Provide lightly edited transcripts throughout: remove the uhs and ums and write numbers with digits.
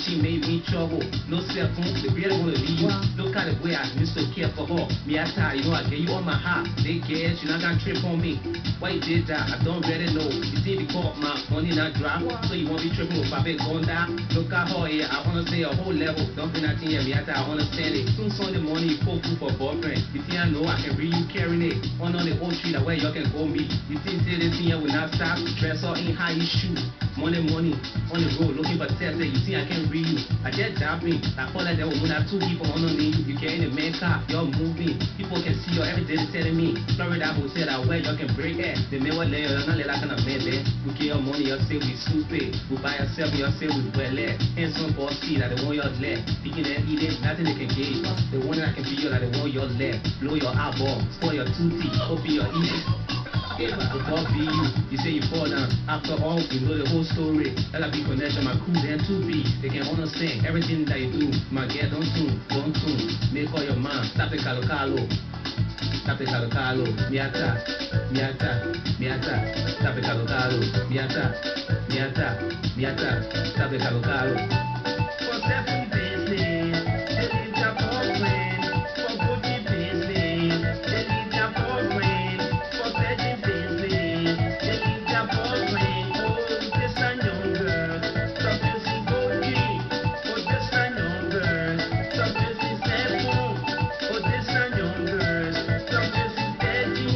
she made me trouble. No cell phone, the better wanna leave you. Look at the way I used to care for her. Me, I tired, you know, I get you on my heart. They care, she not gonna trip on me. Why you did that? I don't really know. You see, because my money not drop, so you won't be tripping with Papa going down. Look at her here, I wanna say a whole level. Don't bring that thing here, me, I tired, I understand it. Soon Sunday morning, you pull food for boyfriend. You think I know I can read you carrying it. On the old tree, that where you can go meet. You think say this thing here will not stop? Dress up in high shoes. Money, on the road looking for test. You see, I can't read you. I just jumping. I feel like there were two people on you. You get in the main car, you're moving. People can see you every day. They telling me, Florida hotel, that where you can break it. The man will lay on the kind of man there. We get your money, you say we stupid. We buy yourself, you say we well let. And some boss see that they want your leg. Thinking that eating, nothing they can get you. The one that can be you, that they want your leg. Blow your eyeball, spoil your toothie, open your ears. Before be you say you fall down. After all, you know the whole story. That'll be connection, my crew there to be. They can understand everything that you do. My girl, don't tune. Make all your mind. Stop the calo. Stop the calo. Miata. Stop the calo. Miata. Stop the calo. For seven business, they leave their boyfriend. For booty business, they leave their boyfriend. For setting business, they leave their boyfriend. Oh, this a young girl, some busy booty. Oh, this a young girl, some busy cell phone. Oh, this a young girl, some busy daddy.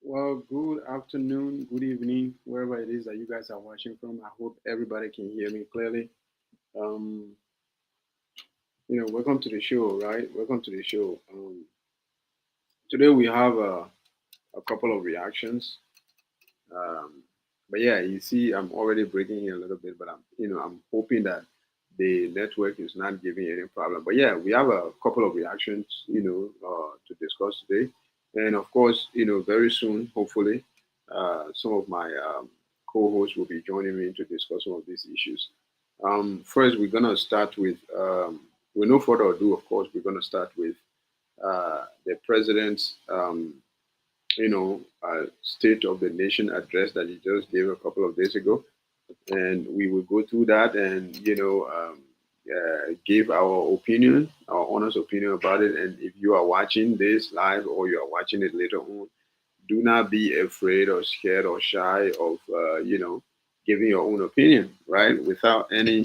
Well, good afternoon, good evening, wherever it is that you guys are watching from. I hope everybody can hear me clearly. Um, welcome to the show, right? Welcome to the show. Today we have a couple of reactions. Um, but yeah, you see, I'm already breaking in a little bit, but I'm hoping that the network is not giving any problem. But yeah, we have a couple of reactions, to discuss today, and of course, very soon, hopefully, some of my co-hosts will be joining me to discuss some of these issues. First, we're gonna start with no further ado. Of course, we're gonna start with the president's State of the Nation address that he just gave a couple of days ago. And we will go through that and, give our opinion, our honest opinion about it. And if you are watching this live or you are watching it later on, do not be afraid or scared or shy of, giving your own opinion, right? Without any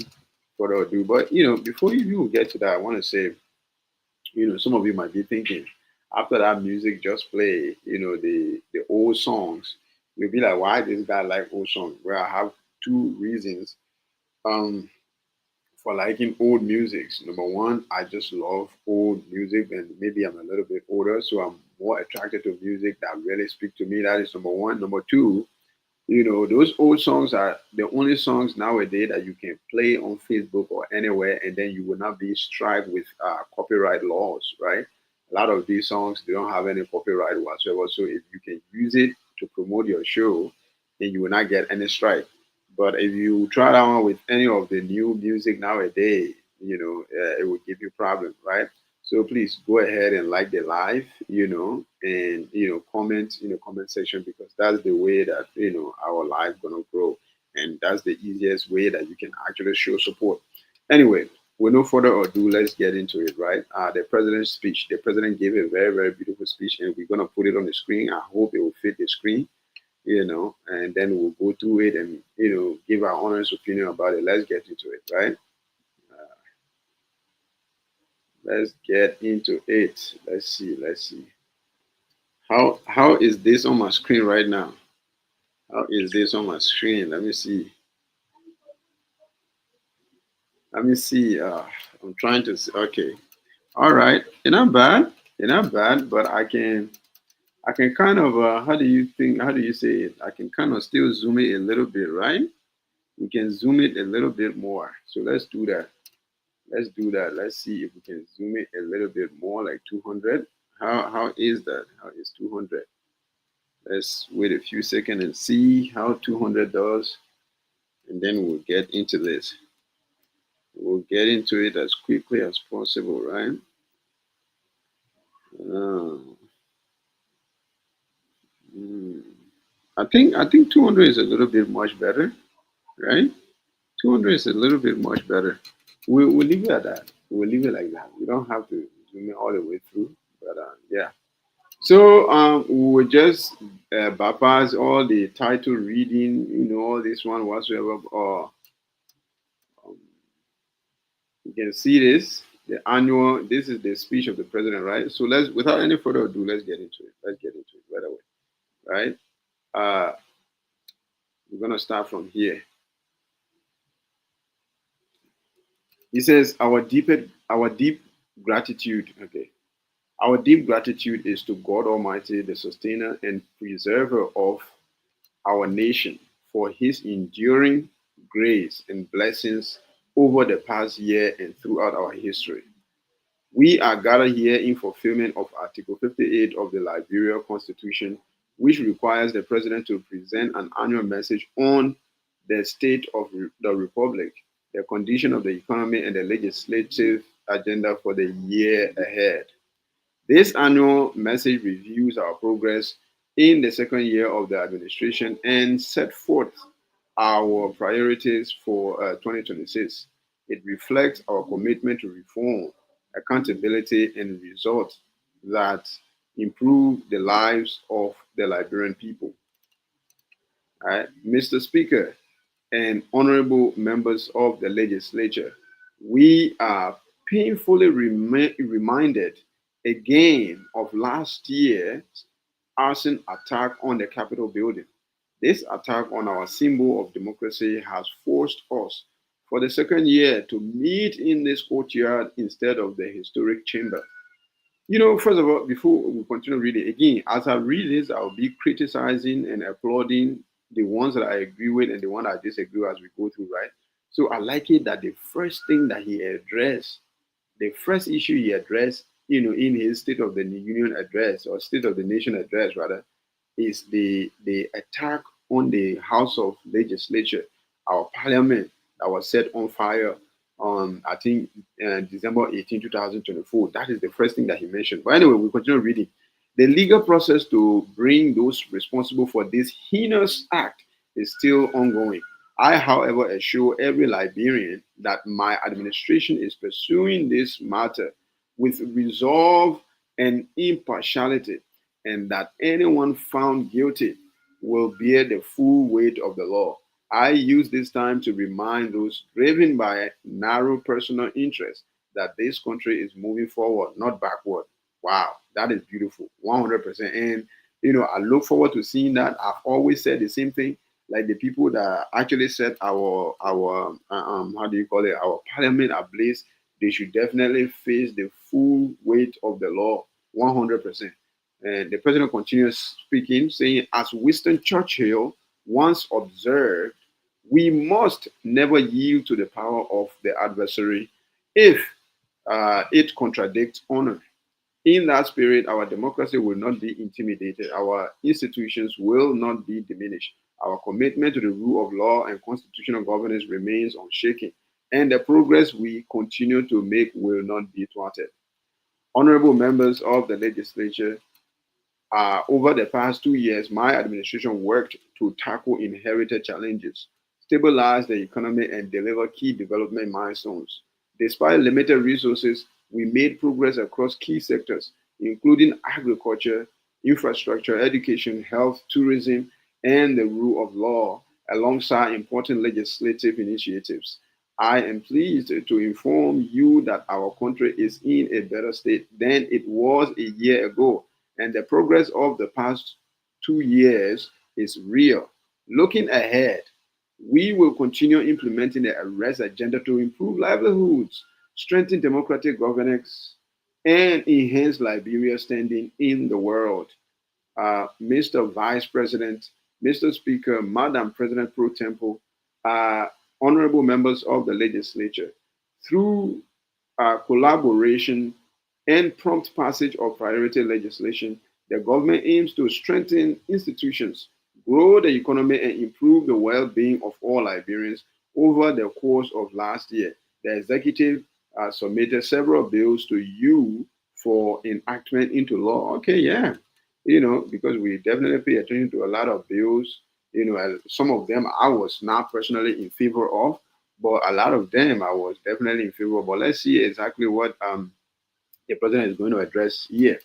further ado. But, before you get to that, I want to say, some of you might be thinking after that music just play, the old songs, you'll be like, why this guy like old songs? Well, I have two reasons um for liking old music. Number one, I just love old music, and maybe I'm a little bit older, so I'm more attracted to music that really speak to me. That is number one. Number two, those old songs are the only songs nowadays that you can play on Facebook or anywhere, and then you will not be strived with copyright laws, right? A lot of these songs, they don't have any copyright whatsoever. So if you can use it to promote your show, then you will not get any strike. But if you try that one with any of the new music nowadays, it will give you problem, right? So please go ahead and like the live, and comment in the comment section, because that's the way that our live gonna grow, and that's the easiest way that you can actually show support. Anyway, with no further ado, let's get into it, right? The president's speech. The president gave a very, very beautiful speech, and we're gonna put it on the screen. I hope it will fit the screen, and then we'll go through it and give our honest opinion about it. Let's get into it, right? Let's get into it. Let's see. How is this on my screen right now? How is this on my screen? Let me see. Let me see. I'm trying to see. Okay. All right. You're not bad. They're not bad, but I can kind of how do you say it? I can kind of still zoom it a little bit, right? We can zoom it a little bit more. So let's do that. Let's do that. Let's see if we can zoom it a little bit more, like 200. How is that? How is 200? Let's wait a few seconds and see how 200 does, and then we'll get into this. We'll get into it as quickly as possible, right? Uh, hmm. I think 200 is a little bit much better, right? 200 is a little bit much better. We'll leave it at that. We'll leave it like that. We don't have to zoom it all the way through, but yeah. So we will just bypass all the title reading, all this one whatsoever. Or um, you can see this, the annual. This is the speech of the president, right? So let's, without any further ado, let's get into it. Let's get into it right away, right? Uh, we're gonna start from here. He says, our deep gratitude." Okay. "Our deep gratitude is to God Almighty, the sustainer and preserver of our nation, for his enduring grace and blessings over the past year and throughout our history. We are gathered here in fulfillment of Article 58 of the Liberia Constitution, which requires the President to present an annual message on the state of the Republic, the condition of the economy, and the legislative agenda for the year ahead. This annual message reviews our progress in the second year of the administration and set forth our priorities for 2026. It reflects our commitment to reform, accountability, and results that improve the lives of the Liberian people. All right, Mr. Speaker and honorable members of the legislature, we are painfully reminded again of last year's arson attack on the Capitol building. This attack on our symbol of democracy has forced us for the second year to meet in this courtyard instead of the historic chamber. First of all, before we continue reading, again, as I read this, I'll be criticizing and applauding the ones that I agree with and the one I disagree with as we go through, right? So I like it that the first thing that he addressed, the first issue he addressed, in his State of the Union address, or State of the Nation address rather, is the attack on the House of Legislature, our parliament, that was set on fire on, I think, December 18, 2024. That is the first thing that he mentioned. But anyway, we continue reading. The legal process to bring those responsible for this heinous act is still ongoing. I, however, assure every Liberian that my administration is pursuing this matter with resolve and impartiality, and that anyone found guilty will bear the full weight of the law. I use this time to remind those driven by narrow personal interest that this country is moving forward, not backward. Wow, that is beautiful, 100%. And I look forward to seeing that. I've always said the same thing. Like the people that actually set our how do you call it, our parliament ablaze, they should definitely face the full weight of the law, 100%. And the president continues speaking, saying, as Winston Churchill once observed, we must never yield to the power of the adversary if it contradicts honor. In that spirit, our democracy will not be intimidated. Our institutions will not be diminished. Our commitment to the rule of law and constitutional governance remains unshaken, and the progress we continue to make will not be thwarted. Honorable members of the legislature, over the past 2 years, my administration worked to tackle inherited challenges, stabilize the economy, and deliver key development milestones. Despite limited resources, we made progress across key sectors, including agriculture, infrastructure, education, health, tourism, and the rule of law, alongside important legislative initiatives. I am pleased to inform you that our country is in a better state than it was a year ago, and the progress of the past 2 years is real. Looking ahead, we will continue implementing the arrest agenda to improve livelihoods, strengthen democratic governance, and enhance Liberia's standing in the world. Mr. Vice President, Mr. Speaker, Madam President Pro Tempore, honorable members of the legislature, through collaboration and prompt passage of priority legislation, the government aims to strengthen institutions, grow the economy, and improve the well-being of all Liberians. Over the course of last year, the executive submitted several bills to you for enactment into law. Okay, yeah, because we definitely pay attention to a lot of bills. Some of them I was not personally in favor of, but a lot of them I was definitely in favor of. But let's see exactly what the president is going to address here,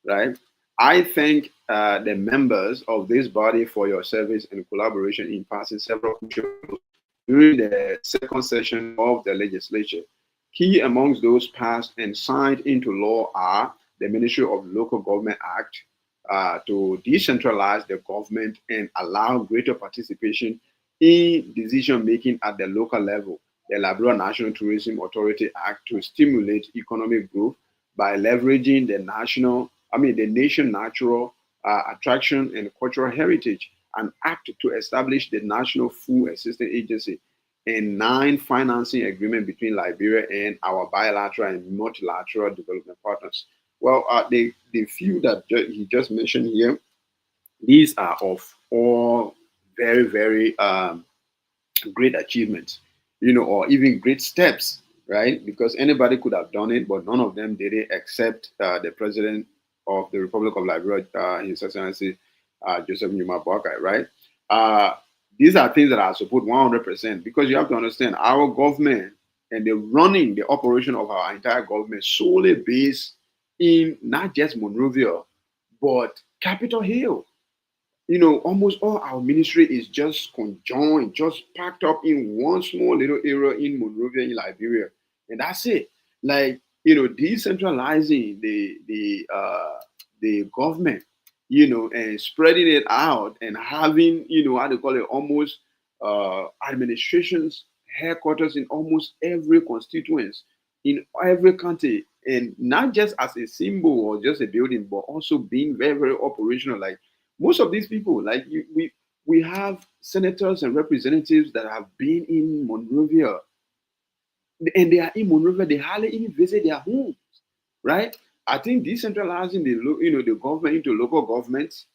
right? I thank the members of this body for your service and collaboration in passing several crucial bills during the second session of the legislature. Key amongst those passed and signed into law are the Ministry of Local Government Act to decentralize the government and allow greater participation in decision making at the local level, the Liberia National Tourism Authority Act to stimulate economic growth by leveraging the nation natural attraction and cultural heritage, an act to establish the National Food Assistance Agency, and 9 financing agreement between Liberia and our bilateral and multilateral development partners. Well, the few that he just mentioned here, these are of all very, very great achievements, or even great steps, right? Because anybody could have done it, but none of them did it except the president of the Republic of Liberia, His Excellency Joseph Numa Boakai, right? These are things that I support 100% because you have to understand our government and the operation of our entire government solely based in not just Monrovia, but Capitol Hill. Almost all our ministry is just conjoined, just packed up in one small little area in Monrovia, in Liberia, and that's it. Like decentralizing the government, and spreading it out, and having how to call it almost administrations headquarters in almost every constituency in every country, and not just as a symbol or just a building, but also being very, very operational. Like most of these people, like we have senators and representatives that have been in Monrovia, and they are in Monrovia. They hardly even visit their homes, right? I think decentralizing the government into local governments,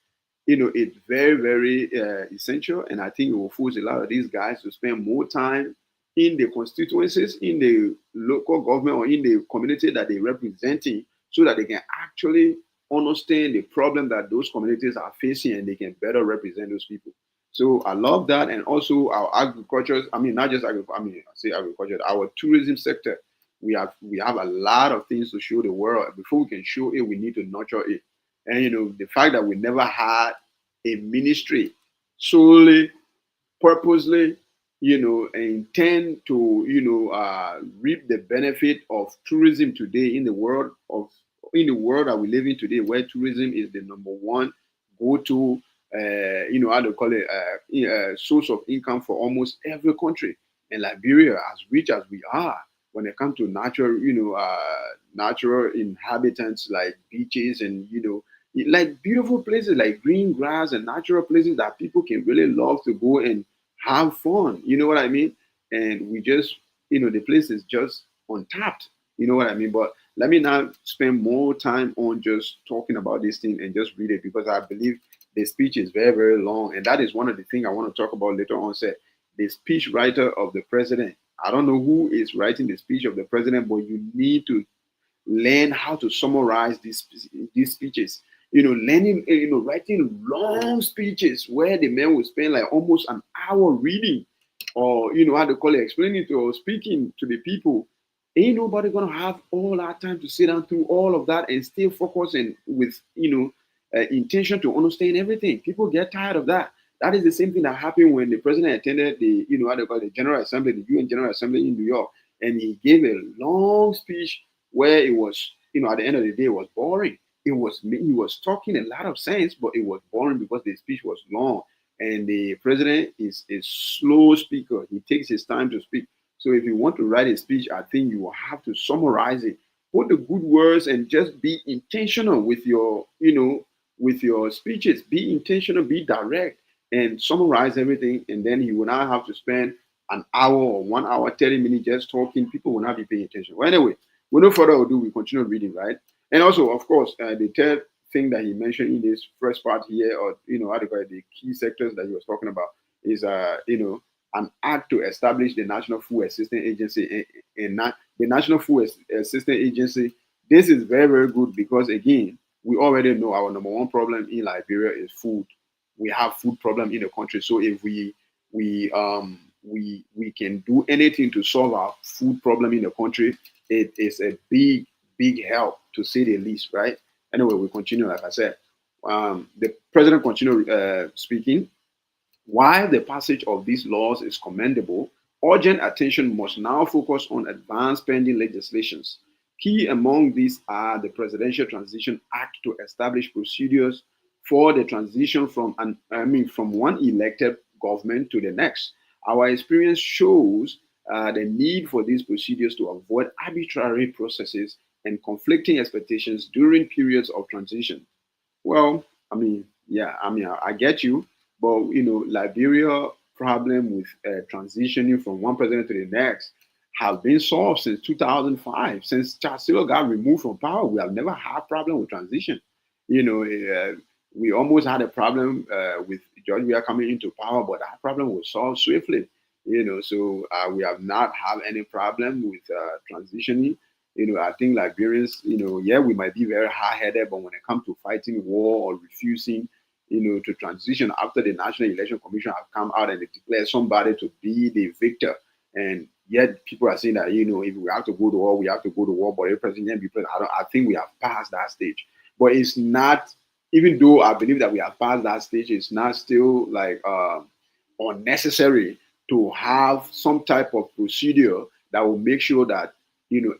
it's very, very essential, and I think it will force a lot of these guys to spend more time in the constituencies, in the local government, or in the community that they're representing, so that they can actually understand the problem that those communities are facing, and they can better represent those people. So I love that, and also our agriculture. I mean, not just agriculture. I mean, I say agriculture. Our tourism sector. We have a lot of things to show the world. Before we can show it, we need to nurture it. And the fact that we never had a ministry solely, purposely, intend to reap the benefit of tourism today in the world that we live in today, where tourism is the number one go-to how to call it source of income for almost every country. And Liberia, as rich as we are, when it comes to natural inhabitants like beaches and like beautiful places like green grass and natural places that people can really love to go and have fun. You know what I mean? And we just, the place is just untapped. You know what I mean? But let me not spend more time on just talking about this thing and just read it, because I believe the speech is very, very long. And that is one of the things I want to talk about later on. Said the speech writer of the president. I don't know who is writing the speech of the president, but you need to learn how to summarize these speeches. Learning, writing long speeches where the man will spend like almost an hour reading, or how to call it, explaining to or speaking to the people. Ain't nobody gonna have all that time to sit down through all of that and stay focused and with intention to understand everything. People get tired of that. That is the same thing that happened when the president attended the how they call it, the General Assembly, the UN General Assembly in New York, and he gave a long speech where it was at the end of the day it was boring. He was talking a lot of sense, but it was boring because the speech was long. And the president is a slow speaker. He takes his time to speak. So if you want to write a speech, I think you will have to summarize it put the good words and just be intentional with your, with your speeches. Be intentional, be direct, and summarize everything. And then you will not have to spend an hour or 1 hour, 30 minutes just talking. People will not be paying attention. Well, anyway, with no further ado, we continue reading, right? And also, of course, the third thing that he mentioned in this first part here, or how to call it, the key sectors that he was talking about, is an act to establish the National Food Assistance Agency, and not the National Food Assistance Agency. This is very, very good because again, we already know our number one problem in Liberia is food. We have food problem in the country. So if we can do anything to solve our food problem in the country, it is a big help, to say the least, right? Anyway, we continue. Like I said, the president continued speaking. While the passage of these laws is commendable, urgent attention must now focus on advanced pending legislations. Key among these are the Presidential Transition Act to establish procedures for the transition from one elected government to the next. Our experience shows the need for these procedures to avoid arbitrary processes and conflicting expectations during periods of transition. Well, I get you, but Liberia problem with transitioning from one president to the next have been solved since 2005. Since Charles Taylor got removed from power, we have never had problem with transition. We almost had a problem with George Weah coming into power, but that problem was solved swiftly. So we have not had any problem with transitioning. I think Liberians, yeah, we might be very hard-headed, but when it comes to fighting war or refusing, to transition after the National Election Commission have come out and they declare somebody to be the victor, and yet people are saying that, if we have to go to war, we have to go to war, but every president can be president. I think we have passed that stage, but it's not. Even though I believe that we have passed that stage, it's not still like unnecessary to have some type of procedure that will make sure that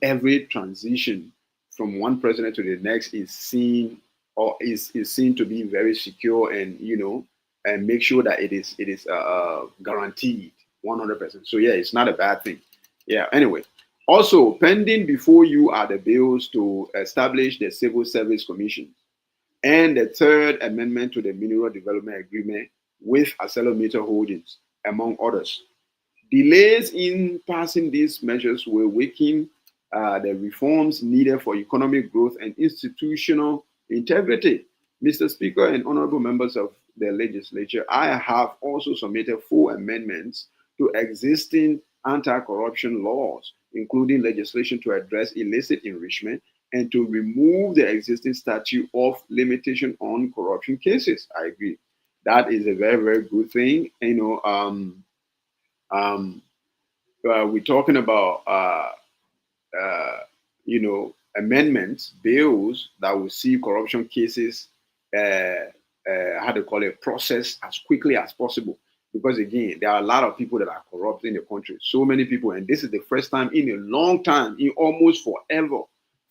every transition from one president to the next is seen to be very secure, and and make sure that it is guaranteed 100%. So yeah, it's not a bad thing. Yeah. Anyway, also pending before you are the bills to establish the Civil Service Commission and the third amendment to the Mineral Development Agreement with ArcelorMittal Holdings, among others. Delays in passing these measures will weaken the reforms needed for economic growth and institutional integrity. Mr. Speaker and honorable members of the legislature, I have also submitted 4 amendments to existing anti-corruption laws, including legislation to address illicit enrichment and to remove the existing statute of limitation on corruption cases. I agree. That is a very, very good thing. We're talking about amendments, bills that will see corruption cases, how to call it, processed as quickly as possible. Because again, there are a lot of people that are corrupt in the country. So many people, and this is the first time in a long time, in almost forever,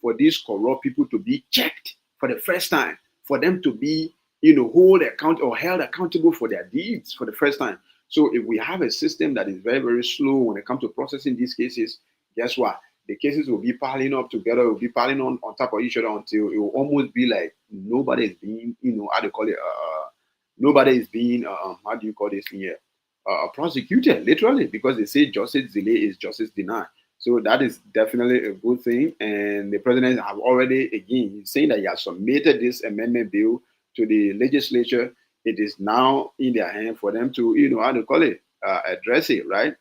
for these corrupt people to be checked for the first time, for them to be, held accountable for their deeds for the first time. So if we have a system that is very, very slow when it comes to processing these cases, guess what? The cases will be piling up together, will be piling on top of each other until it will almost be like nobody is being, how do you call it? Nobody is being, how do you call this thing here? Prosecuted, literally, because they say justice delay is justice denied. So that is definitely a good thing. And the president have already, again, he's saying that he has submitted this amendment bill to the legislature. It is now in their hand for them to, how to call it, address it, right?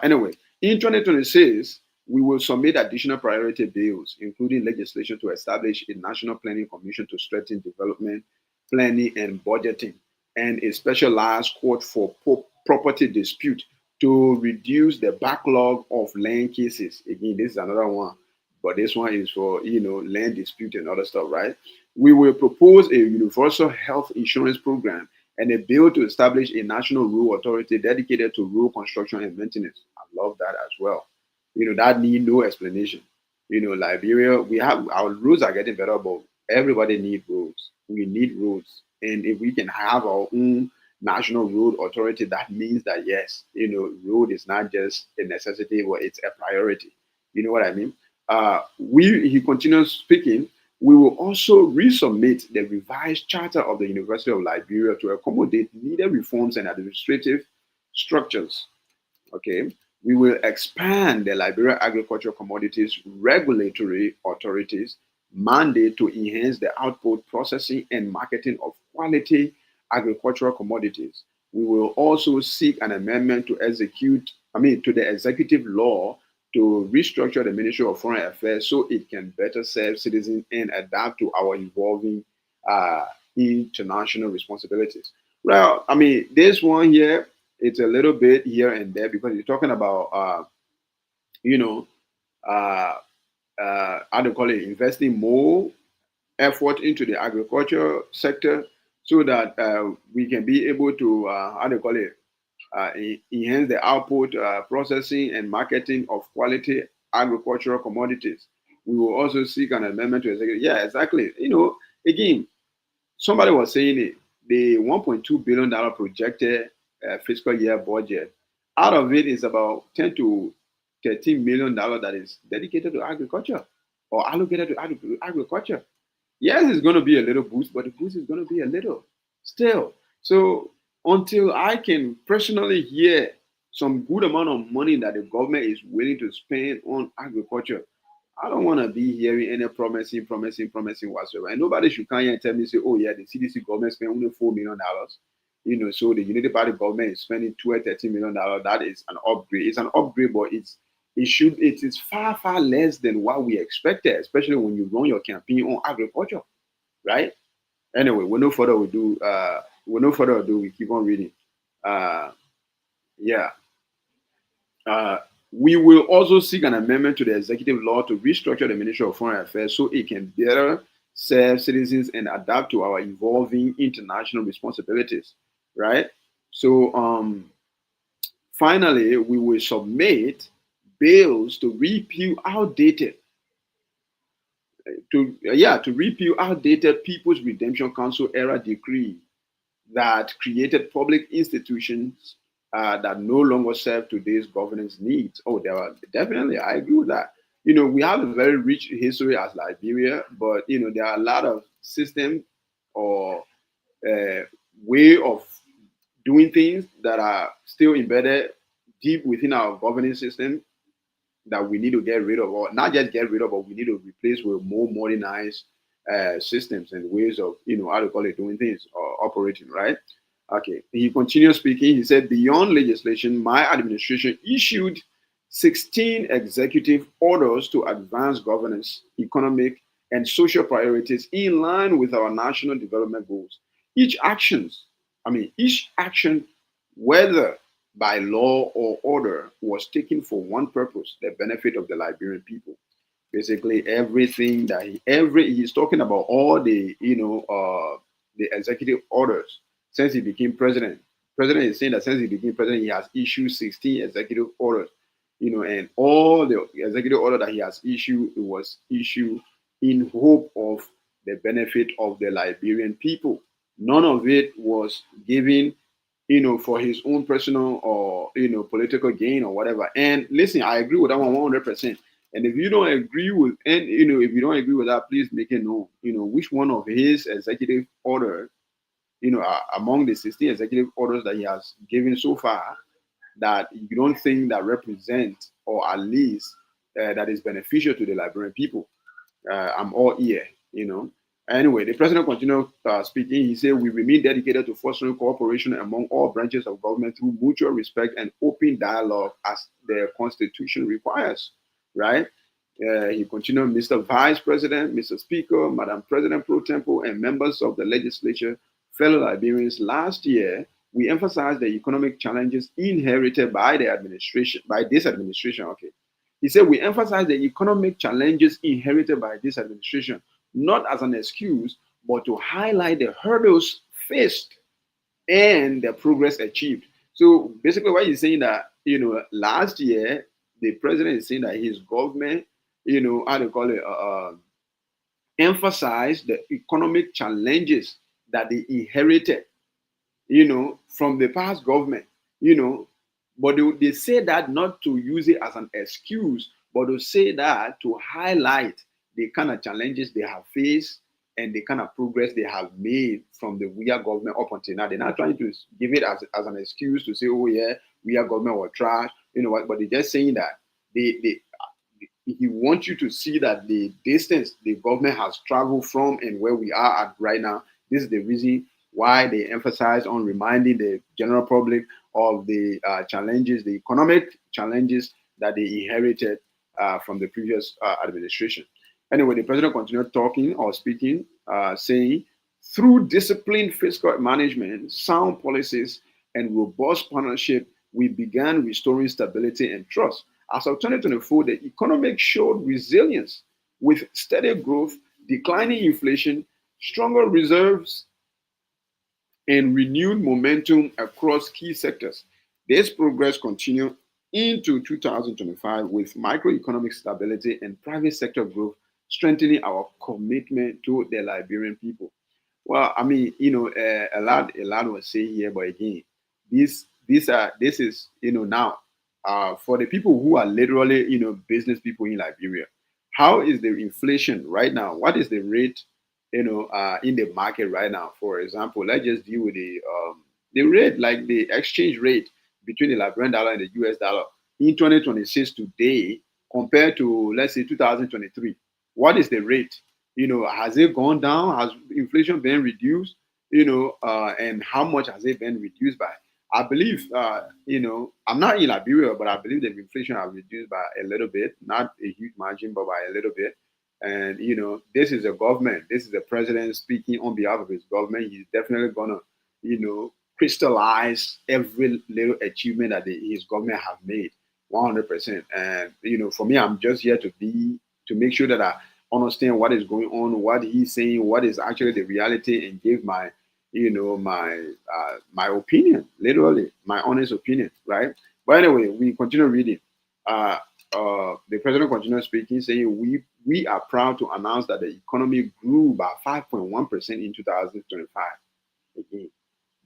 Anyway, in 2026, we will submit additional priority bills, including legislation to establish a National Planning Commission to strengthen development, planning, and budgeting, and a specialized court for property dispute to reduce the backlog of land cases. Again, this is another one, but this one is for, land dispute and other stuff, right? We will propose a universal health insurance program and a bill to establish a national road authority dedicated to road construction and maintenance. I love that as well. That need no explanation. Liberia, we have our roads are getting better, but everybody needs roads. We need roads. And if we can have our own national road authority, that means that yes, road is not just a necessity, but it's a priority. You know what I mean? he continues speaking, we will also resubmit the revised charter of the University of Liberia to accommodate needed reforms and administrative structures. Okay, we will expand the Liberia Agricultural Commodities Regulatory Authority's mandate to enhance the output, processing, and marketing of quality agricultural commodities. We will also seek an amendment to to the executive law to restructure the Ministry of Foreign Affairs so it can better serve citizens and adapt to our evolving international responsibilities. Well, this one here, it's a little bit here and there because you're talking about, you know, how to call it, investing more effort into the agriculture sector so that we can be able to, how to call it, enhance the output, processing, and marketing of quality agricultural commodities. We will also seek an amendment to executive. Yeah, exactly. Again, somebody was saying it, the $1.2 billion projected fiscal year budget, out of it is about 10 to $13 million that is dedicated to agriculture or allocated to agriculture. Yes, it's going to be a little boost, but the boost is going to be a little still. So until I can personally hear some good amount of money that the government is willing to spend on agriculture, I don't want to be hearing any promising whatsoever. And nobody should come here and tell me, say, oh yeah, the CDC government spent only $4 million. So the United Party government is spending $12, $13 million. That is an upgrade. It's an upgrade, but it is far, far less than what we expected, especially when you run your campaign on agriculture, right? Anyway, with no further ado, we keep on reading. Yeah. We will also seek an amendment to the executive law to restructure the Ministry of Foreign Affairs so it can better serve citizens and adapt to our evolving international responsibilities, right? So, finally, we will submit bills to repeal outdated People's Redemption Council era decree that created public institutions that no longer serve today's governance needs. Oh, definitely, I agree with that. We have a very rich history as Liberia, but there are a lot of systems or way of doing things that are still embedded deep within our governing system that we need to get rid of, or not just get rid of, but we need to replace with more modernized systems and ways of, how to call it, doing things or operating, right? Okay. He continued speaking. He said, beyond legislation, my administration issued 16 executive orders to advance governance, economic, and social priorities in line with our national development goals. Each action, whether by law or order, was taken for one purpose: the benefit of the Liberian people. Basically, everything that he's talking about, all the the executive orders since he became president. President is saying that since he became president, he has issued 16 executive orders. And all the executive order that he has issued, it was issued in hope of the benefit of the Liberian people. None of it was given for his own personal or political gain or whatever. And listen, I agree with that one 100%. And if you don't agree with, that, please make it known. Which one of his executive orders, among the 16 executive orders that he has given so far, that you don't think that represent or at least that is beneficial to the Liberian people. I'm all ear. Anyway, the president continued speaking. He said, we remain dedicated to fostering cooperation among all branches of government through mutual respect and open dialogue as the Constitution requires, right? He continued, Mr. Vice President, Mr. Speaker, Madam President Pro Tempore, and members of the legislature, fellow Liberians, last year, we emphasized the economic challenges inherited by this administration. Okay. He said, we emphasize the economic challenges inherited by this administration, not as an excuse, but to highlight the hurdles faced and the progress achieved. So basically what he's saying that, last year, the president is saying that his government, emphasized the economic challenges that they inherited, from the past government, but they say that not to use it as an excuse But to say that, to highlight the kind of challenges they have faced and the kind of progress they have made from the Weah government up until now, they're not trying to give it as an excuse to say, oh yeah, Weah government was trash, you know what? But they're just saying that they he wants you to see that the distance the government has traveled from and where we are at right now. This is the reason why they emphasize on reminding the general public of the challenges, the economic challenges that they inherited from the previous administration. Anyway, the president continued talking or speaking, saying, through disciplined fiscal management, sound policies, and robust partnership, we began restoring stability and trust. As of 2024, the economy showed resilience with steady growth, declining inflation, stronger reserves, and renewed momentum across key sectors. This progress continued into 2025 with macroeconomic stability and private sector growth, strengthening our commitment to the Liberian people. Well, I mean, a lot was said here, but again, this is, now, for the people who are literally, business people in Liberia. How is the inflation right now? What is the rate, in the market right now? For example, let's just deal with the rate, like the exchange rate between the Liberian dollar and the US dollar in 2026 today compared to, let's say, 2023. What is the rate? Has it gone down? Has inflation been reduced? And how much has it been reduced by? I believe, I'm not in Liberia, but I believe that inflation has reduced by a little bit, not a huge margin, but by a little bit. And, this is a government. This is the president speaking on behalf of his government. He's definitely going to, crystallize every little achievement that his government have made 100%. And, for me, I'm just here to make sure that I understand what is going on, what he's saying, what is actually the reality, and give my my opinion, literally my honest opinion, right? But anyway, we continue reading. The president continued speaking, saying, we are proud to announce that the economy grew by 5.1% in 2025. Again,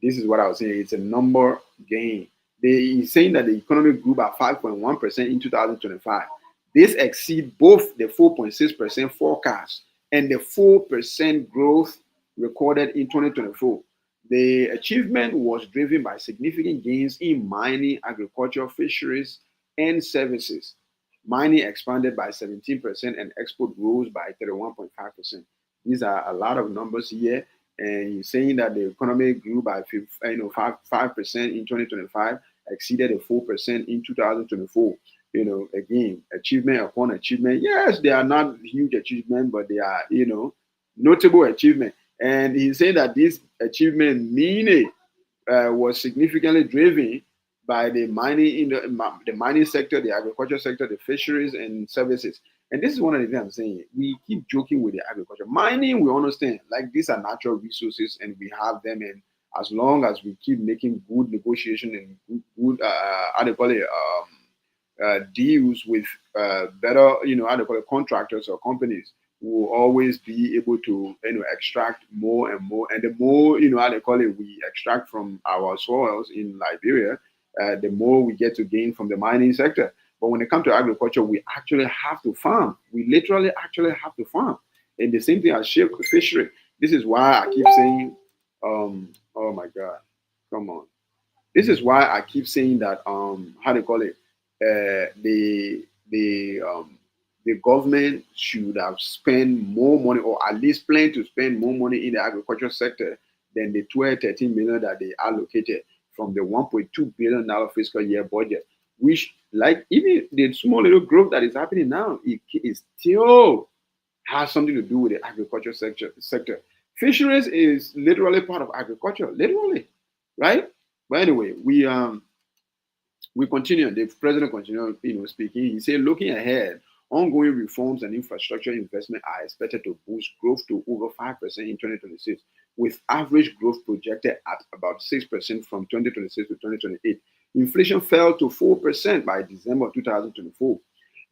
this is what I was saying. It's a number game. He's saying that the economy grew by 5.1% in 2025. This exceeds both the 4.6% forecast and the 4% growth recorded in 2024. The achievement was driven by significant gains in mining, agriculture, fisheries, and services. Mining expanded by 17% and export rose by 31.5%. These are a lot of numbers here. And he's saying that the economy grew by 5% in 2025, exceeded the 4% in 2024. Again, achievement upon achievement. Yes, they are not huge achievement, but they are, notable achievement. And he's saying that this achievement meaning was significantly driven by the mining in the mining sector, the agriculture sector, the fisheries and services. And this is one of the things I'm saying. We keep joking with the agriculture. Mining, we understand, like these are natural resources and we have them. And as long as we keep making good negotiation and good how they call it, deals with better, how they call it, contractors or companies, will always be able to, extract more and more. And the more, how they call it, we extract from our soils in Liberia, the more we get to gain from the mining sector. But when it comes to agriculture, we actually have to farm. We literally actually have to farm. And the same thing as fishery. This is why I keep saying, oh my God, come on. This is why I keep saying that, how they call it, the government should have spent more money, or at least plan to spend more money in the agriculture sector than the 12-13 million that they allocated from the $1.2 billion fiscal year budget, which, like, even the small little growth that is happening now, it still has something to do with the agriculture sector. Fisheries is literally part of agriculture, literally, right? But anyway, we continue. The president continued, speaking. He said, looking ahead, ongoing reforms and infrastructure investment are expected to boost growth to over 5% in 2026, with average growth projected at about 6% from 2026 to 2028. Inflation fell to 4% by December 2024,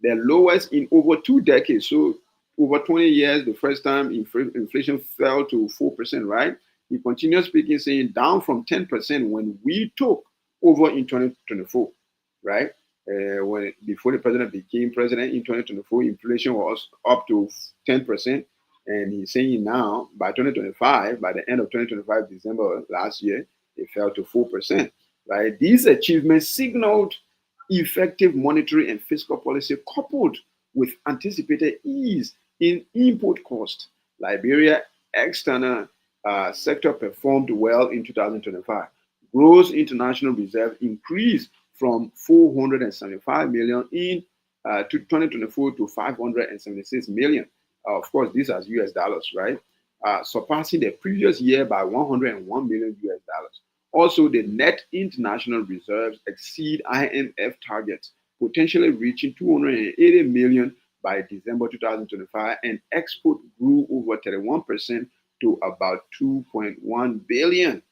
the lowest in over 2 decades. So over 20 years, the first time inflation fell to 4%, right? He continued speaking, saying down from 10% when we took over in 2024, right? Before the president became president in 2024, inflation was up to 10%, and he's saying now by 2025, by the end of 2025, December last year, it fell to 4%. Right? These achievements signaled effective monetary and fiscal policy coupled with anticipated ease in input cost. Liberia external sector performed well in 2025. Gross international reserve increased from 475 million in 2024 to 576 million. Of course, these are US dollars, right? Surpassing the previous year by 101 million US dollars. Also, the net international reserves exceed IMF targets, potentially reaching 280 million by December 2025, and export grew over 31% to about $2.1 billion,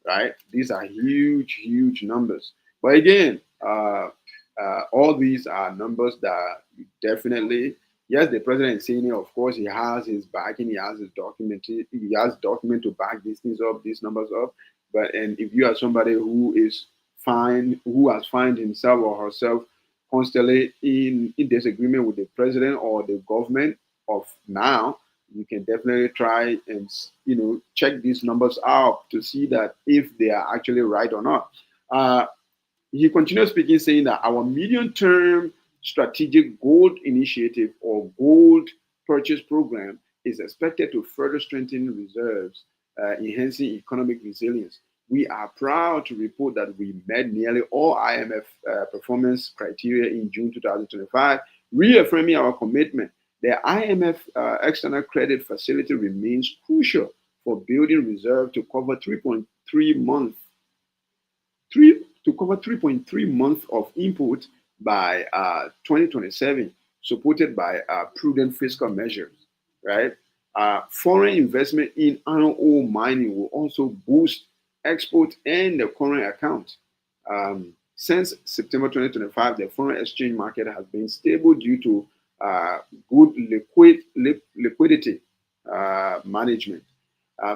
right? These are huge, huge numbers. But again, all these are numbers that definitely, yes, the president is saying it, of course, he has his backing, he has his document, to back these things up, these numbers up. But and if you are somebody who has found himself or herself constantly in disagreement with the president or the government of now, you can definitely try and check these numbers out to see that if they are actually right or not. He continued speaking, saying that our medium-term strategic gold initiative or gold purchase program is expected to further strengthen reserves, enhancing economic resilience. We are proud to report that we met nearly all IMF performance criteria in June 2025, reaffirming our commitment. The IMF external credit facility remains crucial for building reserve to cover 3.3 months of input by 2027, supported by prudent fiscal measures, right? Foreign investment in iron ore mining will also boost export and the current account. Since September 2025, the foreign exchange market has been stable due to good liquidity management,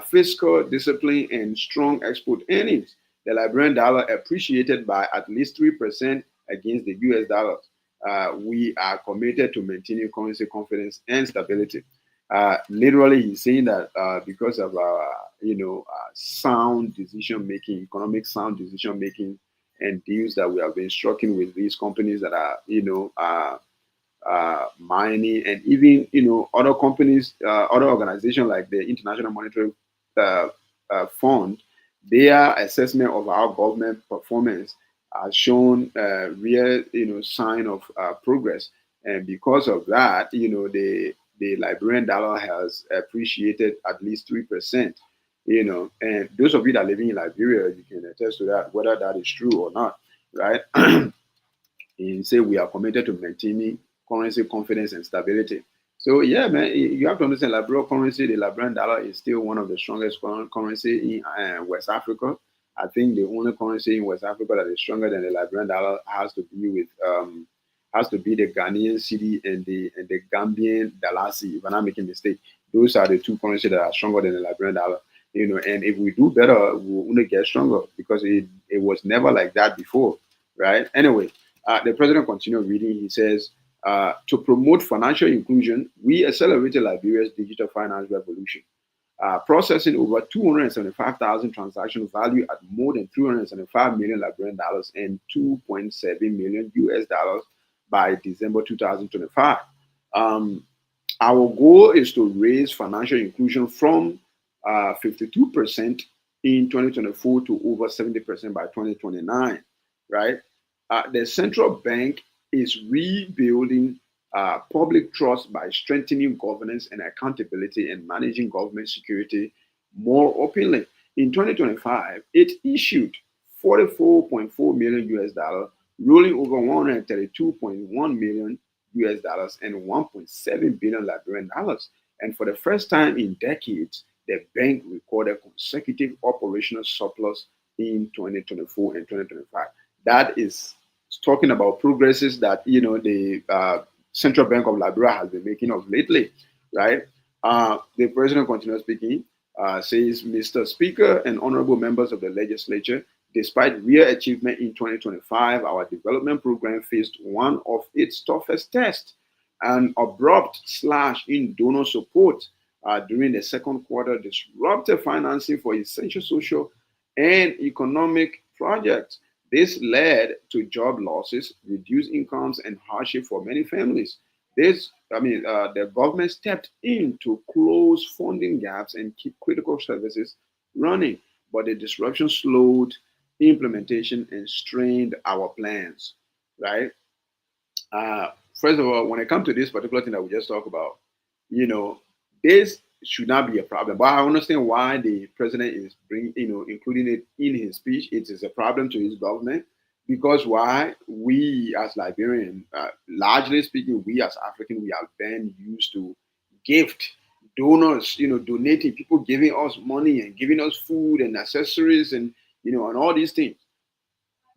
fiscal discipline, and strong export earnings. The Liberian dollar appreciated by at least 3% against the US dollar. We are committed to maintaining currency confidence and stability. Literally, he's saying that because of sound decision making, economic sound decision making, and deals that we have been striking with these companies that are mining, and even other companies, other organizations like the International Monetary Fund, their assessment of our government performance has shown real sign of progress, and because of that, the Liberian dollar has appreciated at least 3%. And those of you that are living in Liberia, you can attest to that, whether that is true or not, right? And say we are committed to maintaining currency confidence and stability. So yeah, man, you have to understand Liberian currency, the Liberian dollar is still one of the strongest currency in West Africa. I think the only currency in West Africa that is stronger than the Liberian dollar has to be the Ghanaian cedi and the Gambian dalasi, if I'm not making a mistake. Those are the two currencies that are stronger than the Liberian dollar. And if we do better, we'll only get stronger because it was never like that before, right? Anyway, the president continued reading. He says, to promote financial inclusion, we accelerated Liberia's digital finance revolution, processing over 275,000 transactions valued at more than 375 million Liberian dollars and 2.7 million US dollars by December 2025. Our goal is to raise financial inclusion from 52% in 2024 to over 70% by 2029, right? The central bank is rebuilding public trust by strengthening governance and accountability and managing government security more openly. In 2025, it issued 44.4 million US dollars, rolling over 132.1 million US dollars and 1.7 billion Liberian dollars. And for the first time in decades, the bank recorded consecutive operational surplus in 2024 and 2025. That is talking about progresses that the Central Bank of Liberia has been making of lately, right? The president continues speaking, says, Mr. Speaker and honorable members of the legislature, Despite real achievement in 2025, our development program faced one of its toughest tests, an abrupt slash in donor support during the second quarter disrupted financing for essential social and economic projects. This led to job losses, reduced incomes, and hardship for many families. The government stepped in to close funding gaps and keep critical services running, but the disruption slowed implementation and strained our plans, right? First of all, when it comes to this particular thing that we just talked about, you know, this should not be a problem. But I understand why the president is including it in his speech. It is a problem to his government because why we as Liberian, largely speaking, we as African, we have been used to gift donors, donating people giving us money and giving us food and accessories and and all these things.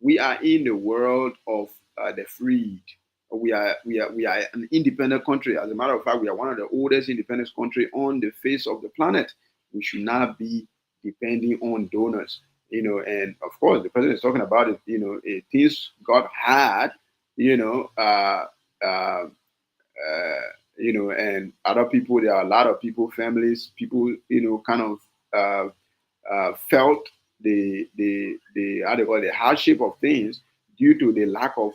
We are in the world of the freed. We are an independent country. As a matter of fact, we are one of the oldest independent country on the face of the planet. We should not be depending on donors. And of course, the president is talking about it. Things got hard. You know, uh, uh, and other people. There are a lot of people, families, people. Kind of felt the how they call it, the hardship of things due to the lack of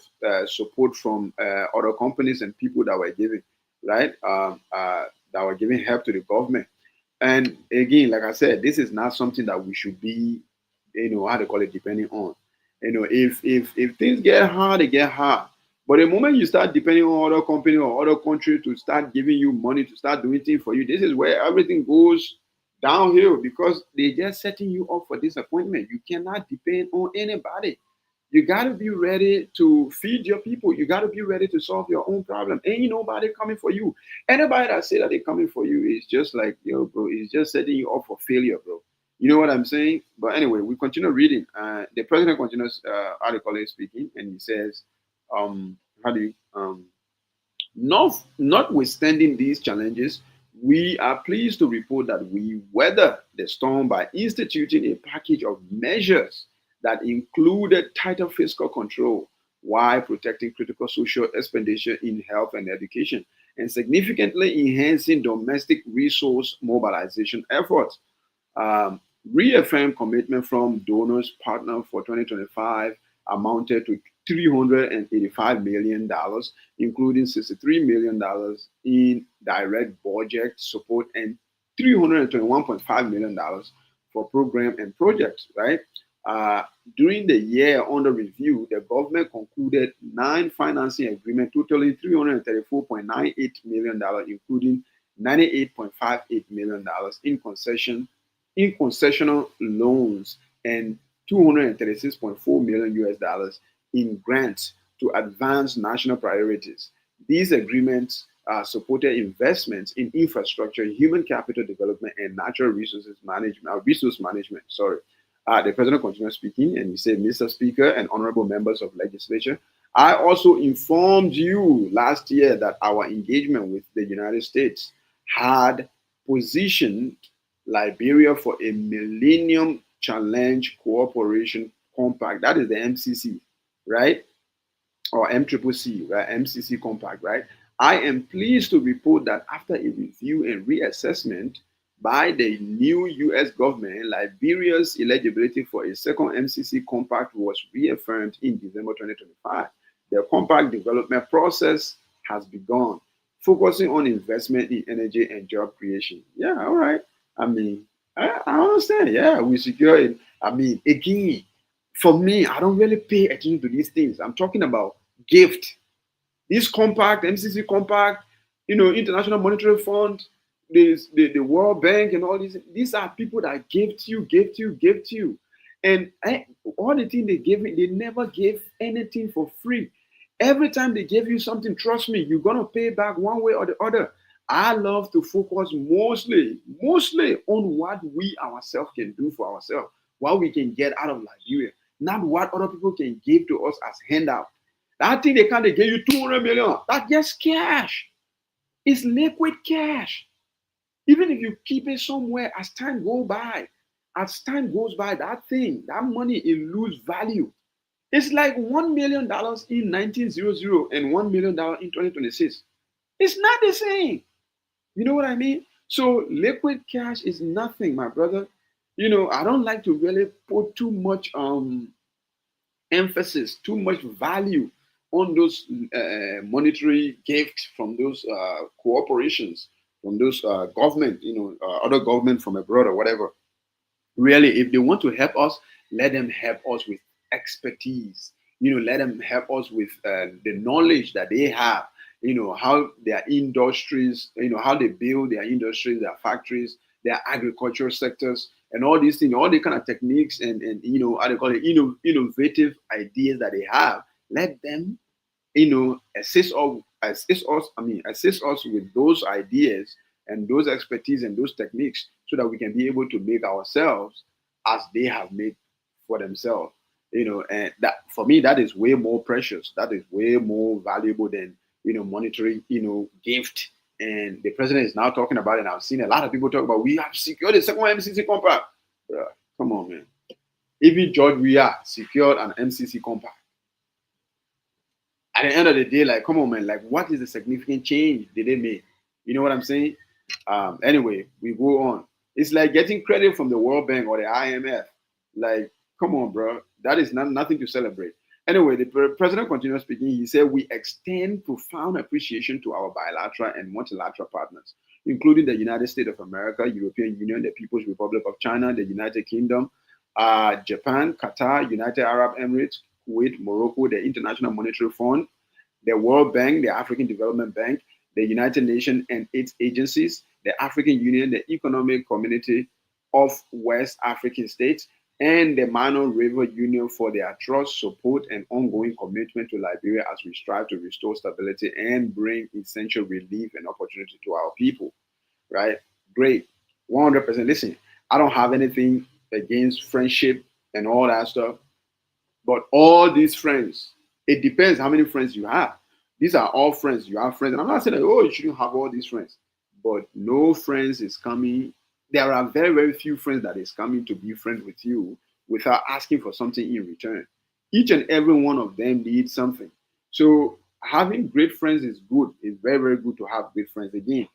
support from other companies and people that were giving, right? That were giving help to the government. And again, like I said, this is not something that we should be, how they call it, depending on. If things get hard, they get hard. But the moment you start depending on other company or other country to start giving you money to start doing things for you, this is where everything goes downhill because they just setting you up for disappointment. You cannot depend on anybody. You got to be ready to feed your people. You got to be ready to solve your own problem. Ain't nobody coming for you. Anybody that say that they're coming for you is just like, bro, it's just setting you up for failure, bro. You know what I'm saying? But anyway, we continue reading. The president continues, article is speaking, and he says, how do you, notwithstanding these challenges, we are pleased to report that we weathered the storm by instituting a package of measures that included tighter fiscal control while protecting critical social expenditure in health and education and significantly enhancing domestic resource mobilization efforts. Reaffirmed commitment from donors partner for 2025 amounted to $385 million, including $63 million in direct budget support and $321.5 million for program and projects, right? During the year under review, the government concluded 9 financing agreements totaling $334.98 million, including $98.58 million in concessional loans and $236.4 million US in grants to advance national priorities. These agreements supported investments in infrastructure, human capital development, and natural resources management. Resource management. Sorry. The president continued speaking, and he said, "Mr. Speaker and honorable members of legislature, I also informed you last year that our engagement with the United States had positioned Liberia for a Millennium Challenge Cooperation Compact. That is the MCC, right? Or MCCC, right? MCC Compact, right? I am pleased to report that after a review and reassessment by the new U.S. government, Liberia's eligibility for a second MCC Compact was reaffirmed in December 2025. The compact development process has begun, focusing on investment in energy and job creation." Yeah, all right. I understand. Yeah, we secure it. Again, for me, I don't really pay attention to these things. I'm talking about gift. This compact, MCC compact, International Monetary Fund, the World Bank, and all these are people that give to you. And all the things they gave me, they never gave anything for free. Every time they give you something, trust me, you're gonna pay back one way or the other. I love to focus mostly on what we ourselves can do for ourselves, what we can get out of Liberia, not what other people can give to us as handout. That thing they give you 200 million, that's just cash. It's liquid cash. Even if you keep it somewhere as time go by, As time goes by, that money, it lose value. It's like $1 million in 1900 and $1 million in 2026. It's not the same. You know what I mean? So liquid cash is nothing, my brother. I don't like to really put too much emphasis, too much value on those monetary gifts from those corporations, from those government, other government from abroad or whatever. Really, if they want to help us, let them help us with expertise. Let them help us with the knowledge that they have. How their industries, how they build their industries, their factories, their agricultural sectors, and all these things, all the kind of techniques and how they call it, innovative ideas that they have. Let them, assist us with those ideas and those expertise and those techniques so that we can be able to make ourselves as they have made for themselves. And that, for me, that is way more precious. That is way more valuable than monetary gift. And the president is now talking about it. And I've seen a lot of people talk about, we have secured the second MCC compact. Come on, man. Even George Weah secured an MCC compact. At the end of the day, like, come on, man, like, what is the significant change did they make? You know what I'm saying? Anyway, we go on. It's like getting credit from the World Bank or the IMF. Like, come on, bro. That is nothing to celebrate. Anyway, the president continues speaking. He said, we extend profound appreciation to our bilateral and multilateral partners, including the United States of America, European Union, the People's Republic of China, the United Kingdom, Japan, Qatar, United Arab Emirates, Kuwait, Morocco, the International Monetary Fund, the World Bank, the African Development Bank, the United Nations and its agencies, the African Union, the Economic Community of West African States, and the Mano River Union for their trust, support, and ongoing commitment to Liberia as we strive to restore stability and bring essential relief and opportunity to our people. Right? Great. 100%. Listen, I don't have anything against friendship and all that stuff, but all these friends, it depends how many friends you have. These are all friends. You have friends. And I'm not saying that, oh, you shouldn't have all these friends. But no friends is coming. There are very, very few friends that is coming to be friends with you without asking for something in return. Each and every one of them needs something. So having great friends is good. It's very, very good to have great friends. Again,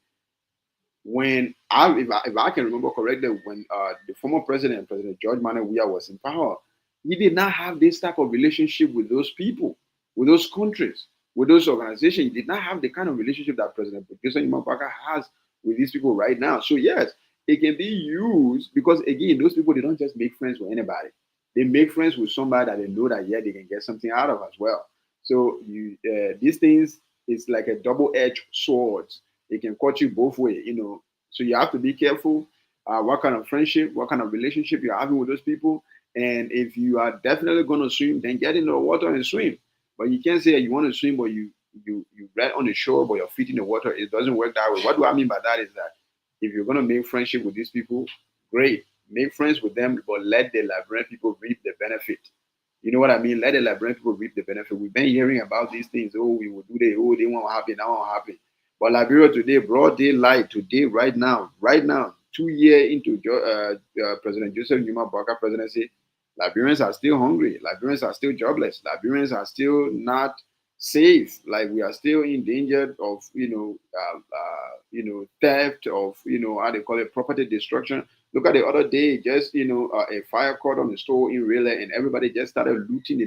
if I can remember correctly, when the former president, President George Manuel Weah, was in power, he did not have this type of relationship with those people, with those countries, with those organizations. He did not have the kind of relationship that President Bukosa Imabaka has with these people right now. So yes, it can be used because, again, those people, they don't just make friends with anybody. They make friends with somebody that they know that, yeah, they can get something out of as well. So these things is like a double-edged sword. It can cut you both ways, So you have to be careful what kind of friendship, what kind of relationship you're having with those people. And if you are definitely going to swim, then get in the water and swim. But you can't say you want to swim, but you right on the shore, but your feet in the water. It doesn't work that way. What do I mean by that is that if you're going to make friendship with these people, great. Make friends with them, but let the Liberian people reap the benefit. You know what I mean? Let the Liberian people reap the benefit. We've been hearing about these things. Oh, we will do this. Oh, they won't happen. That won't happen. But Liberia today, broad daylight, today, right now, 2 years into President Joseph Numa Baka presidency, Liberians are still hungry. Liberians are still jobless. Liberians are still not safe. Like we are still in danger of, theft, of, how they call it, property destruction. Look at the other day, just, a fire caught on the store in Raleigh, and everybody just started looting the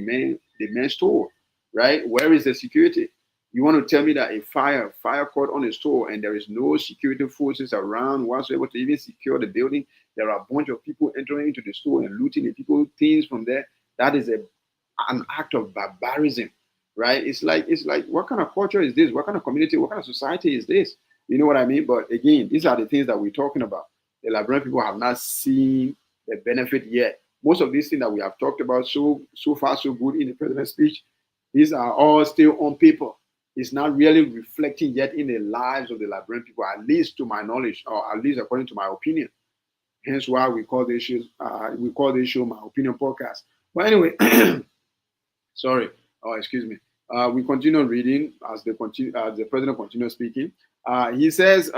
man's store, right? Where is the security? You want to tell me that a fire caught on a store and there is no security forces around whatsoever to even secure the building? There are a bunch of people entering into the store and looting the people things from there. That is an act of barbarism, right? It's like, what kind of culture is this? What kind of community, what kind of society is this? You know what I mean? But again, these are the things that we're talking about. The Liberian people have not seen the benefit yet. Most of these things that we have talked about so far, so good in the president's speech, these are all still on paper. It's not really reflecting yet in the lives of the Liberian people, at least to my knowledge, or at least according to my opinion. Hence why we call this show My Opinion Podcast. But anyway, sorry. Oh, excuse me. We continue reading as the president continues speaking. He says,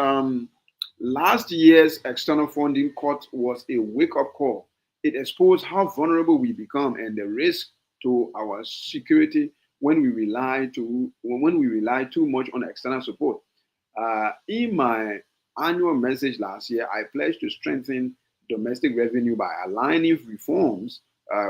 Last year's external funding cut was a wake-up call. It exposed how vulnerable we become and the risk to our security when we rely too much on external support. In my annual message last year, I pledged to strengthen domestic revenue by aligning reforms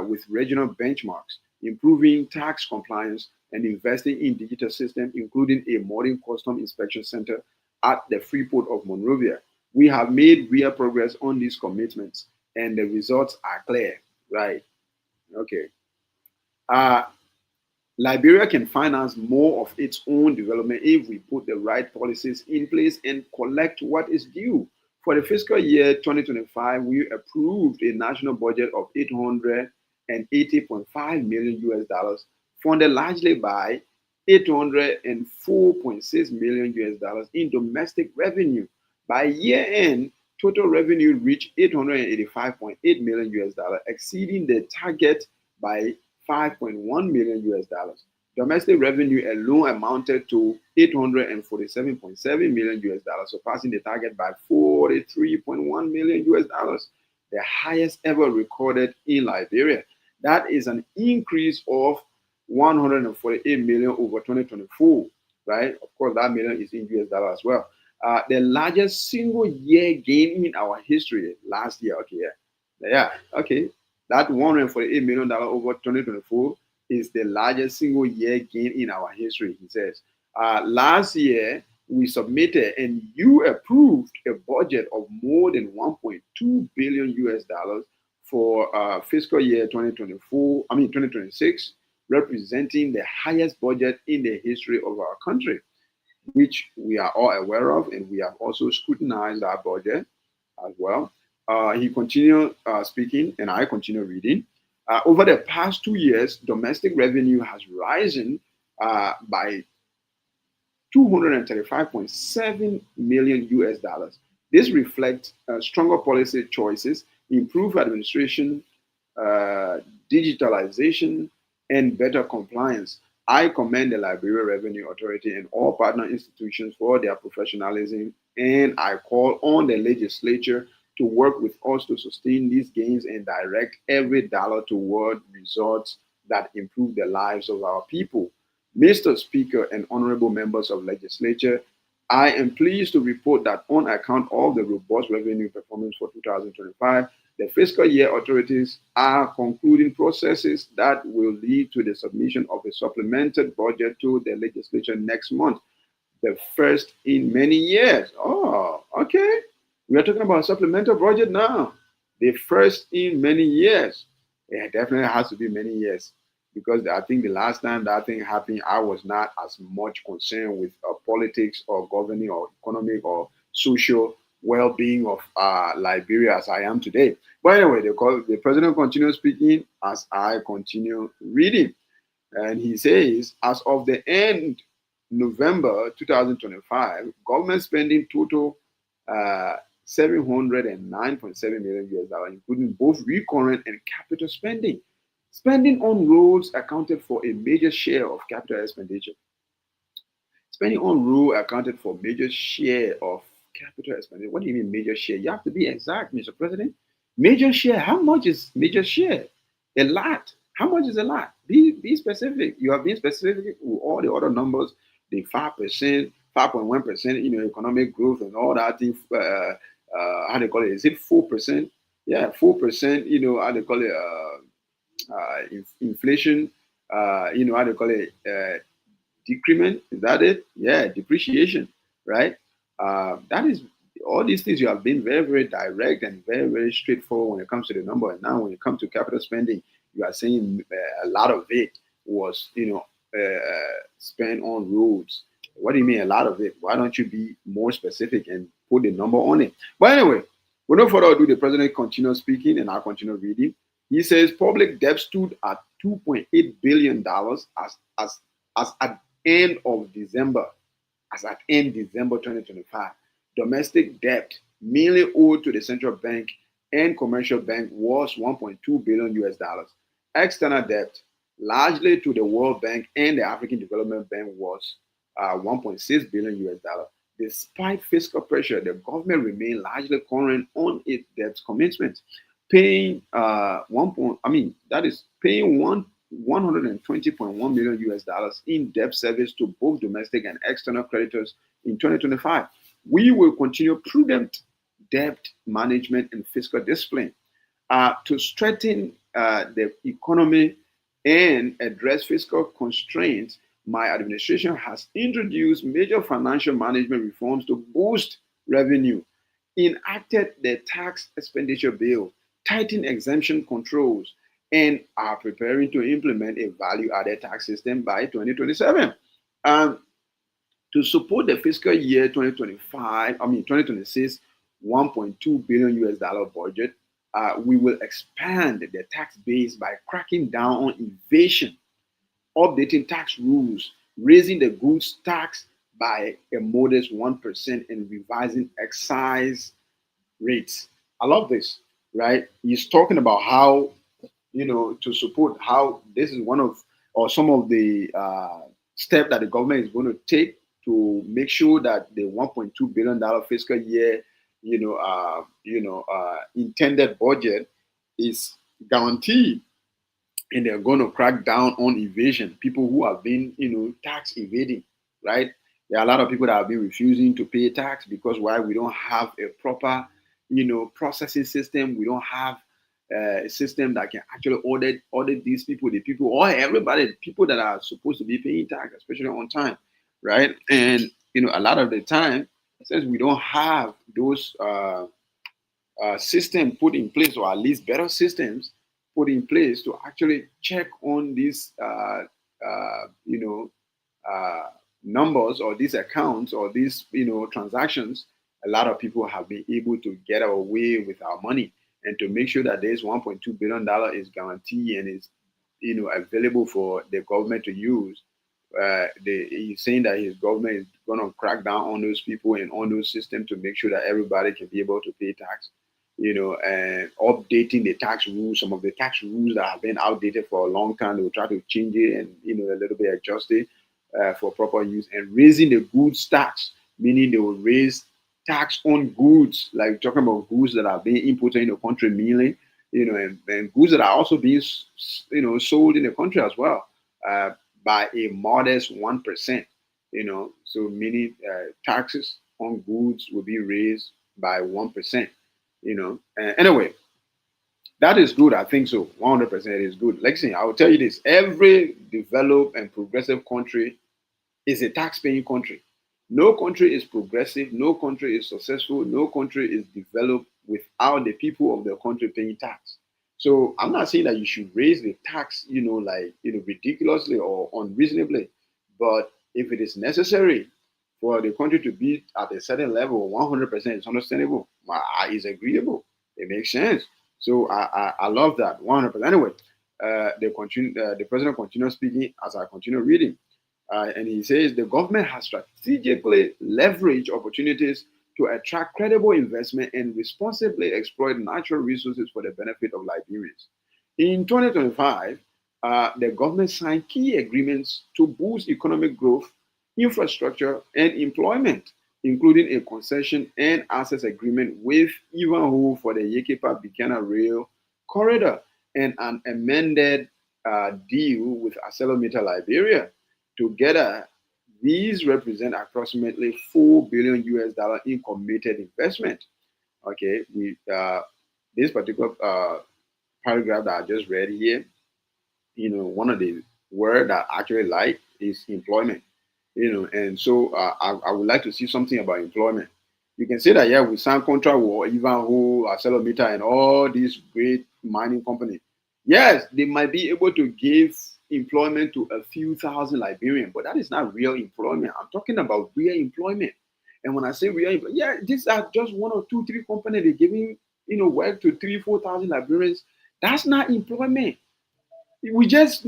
with regional benchmarks, improving tax compliance, and investing in digital systems, including a modern custom inspection center at the Freeport of Monrovia. We have made real progress on these commitments, and the results are clear. Right? Okay. Uh, Liberia can finance more of its own development if we put the right policies in place and collect what is due. For the fiscal year 2025, we approved a national budget of 880.5 million US dollars, funded largely by 804.6 million US dollars in domestic revenue. By year end, total revenue reached 885.8 million US dollars, exceeding the target by 5.1 million US dollars. Domestic revenue alone amounted to 847.7 million US dollars, surpassing the target by 43.1 million US dollars, the highest ever recorded in Liberia. That is an increase of 148 million over 2024, right? Of course, that million is in US dollar as well. The largest single year gain in our history last year. Okay, yeah, okay. That $148 million over 2024 is the largest single year gain in our history, he says. Last year, we submitted and you approved a budget of more than 1.2 billion US dollars for fiscal year 2026, representing the highest budget in the history of our country, which we are all aware of, and we have also scrutinized our budget as well. He continued speaking, and I continue reading. Over the past 2 years, domestic revenue has risen by 235.7 million US dollars. This reflects stronger policy choices, improved administration, digitalization, and better compliance. I commend the Liberia Revenue Authority and all partner institutions for their professionalism, and I call on the legislature to work with us to sustain these gains and direct every dollar toward results that improve the lives of our people. Mr. Speaker and honorable members of legislature, I am pleased to report that on account of the robust revenue performance for 2025, the fiscal year authorities are concluding processes that will lead to the submission of a supplemented budget to the legislature next month, the first in many years. Oh, okay. We are talking about a supplemental budget now, the first in many years. It definitely has to be many years because I think the last time that thing happened, I was not as much concerned with politics or governing or economic or social well-being of Liberia as I am today. But anyway, the president continues speaking as I continue reading. And he says, as of the end November 2025, government spending total 709.7 million US dollars, including both recurrent and capital spending. Spending on roads accounted for a major share of capital expenditure. Spending on roads accounted for major share of capital expenditure. What do you mean major share? You have to be exact, Mr. President. Major share. How much is major share? A lot. How much is a lot? Be specific. You have been specific with all the other numbers, the 5%, 5.1%, economic growth and all that thing. How do you call it? Is it 4%? Yeah, 4%. How do you call it? Inflation. How do you call it? Decrement. Is that it? Yeah, depreciation. Right. That is all these things. You have been very, very direct and very, very straightforward when it comes to the number. And now, when it comes to capital spending, you are saying a lot of it was, spent on roads. What do you mean a lot of it? Why don't you be more specific and put the number on it? But anyway, without further ado, the president continues speaking, and I'll continue reading. He says public debt stood at $2.8 billion as at end of December. As at end December 2025, domestic debt mainly owed to the central bank and commercial bank was 1.2 billion US dollars. External debt, largely to the World Bank and the African Development Bank, was 1.6 billion US dollars. Despite fiscal pressure, the government remained largely current on its debt commitments, paying paying 120.1 million US dollars in debt service to both domestic and external creditors in 2025. We will continue prudent debt management and fiscal discipline to strengthen the economy and address fiscal constraints. My administration has introduced major financial management reforms to boost revenue, enacted the tax expenditure bill, tightened exemption controls, and are preparing to implement a value-added tax system by 2027. Um, to support the fiscal year 2026, 1.2 billion US dollar budget, we will expand the tax base by cracking down on evasion, updating tax rules, raising the goods tax by a modest 1%, and revising excise rates. I love this, right? He's talking about how, to support how this is one of or some of the steps that the government is going to take to make sure that the 1.2 billion dollar fiscal year, intended budget is guaranteed, and they're going to crack down on evasion. People who have been, tax evading, right? There are a lot of people that have been refusing to pay tax because why? We don't have a proper, processing system. We don't have a system that can actually audit these people, the people, or everybody, the people that are supposed to be paying tax, especially on time, right? And a lot of the time, since we don't have those system put in place, or at least better systems put in place to actually check on these, numbers, or these accounts, or these, transactions. A lot of people have been able to get away with our money, and to make sure that this 1.2 billion dollar is guaranteed and is, available for the government to use. He's saying that his government is going to crack down on those people and on those systems to make sure that everybody can be able to pay tax, and updating the tax rules. Some of the tax rules that have been outdated for a long time, they will try to change it and, a little bit adjust it for proper use, and raising the goods tax, meaning they will raise tax on goods, like talking about goods that are being imported in the country mainly, and goods that are also being, sold in the country as well, by a modest 1%, so meaning taxes on goods will be raised by 1%, anyway, that is good. I think so. 100% is good. Lexi, I will tell you this: every developed and progressive country is a tax-paying country. No country is progressive. No country is successful. No country is developed without the people of the country paying tax. So I'm not saying that you should raise the tax, ridiculously or unreasonably, but if it is necessary for the country to be at a certain level, 100% is understandable. Is agreeable. It makes sense. So I love that 100%. Anyway, the president continues speaking as I continue reading, and he says the government has strategically leveraged opportunities to attract credible investment and responsibly exploit natural resources for the benefit of Liberians. In 2025, the government signed key agreements to boost economic growth, infrastructure, and employment, including a concession and access agreement with Ivanhoe for the Yekepa-Bikana Rail Corridor, and an amended deal with ArcelorMittal Liberia. Together, these represent approximately 4 billion US dollar in committed investment. Okay, this particular paragraph that I just read here, one of the words that I actually like is employment. And so I would like to see something about employment. You can say that, yeah, we signed contract with Ivanhoe, ArcelorMittal, and all these great mining companies. Yes, they might be able to give employment to a few thousand Liberians, but that is not real employment. I'm talking about real employment. And when I say real, yeah, these are just one or two, three companies. They're giving, work to 3,000-4,000 Liberians. That's not employment. We just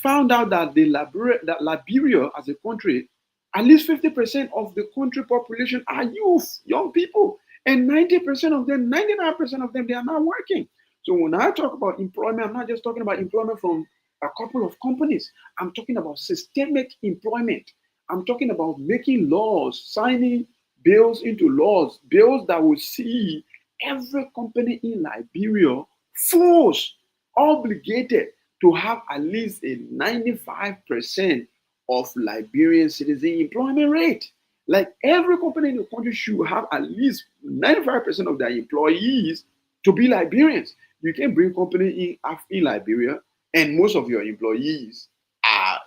found out that Liberia as a country, at least 50% of the country population are youth, young people, and 90% of them, 99% of them, they are not working. So when I talk about employment, I'm not just talking about employment from a couple of companies. I'm talking about systemic employment. I'm talking about making laws, signing bills into laws, bills that will see every company in Liberia forced, obligated to have at least a 95% of Liberian citizen employment rate. Like every company in the country should have at least 95% of their employees to be Liberians. You can bring company in Liberia, and most of your employees are,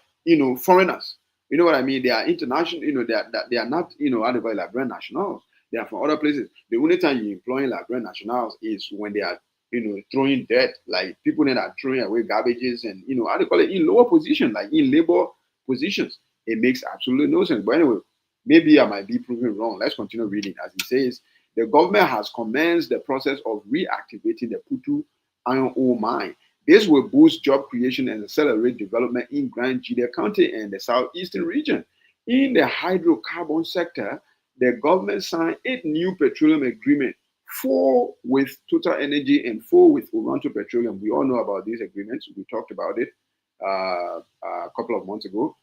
foreigners. You know what I mean? They are international. They are not, how do you call it, Liberian nationals. They are from other places. The only time you employ Liberian nationals is when they are, throwing dirt, like people that are throwing away garbages and, how do you call it, in lower positions, like in labor positions. It makes absolutely no sense. But anyway, maybe I might be proven wrong. Let's continue reading. As he says, the government has commenced the process of reactivating the Putu iron ore mine. This will boost job creation and accelerate development in Grand Jide County and the southeastern region. In the hydrocarbon sector, the government signed 8 new petroleum agreements, 4 with Total Energy and 4 with Oranto Petroleum. We all know about these agreements. We talked about it a couple of months ago.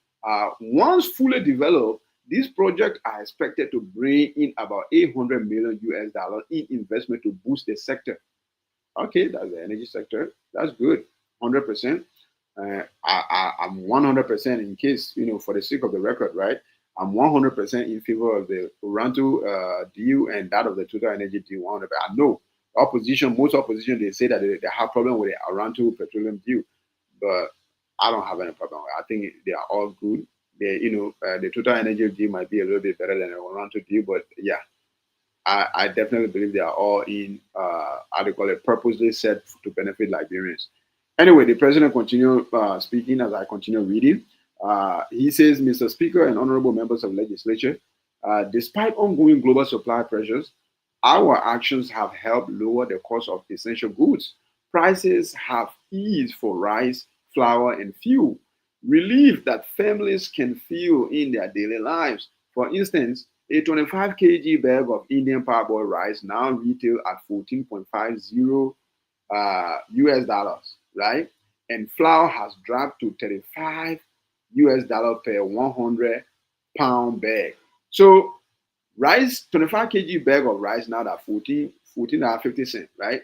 Once fully developed, these projects are expected to bring in about $800 million in investment to boost the sector. Okay, that's the energy sector. That's good. 100%. I'm 100% in case, for the sake of the record, right? I'm 100% in favor of the Oranto deal and that of the Total Energy deal. 100%. I know most opposition, they say that they have problem with the Oranto Petroleum deal, but I don't have any problem. I think they are all good. The Total Energy deal might be a little bit better than the Oranto deal, but yeah, I definitely believe they are all in, how they call it, purposely set to benefit Liberians. Anyway, the president continued speaking as I continue reading. He says, Mr. Speaker and honorable members of legislature, despite ongoing global supply pressures, our actions have helped lower the cost of essential goods. Prices have eased for rice, flour, and fuel, relief that families can feel in their daily lives. For instance, a 25 kg bag of Indian parboiled rice now retail at 14.50 US dollars, right? And flour has dropped to 35 US dollar per 100-pound bag. So rice, 25 kg bag of rice now at 14.50 cents, right?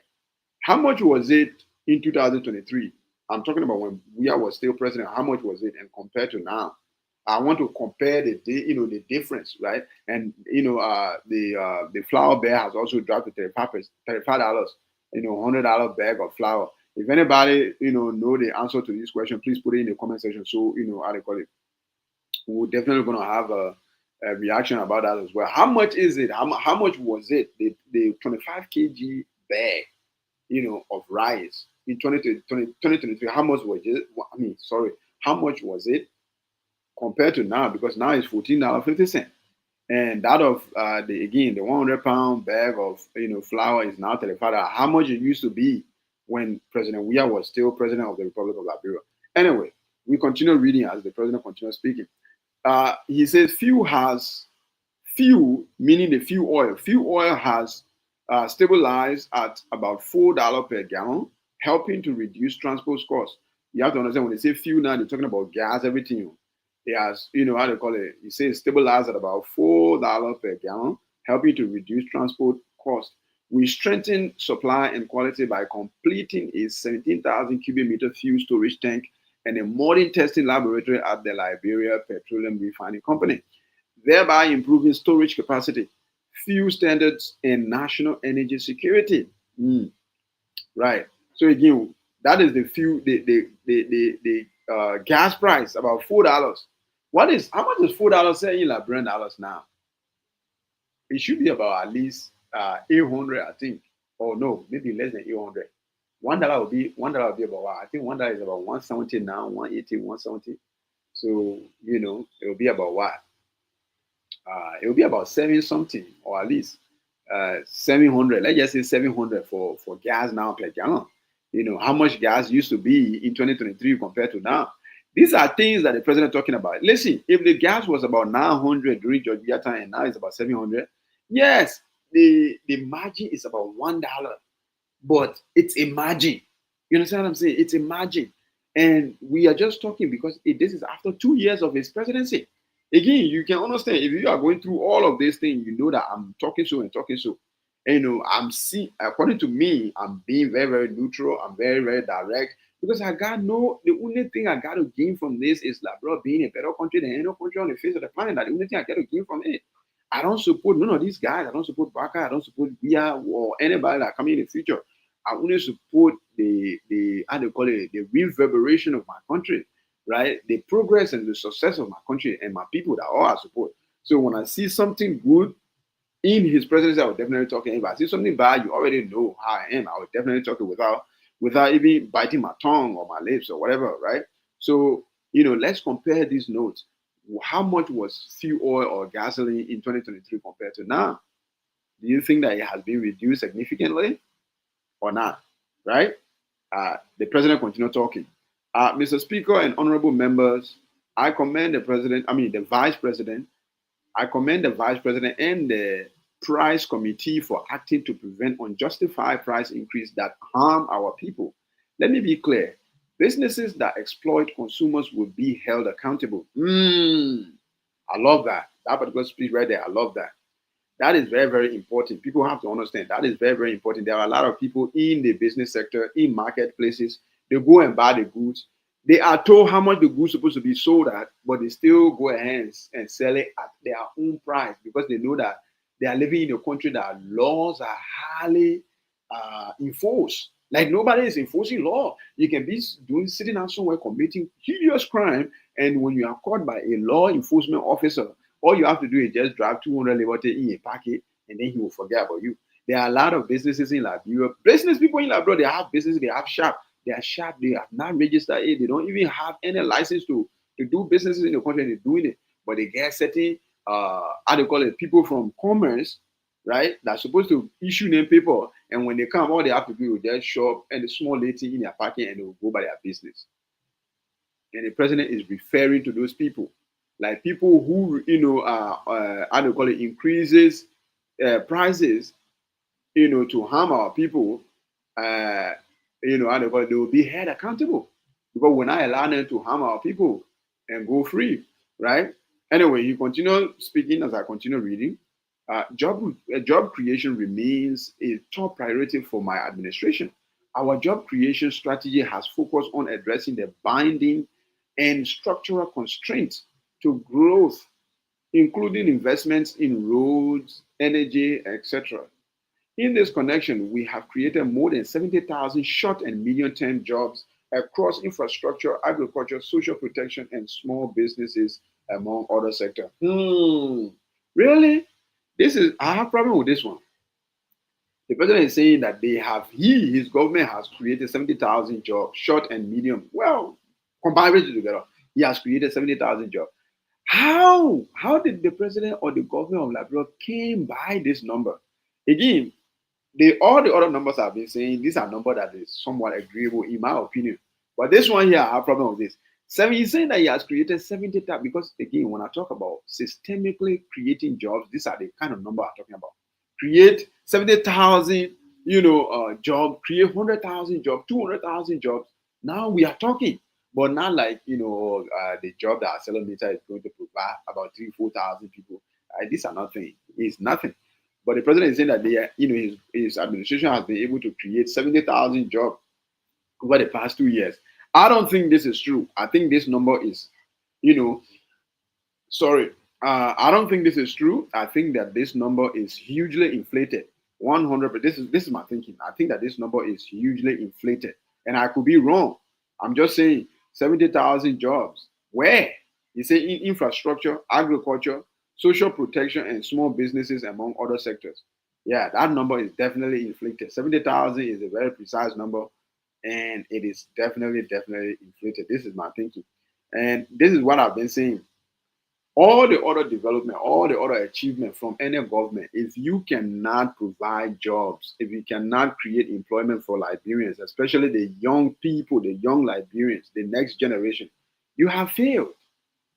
How much was it in 2023? I'm talking about when Weah was still president. How much was it, and compared to now? I want to compare the difference, right? And the flour bag has also dropped to $35, $100 bag of flour. If anybody know the answer to this question, please put it in the comment section. So how they call it, we're definitely gonna have a reaction about that as well. How much is it? How much was it? The 25 kg bag, of rice in 2023. How much was it? How much was it compared to now? Because now it's $14.50, and that of the 100-pound bag of flour is now $35. How much it used to be when President Weah was still president of the Republic of Liberia. Anyway, we continue reading as the president continues speaking. He says fuel, meaning the fuel oil has stabilized at about $4 per gallon, helping to reduce transport costs. You have to understand, when they say fuel now, they're talking about gas, everything. It has, how they call it, it says stabilized at about $4 per gallon, helping to reduce transport costs. We strengthen supply and quality by completing a 17,000 cubic meter fuel storage tank and a modern testing laboratory at the Liberia Petroleum Refining Company, thereby improving storage capacity, fuel standards, and national energy security. Right. So again, that is the fuel, the gas price, about $4. How much is $4 say in Liberian dollars now? It should be about at least 800, I think. Or no, maybe less than 800. $1 will be about, I think $1 is about 170 now, 180, 170. So it will be about what? It will be about 7 something, or at least 700. Let's just say 700 for gas now per gallon. How much gas used to be in 2023 compared to now. These are things that the president is talking about. Listen, if the gas was about 900 during George Weah time and now it's about 700, yes, the margin is about $1, but it's a margin. You understand what I'm saying? It's a margin. And we are just talking because this is after 2 years of his presidency. Again, you can understand if you are going through all of these things, you know that I'm talking so and talking so. And, I'm see according to me, I'm being very, very neutral. I'm very, very direct because I got no. The only thing I got to gain from this is like, bro, being a better country than any country on the face of the planet. That the only thing I get to gain from it. I don't support none of these guys. I don't support Baka. I don't support Bia or anybody that coming in the future. I only support the how do you call it, the reverberation of my country, right? The progress and the success of my country and my people that all I support. So when I see something good in his presidency, I would definitely talk to him. If I see something bad, you already know how I am. I would definitely talk it without even biting my tongue or my lips or whatever, right? So, let's compare these notes. How much was fuel oil or gasoline in 2023 compared to now? Do you think that it has been reduced significantly or not? Right? The president continued talking. Mr. Speaker and honorable members, the vice president. I commend the vice president and the price committee for acting to prevent unjustified price increase that harm our people. Let me be clear. Businesses that exploit consumers will be held accountable. I love that. That particular speech right there, I love that. That is very, very important. People have to understand that is very, very important. There are a lot of people in the business sector, in marketplaces, they go and buy the goods. They are told how much the goods are supposed to be sold at, but they still go ahead and sell it at their own price because they know that they are living in a country that laws are highly enforced. Like nobody is enforcing law. You can be sitting out somewhere committing hideous crime, and when you are caught by a law enforcement officer, all you have to do is just drive 200 Liberty in a packet, and then he will forget about you. There are a lot of businesses in Liberia. Business people in Liberia, they have business, they have shop. They are sharp, they have not registered it, they don't even have any license to do businesses in the country, and they're doing it. But they get certain how they call it, people from commerce, right? That's supposed to issue them paper. And when they come, all they have to do is just show up and a small lady in their pocket and they will go by their business. And the president is referring to those people, like people who how they call it, increases prices, to harm our people. How they call it, they will be held accountable because we're not allowing them to harm our people and go free, right? Anyway, he continued speaking as I continue reading. Job creation remains a top priority for my administration. Our job creation strategy has focused on addressing the binding and structural constraints to growth, including investments in roads, energy, etc. In this connection, we have created more than 70,000 short and medium-term jobs across infrastructure, agriculture, social protection, and small businesses, among other sectors. Really? I have a problem with this one. The president is saying that his government has created 70,000 jobs, short and medium. Well, combined together, he has created 70,000 jobs. How did the president or the government of Liberia came by this number? Again, all the other numbers I've been saying, these are numbers that is somewhat agreeable in my opinion. But this one here, I have a problem with this. He's saying that he has created 70,000 because again, when I talk about systemically creating jobs, these are the kind of number I'm talking about. Create 70,000, job, create 100,000 jobs, 200,000 jobs. Now we are talking, but not like the job that ArcelorMittal is going to provide about 3,000-4,000 people. These are nothing. It's nothing. But the president is saying that his administration has been able to create 70,000 jobs over the past 2 years. I don't think this is true. I think this number is, I don't think this is true. I think that this number is hugely inflated. 100. This is my thinking. I think that this number is hugely inflated, and I could be wrong. I'm just saying 70,000 jobs. Where? You say in infrastructure, agriculture, social protection, and small businesses, among other sectors. Yeah, that number is definitely inflated. 70,000 is a very precise number, and it is definitely inflated. This is my thinking. And this is what I've been saying. All the other development, all the other achievement from any government, if you cannot provide jobs, if you cannot create employment for Liberians, especially the young people, the young Liberians, the next generation, you have failed.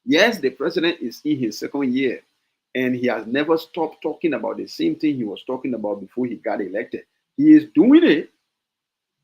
Yes, the president is in his second year, and he has never stopped talking about the same thing he was talking about before he got elected. He is doing it,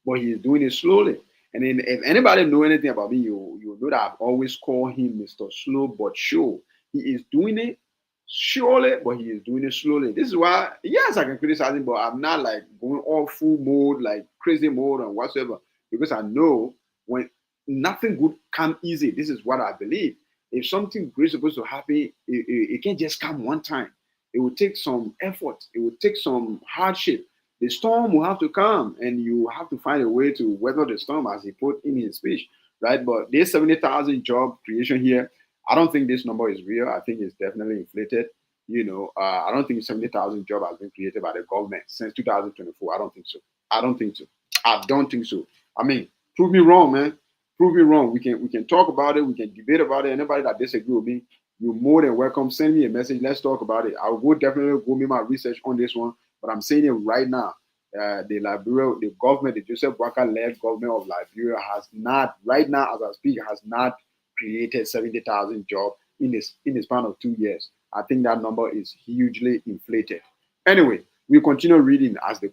but he is doing it slowly. And then if anybody know anything about me, you know that I've always called him Mr. Slow but Sure. He is doing it surely, but he is doing it slowly. This is why, yes, I can criticize him, but I'm not like going all full mode, like crazy mode and whatsoever, because I know when nothing good come easy. This is what I believe. If something great is supposed to happen, it can't just come one time. It will take some effort. It will take some hardship. The storm will have to come, and you have to find a way to weather the storm, as he put in his speech, right? But there's 70,000 job creation here. I don't think this number is real. I think it's definitely inflated. I don't think 70,000 jobs has been created by the government since 2024. I don't think so. I don't think so. I don't think so. I mean, prove me wrong, man. Prove me wrong. We can talk about it. We can debate about it. Anybody that disagree with me, you're more than welcome. Send me a message. Let's talk about it. I will definitely go make my research on this one. But I'm saying it right now. The government, the Joseph Boakai-led government of Liberia has not, right now as I speak, has not created 70,000 jobs in the span of 2 years. I think that number is hugely inflated. Anyway, we continue reading as the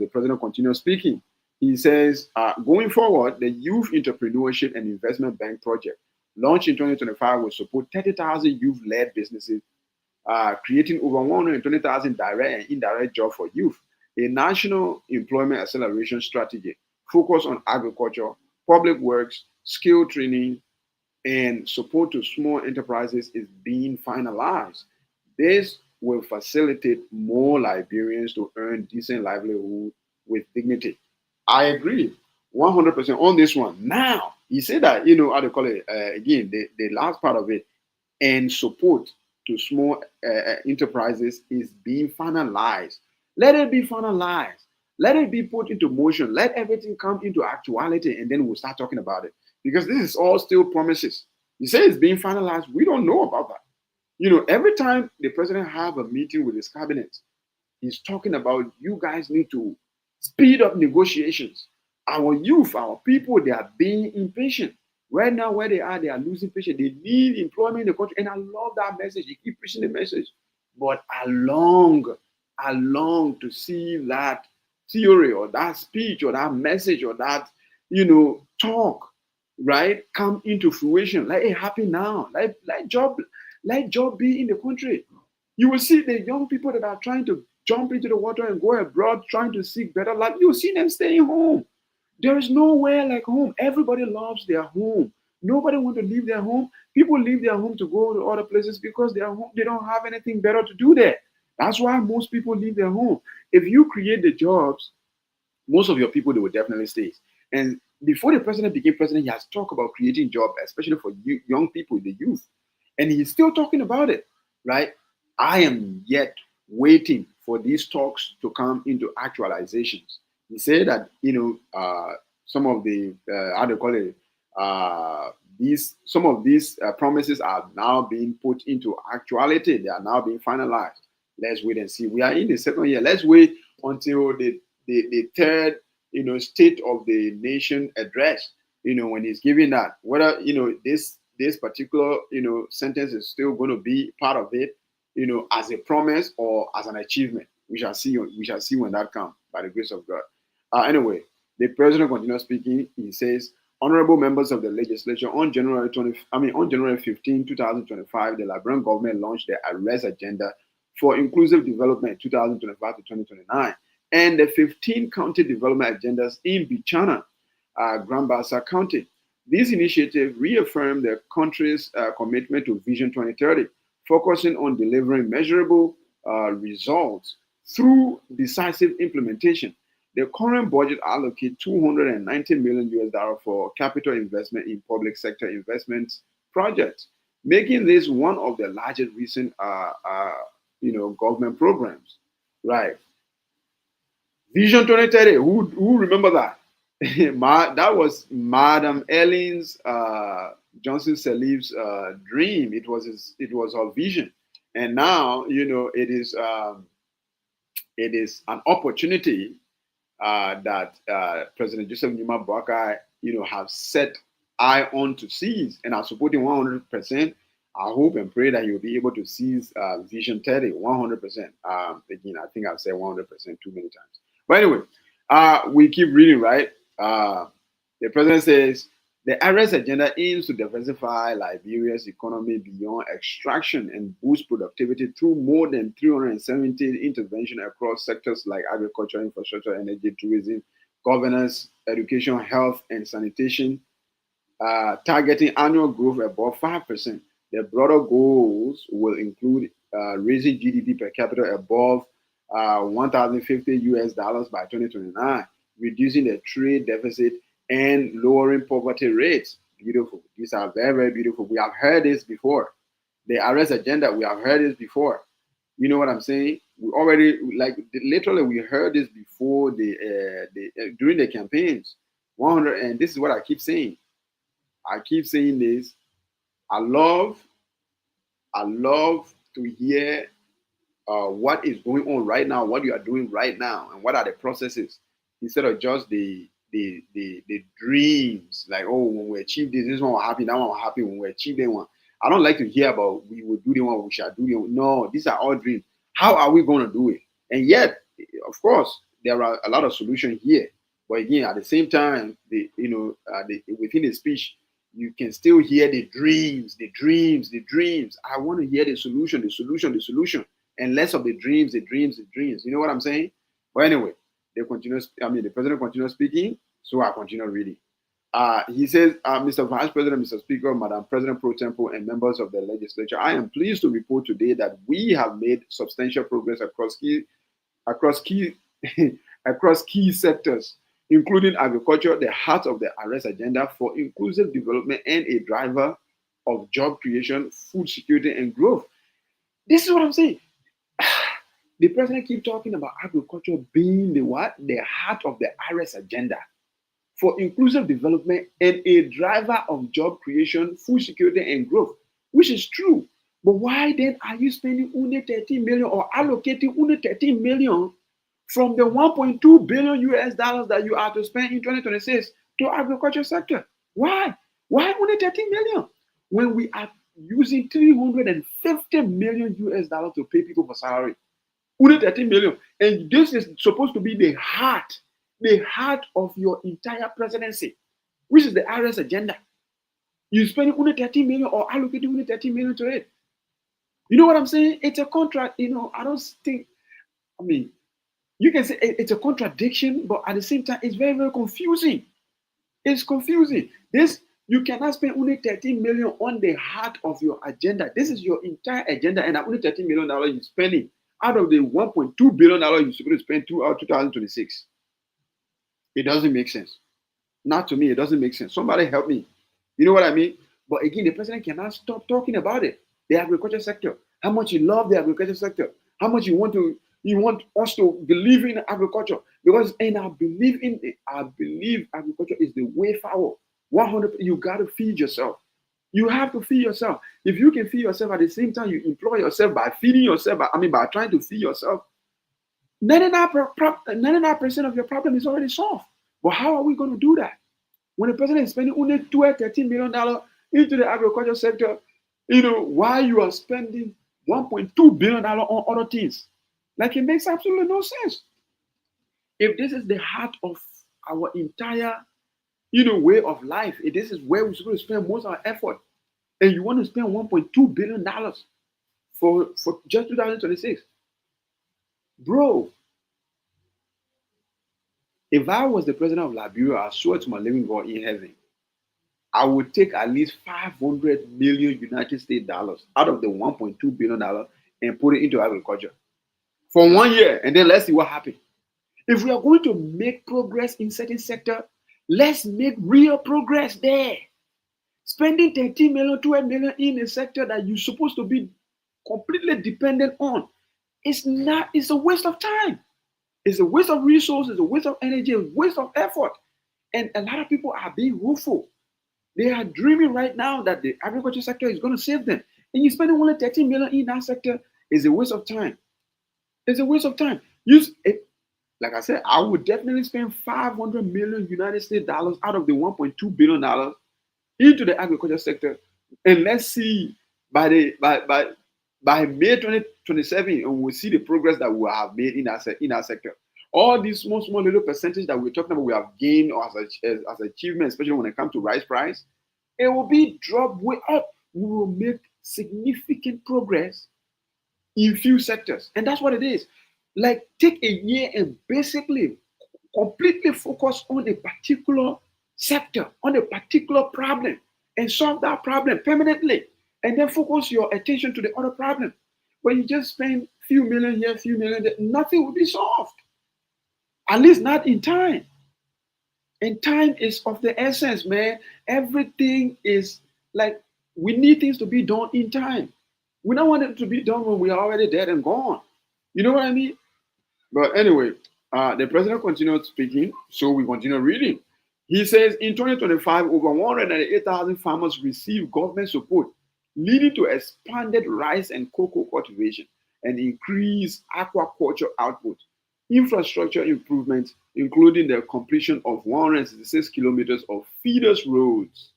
president continues speaking. He says, going forward, the Youth Entrepreneurship and Investment Bank project, launched in 2025, will support 30,000 youth-led businesses, creating over 120,000 direct and indirect jobs for youth. A national employment acceleration strategy focused on agriculture, public works, skill training, and support to small enterprises is being finalized. This will facilitate more Liberians to earn decent livelihood with dignity. I agree 100% on this one. Now, he said that, how to call it, again, the last part of it, and support to small enterprises is being finalized. Let it be finalized. Let it be put into motion. Let everything come into actuality, and then we'll start talking about it. Because this is all still promises. You say it's being finalized. We don't know about that. Every time the president have a meeting with his cabinet, he's talking about you guys need to speed up negotiations. Our youth, our people, they are being impatient. Right now, where they are losing patience. They need employment in the country. And I love that message. He keep preaching the message. But I long to see that theory or that speech or that message or that, talk, right, come into fruition. Let it happen now. Let job be in the country. You will see the young people that are trying to jump into the water and go abroad trying to seek better life. You will see them staying home. There is nowhere like home. Everybody loves their home. Nobody wants to leave their home. People leave their home to go to other places because they don't have anything better to do there. That's why most people leave their home. If you create the jobs, most of your people, they will definitely stay. And before the president became president, he has talked about creating jobs, especially for young people, the youth. And he's still talking about it, right? I am yet waiting for these talks to come into actualizations. He said that, some of the, how do you call it, some of these promises are now being put into actuality. They are now being finalized. Let's wait and see. We are in the second year. Let's wait until the third, state of the nation address, when he's giving that, whether, this particular, sentence is still going to be part of it, as a promise or as an achievement. We shall see. We shall see when that comes by the grace of God. Anyway, the president continues speaking. He says, "Honorable members of the legislature, on January 15, 2025, the Liberian government launched the Arrest Agenda for Inclusive Development 2025 to 2029 and the 15 county development agendas in Bichana, Grand Bassa County. This initiative reaffirmed the country's commitment to Vision 2030, focusing on delivering measurable results through decisive implementation. The current budget allocates $290 million for capital investment in public sector investment projects, making this one of the largest recent, government programs. Right. Vision 2030. Who remember that? That was Madam Ellen's Johnson Sirleaf's dream. It was her vision, and now it is an opportunity that President Joseph Numa Boakai have set eye on to seize, and are supporting 100%. I hope and pray that he will be able to seize Vision 30 100%. Again, I think I've said 100% too many times. But anyway, we keep reading, right? The president says, The arrest agenda aims to diversify Liberia's economy beyond extraction and boost productivity through more than 370 interventions across sectors like agriculture, infrastructure, energy, tourism, governance, education, health, and sanitation, targeting annual growth above 5%. The broader goals will include raising GDP per capita above 1,050 US dollars by 2029, reducing the trade deficit, and lowering poverty rates. Beautiful. These are very, very beautiful. We have heard this before. The arrest agenda, we have heard this before. You know what I'm saying? We already, like, literally, we heard this before during the campaigns. 100, and this is what I keep saying. I keep saying this. I love to hear what is going on right now, what you are doing right now, and what are the processes, instead of just the dreams. Like, oh, when we achieve this one will happen, that one will happen. When we achieve that one, I don't like to hear about we will do the one, we shall do the one. No, these are all dreams. How are we going to do it? And yet, of course, there are a lot of solutions here. But again, at the same time, within the speech, you can still hear the dreams, the dreams, the dreams. I want to hear the solution, the solution, the solution, and less of the dreams, the dreams, the dreams. You know what I'm saying? But anyway, the president continues speaking, so I continue reading. He says, Mr. Vice President, Mr. Speaker, Madam President Pro Tempore, and members of the legislature, I am pleased to report today that we have made substantial progress across key sectors, including agriculture, the heart of the arrest agenda for inclusive development and a driver of job creation, food security, and growth. This is what I'm saying. The president keeps talking about agriculture being the what? The heart of the arrest agenda for inclusive development and a driver of job creation, food security, and growth, which is true. But why then are you spending only 13 million or allocating only 13 million from the 1.2 billion US dollars that you are to spend in 2026 to agriculture sector? Why? Why only 13 million? When we are using 350 million US dollars to pay people for salary. Only 13 million. And this is supposed to be the heart of your entire presidency, which is the arrest agenda. You spending only 13 million or allocating only 13 million to it. You know what I'm saying? It's a contract. I don't think, you can say it's a contradiction, but at the same time, it's very, very confusing. It's confusing. You cannot spend only 13 million on the heart of your agenda. This is your entire agenda, and only $13 million you're spending out of the $1.2 billion you're supposed to spend throughout 2026. It doesn't make sense. Not to me, it doesn't make sense. Somebody help me. You know what I mean? But again, the president cannot stop talking about it. The agriculture sector. How much you love the agriculture sector. How much you want us to believe in agriculture. Because I believe agriculture is the way forward. 100%, you got to feed yourself. You have to feed yourself. If you can feed yourself at the same time, you employ yourself by feeding yourself, by trying to feed yourself, 99% of your problem is already solved. But how are we going to do that? When the president is spending only $13 million into the agriculture sector, while you are spending $1.2 billion on other things. Like, it makes absolutely no sense. If this is the heart of our entire, way of life, if this is where we're supposed to spend most of our effort, and you want to spend $1.2 billion for just 2026, bro, if I was the president of Liberia, I swear to my living God in heaven, I would take at least 500 million United States dollars out of the $1.2 billion and put it into agriculture for 1 year, and then let's see what happens. If we are going to make progress in certain sector, let's make real progress there. Spending 13 million, 12 million in a sector that you're supposed to be completely dependent on, it's a waste of time. It's a waste of resources, a waste of energy, a waste of effort. And a lot of people are being rueful. They are dreaming right now that the agriculture sector is going to save them. And you spending only 13 million in that sector is a waste of time. It's a waste of time. Like I said, I would definitely spend 500 million United States dollars out of the $1.2 billion into the agriculture sector. And let's see by May 2027, and we'll see the progress that we have made in our sector. All these small little percentage that we're talking about, we have gained or as achievement, especially when it comes to rice price, it will be dropped way up. We will make significant progress in few sectors. And that's what it is. Like take a year and basically completely focus on a particular sector, on a particular problem, and solve that problem permanently. And then focus your attention to the other problem. When you just spend few million here, few million there, nothing will be solved. At least not in time. And time is of the essence, man. Everything is like we need things to be done in time. We don't want it to be done when we are already dead and gone. You know what I mean? But anyway, the president continued speaking, so we continue reading. He says in 2025, over 108,000 farmers received government support, leading to expanded rice and cocoa cultivation and increased aquaculture output. Infrastructure improvements, including the completion of 166 kilometers of feeders roads,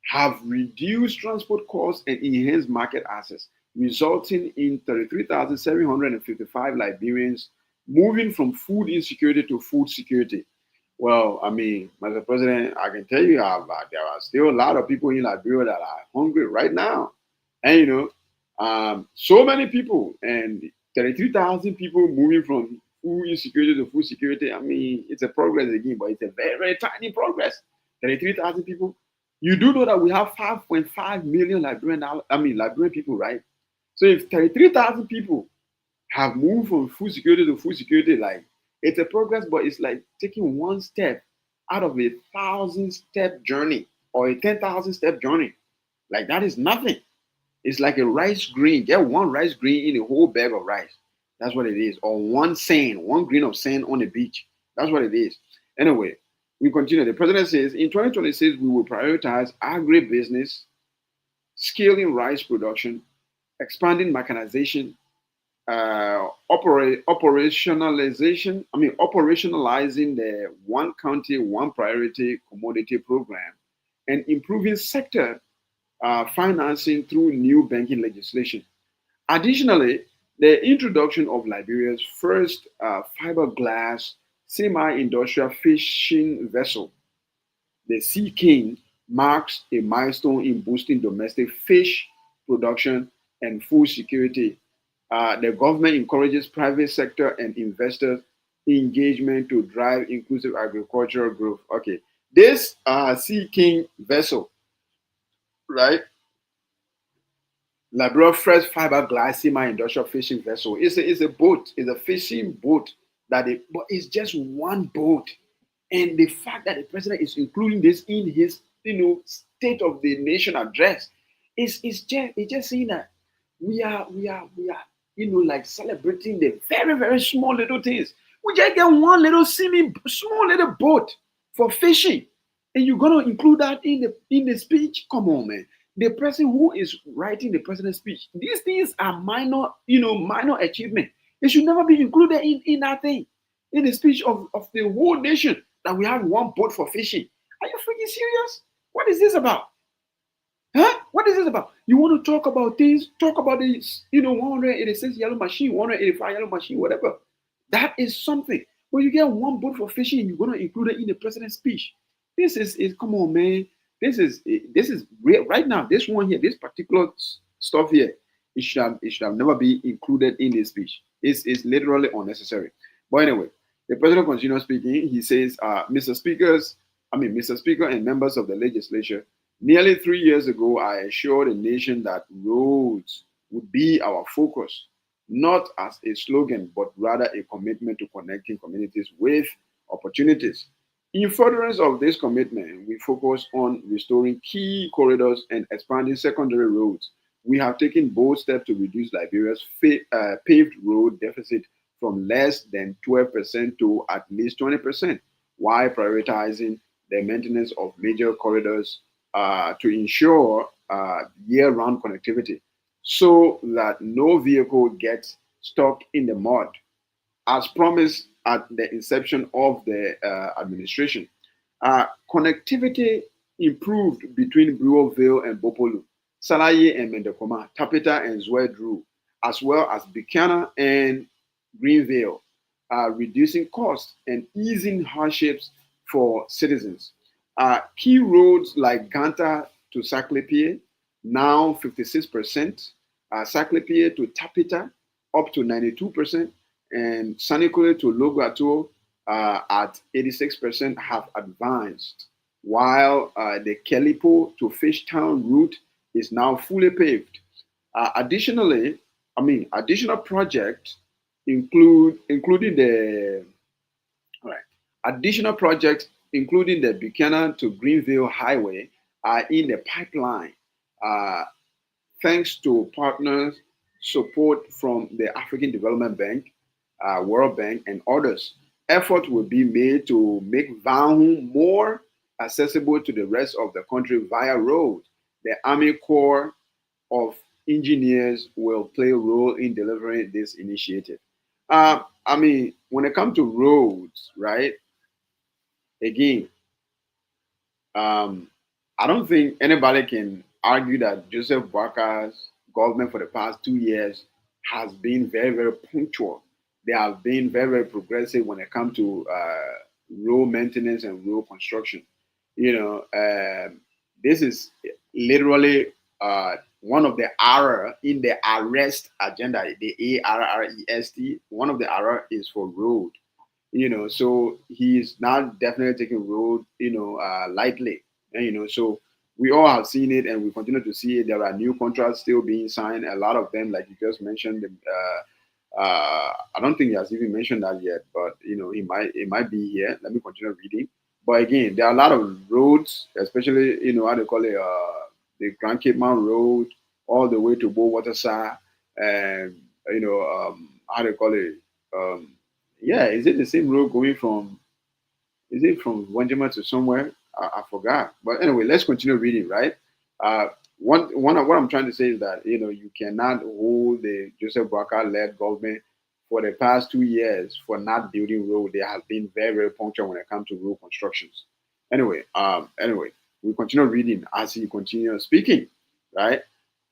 have reduced transport costs and enhanced market access, resulting in 33,755 Liberians moving from food insecurity to food security. Well, I mean, Mr. President, I can tell you there are still a lot of people in Liberia that are hungry right now. And, so many people, and 33,000 people moving from food insecurity to food security. I mean, it's a progress again, but it's a very, very tiny progress. 33,000 people. You do know that we have 5.5 million Liberian people, right? So if 33,000 people have moved from food security to food security, like it's a progress, but it's like taking one step out of a 1,000-step journey or a 10,000-step journey. Like that is nothing. It's like a rice grain. Get one rice grain in a whole bag of rice. That's what it is. Or one sand, one grain of sand on the beach. That's what it is. Anyway, we continue. The president says in 2026, we will prioritize agribusiness, scaling rice production, expanding mechanization, operationalizing the one country, one priority commodity program, and improving sector financing through new banking legislation. Additionally, the introduction of Liberia's first fiberglass semi-industrial fishing vessel, the Sea King, marks a milestone in boosting domestic fish production and food security. The government encourages private sector and investor engagement to drive inclusive agricultural growth. Okay, this Sea King vessel, right? Liberia first fiberglass semi-industrial fishing vessel. It's a boat. It's a fishing boat but it's just one boat. And the fact that the president is including this in his, State of the Nation address is just saying that we are, like celebrating the very, very small little things. We just get one little small little boat for fishing, and you're gonna include that in the speech. Come on, man. The person who is writing the president's speech, these things are minor achievement. It should never be included in that thing, in the speech of the whole nation, that we have one boat for fishing. Are you freaking serious? What is this about? Huh? What is this about? You want to talk about things? Talk about this, 186 yellow machine, 185 yellow machine, whatever. That is something. When you get one boat for fishing, you're going to include it in the president's speech. This is come on, man. This is real right now. This one here, this particular stuff here, it should have never been included in this speech. It's literally unnecessary. But anyway, the president continues speaking. He says, Mr. Speaker and members of the legislature, nearly 3 years ago, I assured the nation that roads would be our focus, not as a slogan, but rather a commitment to connecting communities with opportunities. In furtherance of this commitment, we focus on restoring key corridors and expanding secondary roads. We have taken bold steps to reduce Liberia's paved road deficit from less than 12% to at least 20%, while prioritizing the maintenance of major corridors to ensure year-round connectivity so that no vehicle gets stuck in the mud. As promised at the inception of the administration, connectivity improved between Brewerville and Bopolu, Salaye and Mendekoma, Tapeta and Zwedru, as well as Buchanan and Greenville. reducing costs, and easing hardships for citizens. Key roads like Ganta to Saklepie, now 56%, Saklepie to Tapita, up to 92%, and Sanikule to Logato at 86% have advanced, while the Kelipo to Fishtown route is now fully paved. Additional projects including the all right. Additional projects, including the Buchanan to Greenville Highway, are in the pipeline, uh, thanks to partners support from the African Development Bank, World Bank, and others. Effort will be made to make Vahun more accessible to the rest of the country via road. The Army Corps of Engineers will play a role in delivering this initiative. When it comes to roads, right? Again, um, I don't think anybody can argue that Joseph Boakar's government for the past 2 years has been very, very punctual. They have been very, very progressive when it comes to road maintenance and road construction. You know, this is literally one of the R in the arrest agenda, the ARREST. One of the R is for road. So he's not definitely taking road lightly. And so we all have seen it, and we continue to see it. There are new contracts still being signed, a lot of them, like you just mentioned. I don't think he has even mentioned that yet, but it might be here. Let me continue reading. But again, there are a lot of roads, especially how they call it, the Grand Cape Mount Road, all the way to Bo Watersa, and how they call it. Um, yeah, is it the same road going from? Is it from Wanjima to somewhere? I forgot. But anyway, let's continue reading. Right. What I'm trying to say is that you cannot hold the Joseph Boakai led government for the past 2 years for not building road. They have been very, very punctual when it comes to road constructions. Anyway, we continue reading as he continues speaking. Right.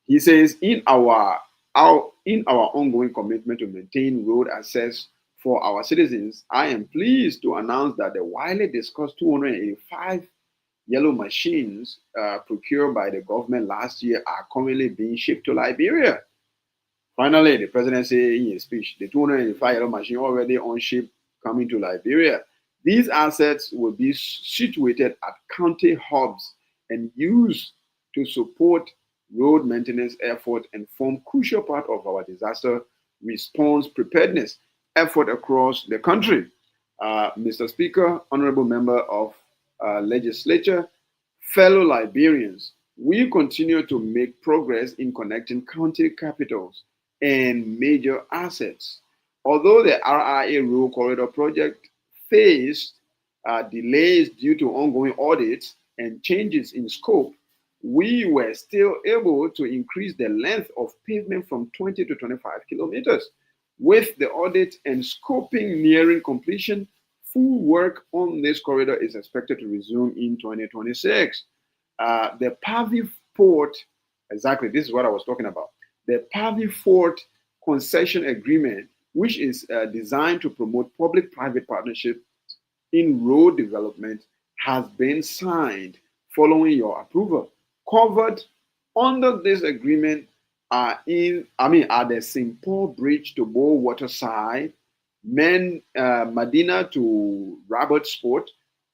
He says, in our ongoing commitment to maintain road access for our citizens, I am pleased to announce that the widely discussed 285 yellow machines procured by the government last year are currently being shipped to Liberia. Finally, the president said in his speech, the 285 yellow machine already on ship coming to Liberia. These assets will be situated at county hubs and used to support road maintenance effort and form crucial part of our disaster response preparedness effort across the country. Mr. Speaker, honorable member of legislature, fellow Liberians, we continue to make progress in connecting county capitals and major assets. Although the RIA Rural Corridor project faced delays due to ongoing audits and changes in scope, we were still able to increase the length of pavement from 20 to 25 kilometers. With the audit and scoping nearing completion, full work on this corridor is expected to resume in 2026. The Pavi Port, exactly, this is what I was talking about. The Pavi Fort concession agreement, which is designed to promote public-private partnership in road development, has been signed following your approval. Covered under this agreement are the St. Paul Bridge to Bow Waterside, Medina to Robertsport,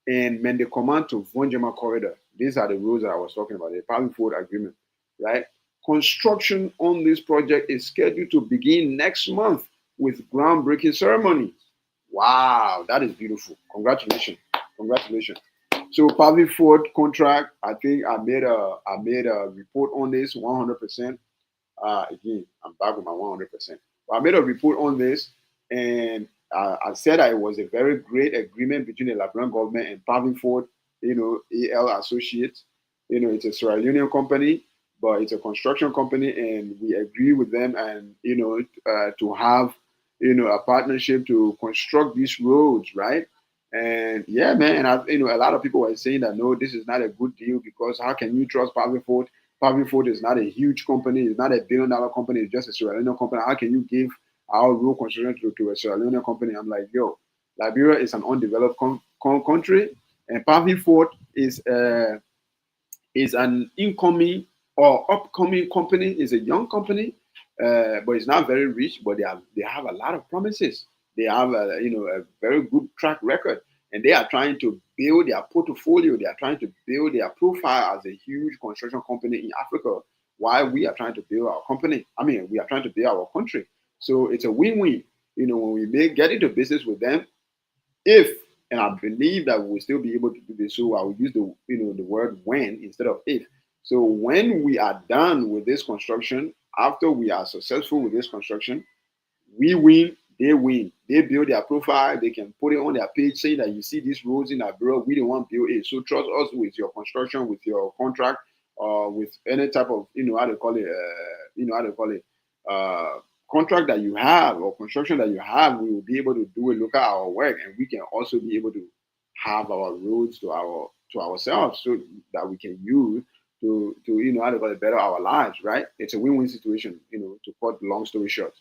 and Mendecoman to Vonjama Corridor. These are the roads that I was talking about, the Pavi Ford Agreement, right? Construction on this project is scheduled to begin next month with groundbreaking ceremony. Wow, that is beautiful. Congratulations. So Pavi Ford contract, I think I made a report on this 100%. Again, I'm back with my 100%. But I made a report on this, and I said that it was a very great agreement between the Liberian government and Pavi Ford, AL Associates. It's a Sierra Leonean company, but it's a construction company, and we agree with them, and to have a partnership to construct these roads, right? And yeah, man, a lot of people were saying that no, this is not a good deal because how can you trust Pavi Ford? Pavi Ford is not a huge company, it's not a $1 billion company, it's just a Sierra Leone company. How can you give our road construction to a Sierra Leone company. I'm like, yo, Liberia is an undeveloped country, and Pavi Fort is an incoming or upcoming company. Is a young company, but it's not very rich. But they have a lot of promises. They have a very good track record, and they are trying to build their portfolio. They are trying to build their profile as a huge construction company in Africa. While we are trying to build our company, I mean, we are trying to build our country. So it's a win-win. When we get into business with them, if and I believe that we'll still be able to do this. So I will use the word when instead of if. So when we are done with this construction, after we are successful with this construction, we win, they win. They build their profile, they can put it on their page saying that you see these roads in our bureau, we don't want to build it. So trust us with your construction, with your contract, with any type of how to call it, uh, contract that you have or construction that you have. We will be able to do it, look at our work, and we can also be able to have our roads to ourselves so that we can use to how to call it, better our lives, right? It's a win-win situation, to cut long story short.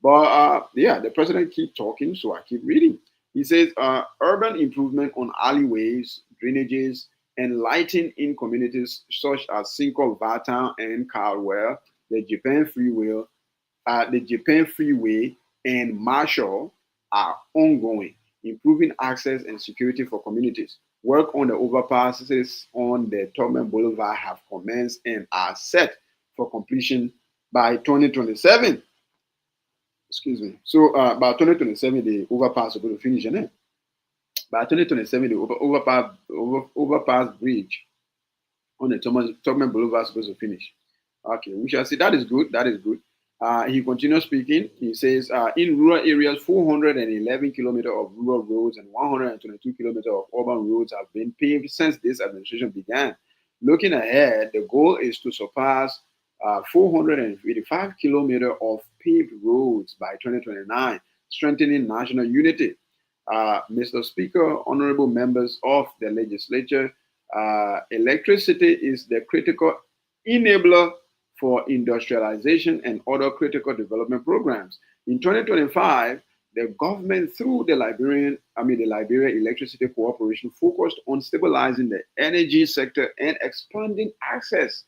But yeah, the president keep talking, so I keep reading. He says urban improvement on alleyways, drainages, and lighting in communities such as Cinco Vata and Caldwell, the Japan Freeway, and Marshall are ongoing, improving access and security for communities. Work on the overpasses on the Tubman Boulevard have commenced and are set for completion by 2027. Excuse me. So by 2027, the overpass is going to finish, and by 2027, the overpass bridge on the Tubman Boulevard is supposed to finish. Okay, we shall see. That is good. That is good. He continues speaking. He says, in rural areas, 411 kilometers of rural roads and 122 kilometers of urban roads have been paved since this administration began. Looking ahead, the goal is to surpass 485 kilometers of paved roads by 2029, strengthening national unity. Mr. Speaker, honorable members of the legislature, electricity is the critical enabler for industrialization and other critical development programs. In 2025, the government, through the Liberian Electricity Corporation, focused on stabilizing the energy sector and expanding access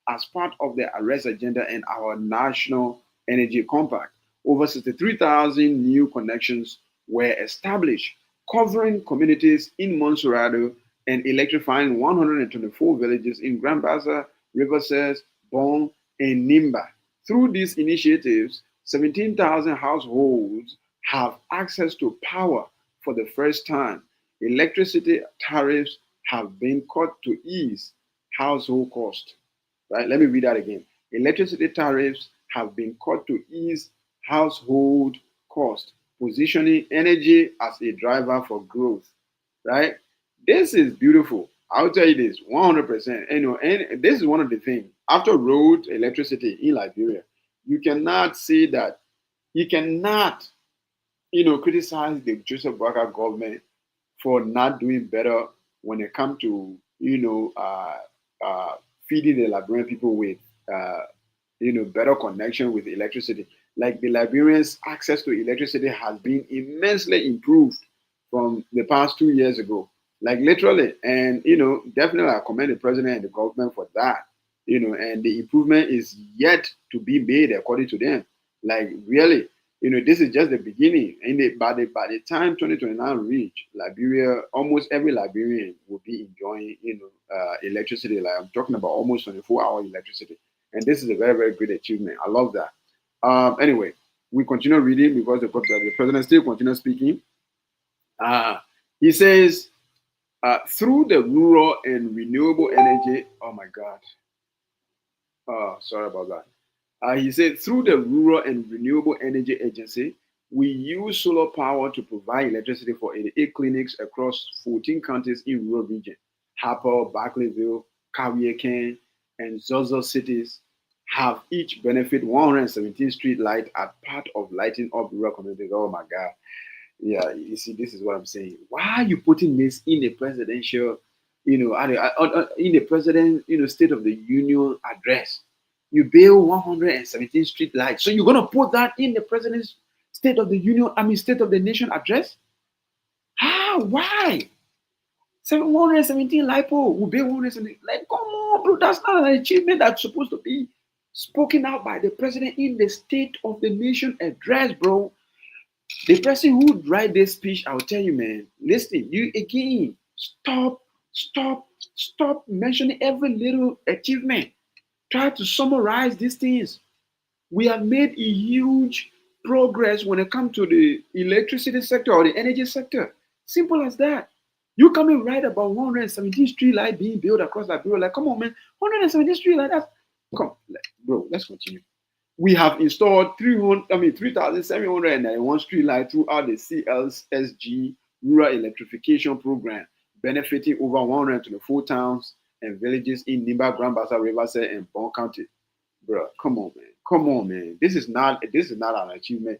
as part of the arrest agenda and our national energy compact. Over 63,000 new connections were established, covering communities in Monserrado and electrifying 124 villages in Grand Baza, Riversers, Bon, and Nimba. Through these initiatives, 17,000 households have access to power for the first time. Electricity tariffs have been cut to ease household cost. Right? Let me read that again. Electricity tariffs have been cut to ease household cost, positioning energy as a driver for growth. Right? This is beautiful. I'll tell you this 100%. And this is one of the things. After road electricity in Liberia, you cannot say that, you cannot, criticize the Joseph Boakai government for not doing better when it comes to, feeding the Liberian people with, better connection with electricity. Like the Liberians' access to electricity has been immensely improved from the past 2 years ago. Like literally, and definitely I commend the president and the government for that. And the improvement is yet to be made according to them. Like really, this is just the beginning. And by the time 2029 reach, Liberia, almost every Liberian will be enjoying, electricity. Like I'm talking about almost 24-hour electricity. And this is a very, very great achievement. I love that. Anyway, we continue reading because the president still continues speaking. He says, through the rural and renewable energy, oh my God. Oh, sorry about that. He said, through the Rural and Renewable Energy Agency, we use solar power to provide electricity for 88 clinics across 14 counties in rural regions. Harper, Barclayville, Kawiaken, and Zozo cities have each benefit 117 street light as part of lighting up rural communities. Oh my God. Yeah, you see, this is what I'm saying. Why are you putting this in the presidential, in the president, State of the Union address? You build 117 street lights. So you're going to put that in the president's State of the Nation address? How? Why? 717 lipo will be 117. Like, come on, bro. That's not an achievement that's supposed to be spoken out by the president in the State of the Nation address, bro. The person who would write this speech, I'll tell you, man, listen, you again, stop mentioning every little achievement. Try to summarize these things. We have made a huge progress when it comes to the electricity sector or the energy sector. Simple as that. You come and write about 117 street light being built across Liberia. Like, come on, man, 117 street light. Come, bro, let's continue. We have installed 3,791 street lights throughout the CLSG Rural Electrification Program, benefiting over 124 towns and villages in Nimba, Grand Bassa, Riverside, and Bon County. Bro, come on, man. Come on, man. This is not an achievement.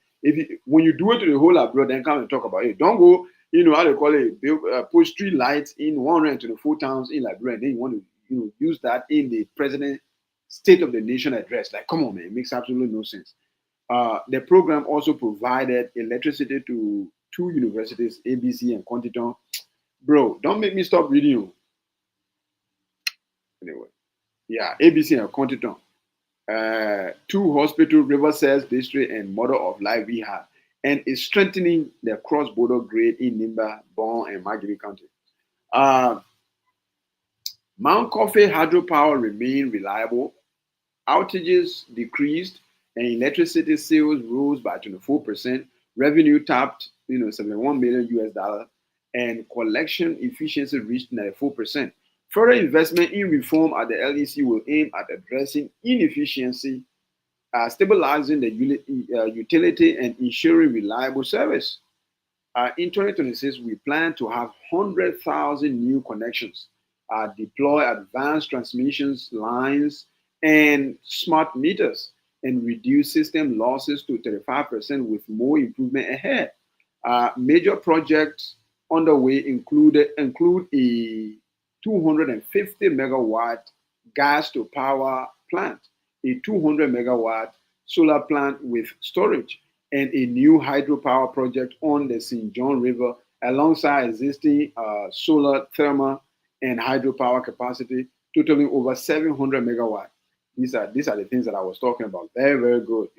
When you do it to the whole lot, bro, then come and talk about it. Don't go, how they call it, put street lights in 124 towns in Liberia, and then you want to use that in the president State of the Nation address. Like, come on, man, it makes absolutely no sense. The program also provided electricity to 2 universities, ABC and Quantiton. Bro, don't make me stop reading you. Anyway, yeah, ABC and Quantiton. 2 hospital, Riverside District and Mother of Life Rehab, and is strengthening the cross-border grid in Nimba, Bon, and Margibi County. Mount Coffee hydropower remained reliable. Outages decreased, and electricity sales rose by 24%. Revenue topped, $71 million, and collection efficiency reached 94%. Further investment in reform at the LEC will aim at addressing inefficiency, stabilizing the utility, and ensuring reliable service. In 2026, we plan to have 100,000 new connections, deploy advanced transmissions lines and smart meters, and reduce system losses to 35% with more improvement ahead. Major projects underway include a 250 megawatt gas to power plant, a 200 megawatt solar plant with storage, and a new hydropower project on the St. John River alongside existing solar, thermal, and hydropower capacity, totaling over 700 megawatts. These are the things that I was talking about. Very, very good.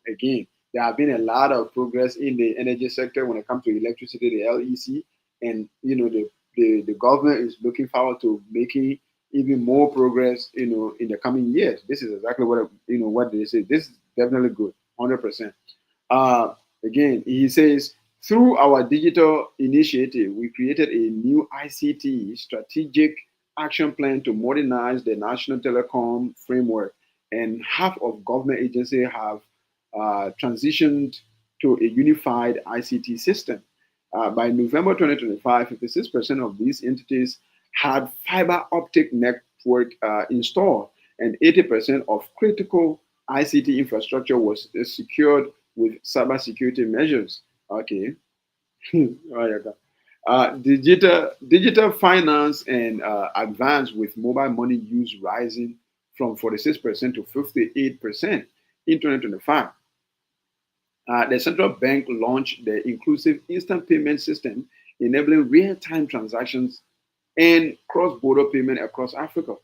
Again, there have been a lot of progress in the energy sector when it comes to electricity, the LEC, and the government is looking forward to making even more progress, in the coming years. This is exactly what they say. This is definitely good, 100%. Again, he says, through our digital initiative, we created a new ICT strategic action plan to modernize the national telecom framework, and half of government agencies have transitioned to a unified ICT system. By November 2025, 56% of these entities had fiber optic network installed, and 80% of critical ICT infrastructure was secured with cybersecurity measures. Okay. Digital finance and advance, with mobile money use rising from 46% to 58% in 2025. The central bank launched the inclusive instant payment system, enabling real-time transactions and cross-border payment across Africa.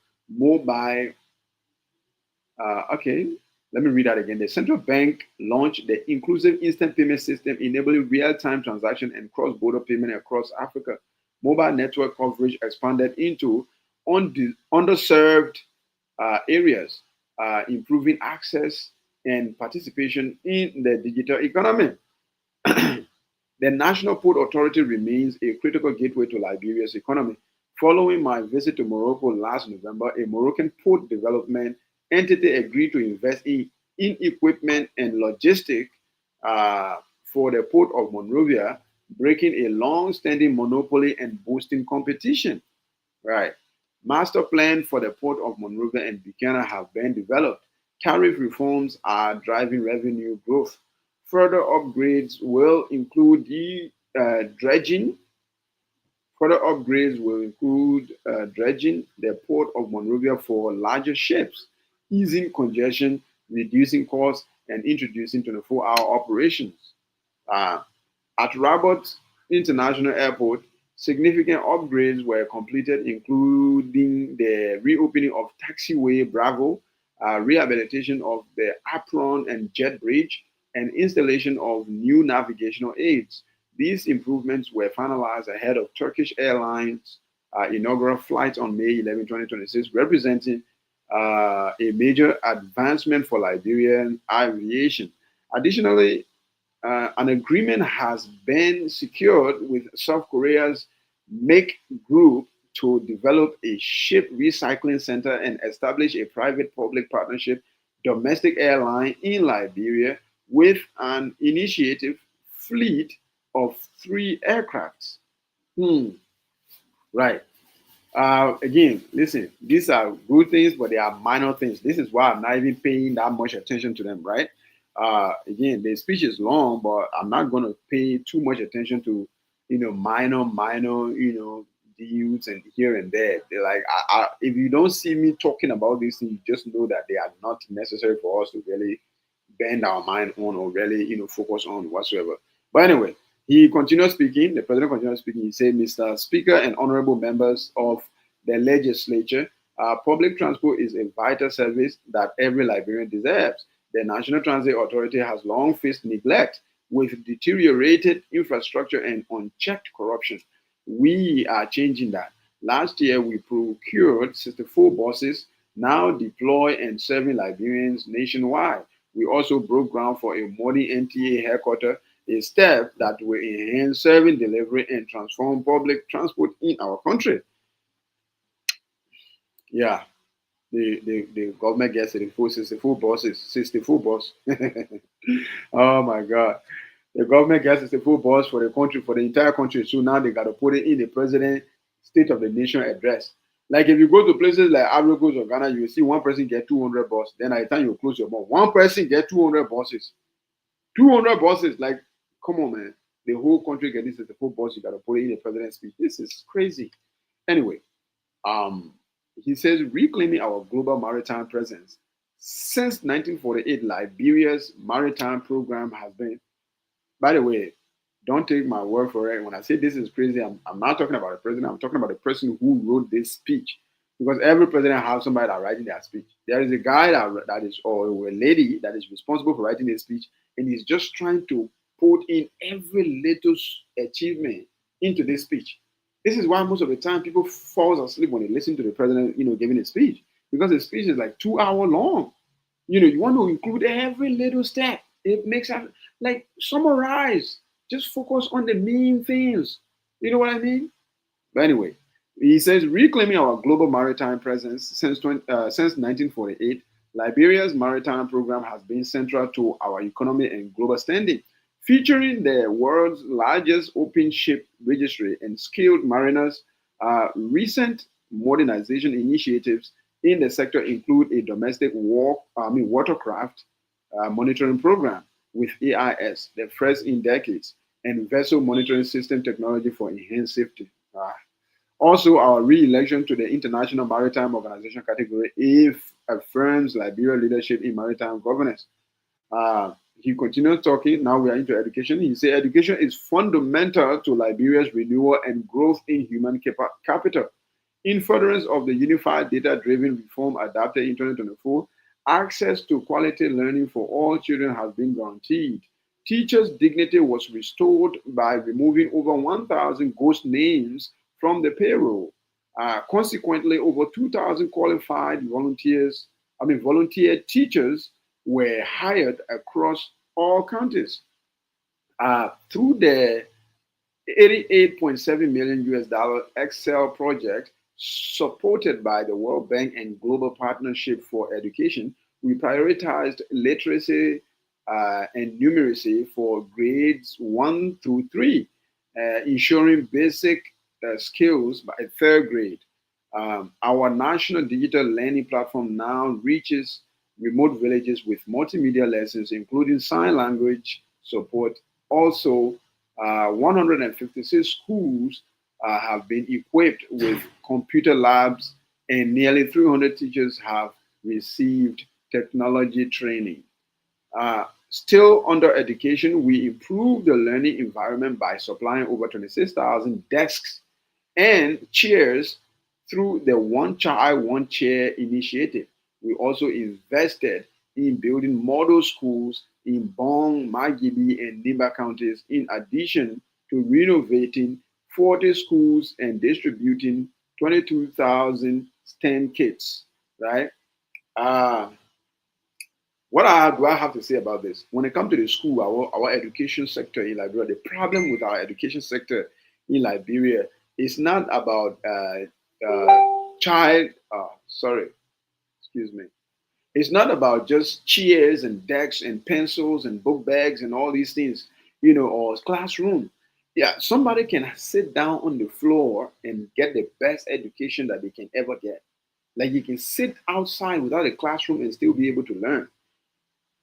Let me read that again. The central bank launched the inclusive instant payment system, enabling real-time transaction and cross-border payment across Africa. Mobile network coverage expanded into underserved areas, improving access and participation in the digital economy. The National Port Authority remains a critical gateway to Liberia's economy. Following my visit to Morocco last November, a Moroccan port development entity agreed to invest in equipment and logistics for the Port of Monrovia, breaking a long-standing monopoly and boosting competition. Right. Master plan for the Port of Monrovia and Buchanan have been developed. Tariff reforms are driving revenue growth. Further upgrades will include dredging. Dredging the Port of Monrovia for larger ships, easing congestion, reducing costs, and introducing 24-hour operations. At Rabat International Airport, significant upgrades were completed, including the reopening of Taxiway Bravo, rehabilitation of the apron and jet bridge, and installation of new navigational aids. These improvements were finalized ahead of Turkish Airlines' inaugural flight on May 11, 2026, representing a major advancement for Liberian aviation. Additionally, an agreement has been secured with South Korea's Make Group to develop a ship recycling center and establish a private-public partnership domestic airline in Liberia with an initiative fleet of 3 aircrafts. Right. Again, listen, these are good things, but they are minor things. This is why I'm not even paying that much attention to them, right? Again, the speech is long, but I'm not going to pay too much attention to, minor, deals and here and there. They're like, if you don't see me talking about these things, you just know that they are not necessary for us to really bend our mind on or really, focus on whatsoever. But anyway, he continued speaking. The president continued speaking. He said, Mr. Speaker and honorable members of the legislature, public transport is a vital service that every Liberian deserves. The National Transit Authority has long faced neglect with deteriorated infrastructure and unchecked corruption. We are changing that. Last year, we procured 64 buses, now deployed and serving Liberians nationwide. We also broke ground for a modern NTA headquarters, a step that will enhance serving delivery and transform public transport in our country. Yeah, the government gets 64 buses, 64 buses. Oh my God. The government gets 64 buses for the country, for the entire country. So now they got to put it in the president State of the Nation address. Like if you go to places like Ivory Coast or Ghana, you will see one person get 200 buses. Then at the time you close your mouth, one person get 200 buses. 200 buses. Like, come on, man. The whole country getting 64 buses. You got to put it in the president's speech. This is crazy. Anyway, he says reclaiming our global maritime presence. Since 1948, Liberia's maritime program has been, by the way, don't take my word for it. When I say this is crazy, I'm not talking about the president. I'm talking about the person who wrote this speech. Because every president has somebody that writing their speech. There is a guy that is, or a lady that is responsible for writing a speech, and he's just trying to put in every little achievement into this speech. This is why most of the time people fall asleep when they listen to the president, giving a speech, because the speech is like 2 hours long. You want to include every little step. It makes it like summarize. Just focus on the main things. You know what I mean? But anyway, he says reclaiming our global maritime presence since 1948. Liberia's maritime program has been central to our economy and global standing, featuring the world's largest open ship registry and skilled mariners. Recent modernization initiatives in the sector include a domestic watercraft monitoring program with AIS, the first in decades, and vessel monitoring system technology for enhanced safety. Also, our re-election to the International Maritime Organization category affirms Liberian leadership in maritime governance. He continued talking. Now we are into education. He said education is fundamental to Liberia's renewal and growth in human capital. In furtherance of the unified data-driven reform adopted in 2024, access to quality learning for all children has been guaranteed. Teachers' dignity was restored by removing over 1,000 ghost names from the payroll. Consequently, over 2,000 qualified volunteer teachers were hired across all counties. Through the 88.7 million US dollar Excel project supported by the World Bank and Global Partnership for Education, we prioritized literacy and numeracy for grades 1 through 3, ensuring basic skills by third grade. Our national digital learning platform now reaches remote villages with multimedia lessons, including sign language support. Also, 156 schools have been equipped with computer labs, and nearly 300 teachers have received technology training. Still under education, we improved the learning environment by supplying over 26,000 desks and chairs through the One Child, One Chair initiative. We also invested in building model schools in Bong, Magibi, and Nimba counties, in addition to renovating 40 schools and distributing 22,000 STEM kits, right? Uh, do I have to say about this? When it comes to the school, our education sector in Liberia, the problem with our education sector in Liberia is not about child, sorry, excuse me. It's not about just chairs and desks and pencils and book bags and all these things, or classroom. Yeah, somebody can sit down on the floor and get the best education that they can ever get. Like you can sit outside without a classroom and still be able to learn.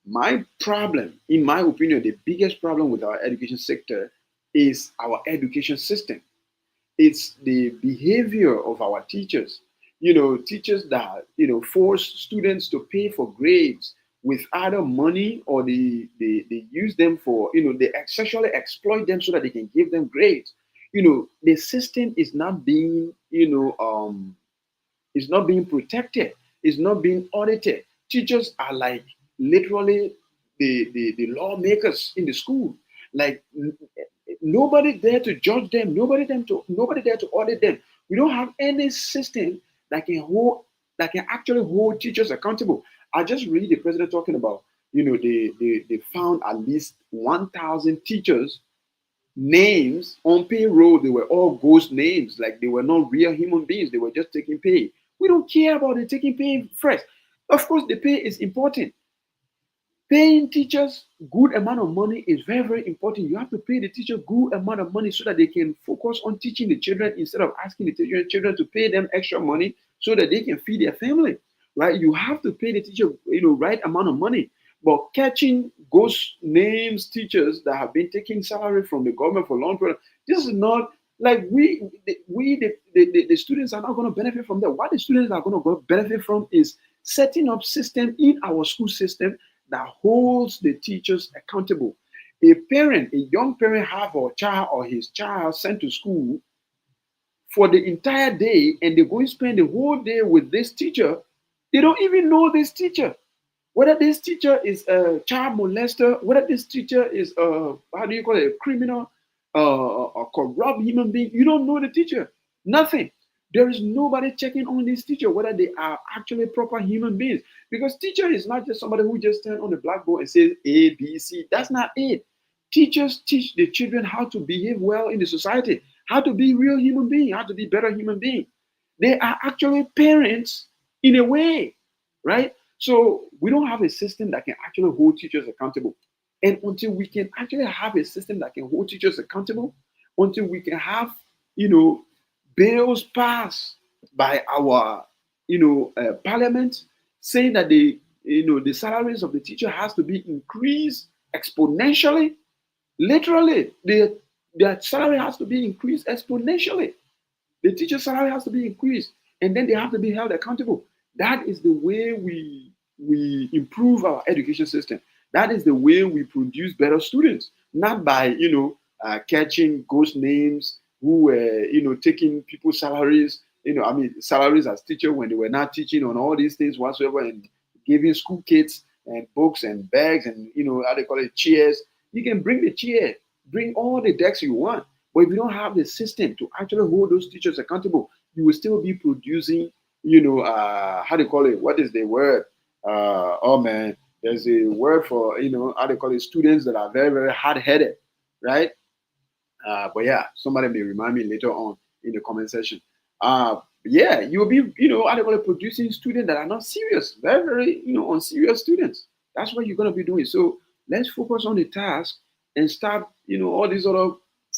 My problem, in my opinion, the biggest problem with our education sector is our education system. It's the behavior of our teachers. Teachers that force students to pay for grades with either money, or they use them for, they sexually exploit them so that they can give them grades. The system is not being, is not being protected, is not being audited. Teachers are like literally the lawmakers in the school. Like nobody there to judge them, nobody there to audit them. We don't have any system that can actually hold teachers accountable. I just read the president talking about, they found at least 1,000 teachers names on payroll. They were all ghost names, like they were not real human beings. They were just taking pay. We don't care about the taking pay first. Of course, the pay is important. Paying teachers good amount of money is very, very important. You have to pay the teacher good amount of money so that they can focus on teaching the children instead of asking the children to pay them extra money so that they can feed their family, right? You have to pay the teacher, right amount of money. But catching ghost names teachers that have been taking salary from the government for long period, this is not like the students are not going to benefit from that. What the students are going to benefit from is setting up system in our school system that holds the teachers accountable. A young parent have a child or his child sent to school for the entire day, and they're going to spend the whole day with this teacher. They don't even know this teacher. Whether this teacher is a child molester, whether this teacher is how do you call it, a criminal, a corrupt human being, you don't know the teacher. Nothing. There is nobody checking on this teacher whether they are actually proper human beings. Because teacher is not just somebody who just stands on the blackboard and says A, B, C. That's not it. Teachers teach the children how to behave well in the society, how to be real human beings, how to be better human beings. They are actually parents in a way, right? So we don't have a system that can actually hold teachers accountable. And until we can actually have a system that can hold teachers accountable, until we can have, bills passed by our, parliament saying that the salaries of the teacher has to be increased exponentially. Literally, their salary has to be increased exponentially. The teacher salary has to be increased, and then they have to be held accountable. That is the way we improve our education system. That is the way we produce better students, not by catching ghost names who were taking people's salaries. Salaries as teacher when they were not teaching on all these things whatsoever, and giving school kits and books and bags and how they call it, chairs. You can bring the chair, bring all the desks you want, but if you don't have the system to actually hold those teachers accountable, you will still be producing, how do you call it? What is the word? Oh man, there's a word for, how do you call it? Students that are very, very hard-headed, right? But yeah, somebody may remind me later on in the comment section. Yeah, you'll be, how do you call it? Producing students that are not serious, very, very, unserious students. That's what you're going to be doing. So let's focus on the task and start, all these other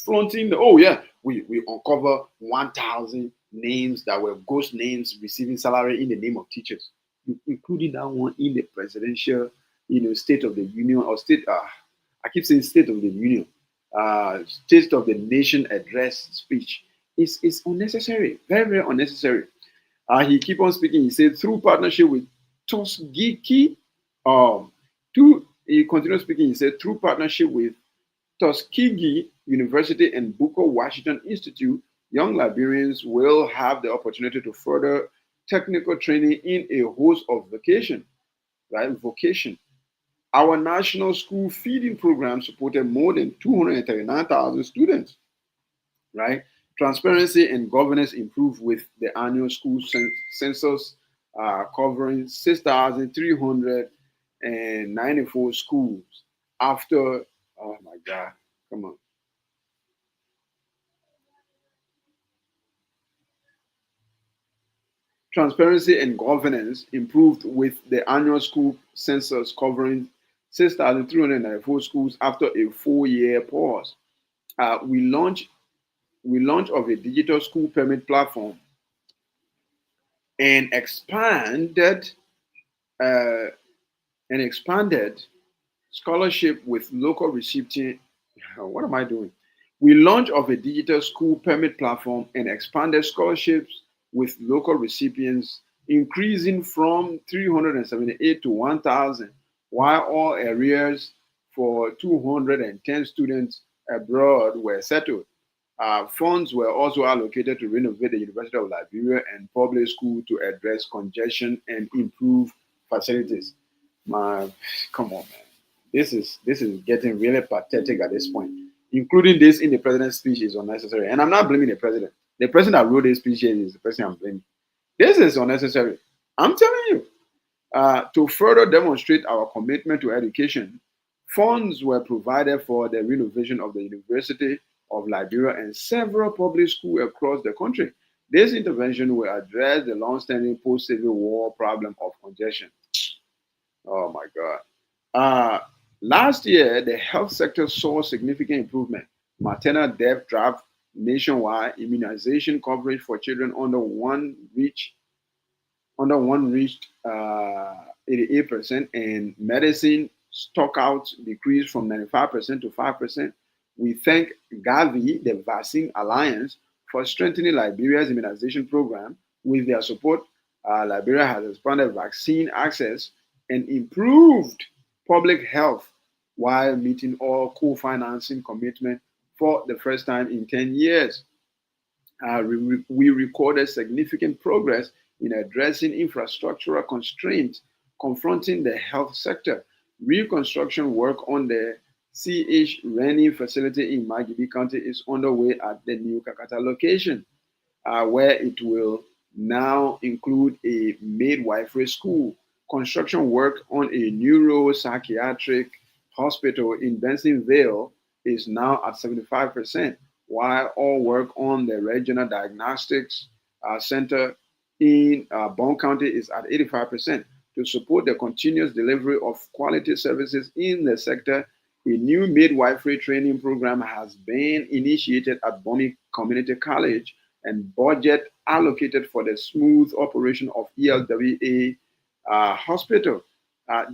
flaunting. Oh yeah, we uncover 1,000 names that were ghost names receiving salary in the name of teachers, including that one in the presidential, State of the Union or state. I keep saying State of the Union, State of the Nation address speech. Is unnecessary, very, very unnecessary. He keep on speaking. He said through partnership with Tuskegee, He continued speaking. He said, through partnership with Tuskegee University and Booker Washington Institute, young Liberians will have the opportunity to further technical training in a host of vocation. Our national school feeding program supported more than 239,000 students, right? Transparency and governance improved with the annual school census covering 6,394 schools after, oh my God, come on. Transparency and governance improved with the annual school census covering 6,394 schools after a 4-year pause. We launched of a digital school permit platform and uh, expanded scholarship with local recipient. What am I doing? We launched of a digital school permit platform and expanded scholarships with local recipients, increasing from 378 to 1,000, while all arrears for 210 students abroad were settled. Funds were also allocated to renovate the University of Liberia and public school to address congestion and improve facilities. My, come on, man. This is getting really pathetic at this point. Including this in the president's speech is unnecessary. And I'm not blaming the president. The person that wrote this speech here is the person I'm blaming. This is unnecessary. I'm telling you. To further demonstrate our commitment to education, funds were provided for the renovation of the University of Liberia and several public schools across the country. This intervention will address the long-standing post-Civil War problem of congestion. Oh my God. Last year, the health sector saw significant improvement. Maternal death dropped nationwide. Immunization coverage for children under one reached 88%, and medicine stockouts decreased from 95% to 5%. We thank Gavi, the Vaccine Alliance, for strengthening Liberia's immunization program. With their support, Liberia has expanded vaccine access and improved public health while meeting all co-financing commitments for the first time in 10 years. We recorded significant progress in addressing infrastructural constraints confronting the health sector. Reconstruction work on the C.H. Rennie facility in Magibi County is underway at the new Kakata location, where it will now include a midwifery school. Construction work on a neuropsychiatric hospital in Bensonville is now at 75%, while all work on the regional diagnostics center in Bond County is at 85%. To support the continuous delivery of quality services in the sector, a new midwifery training program has been initiated at Bonny Community College and budget allocated for the smooth operation of ELWA hospital.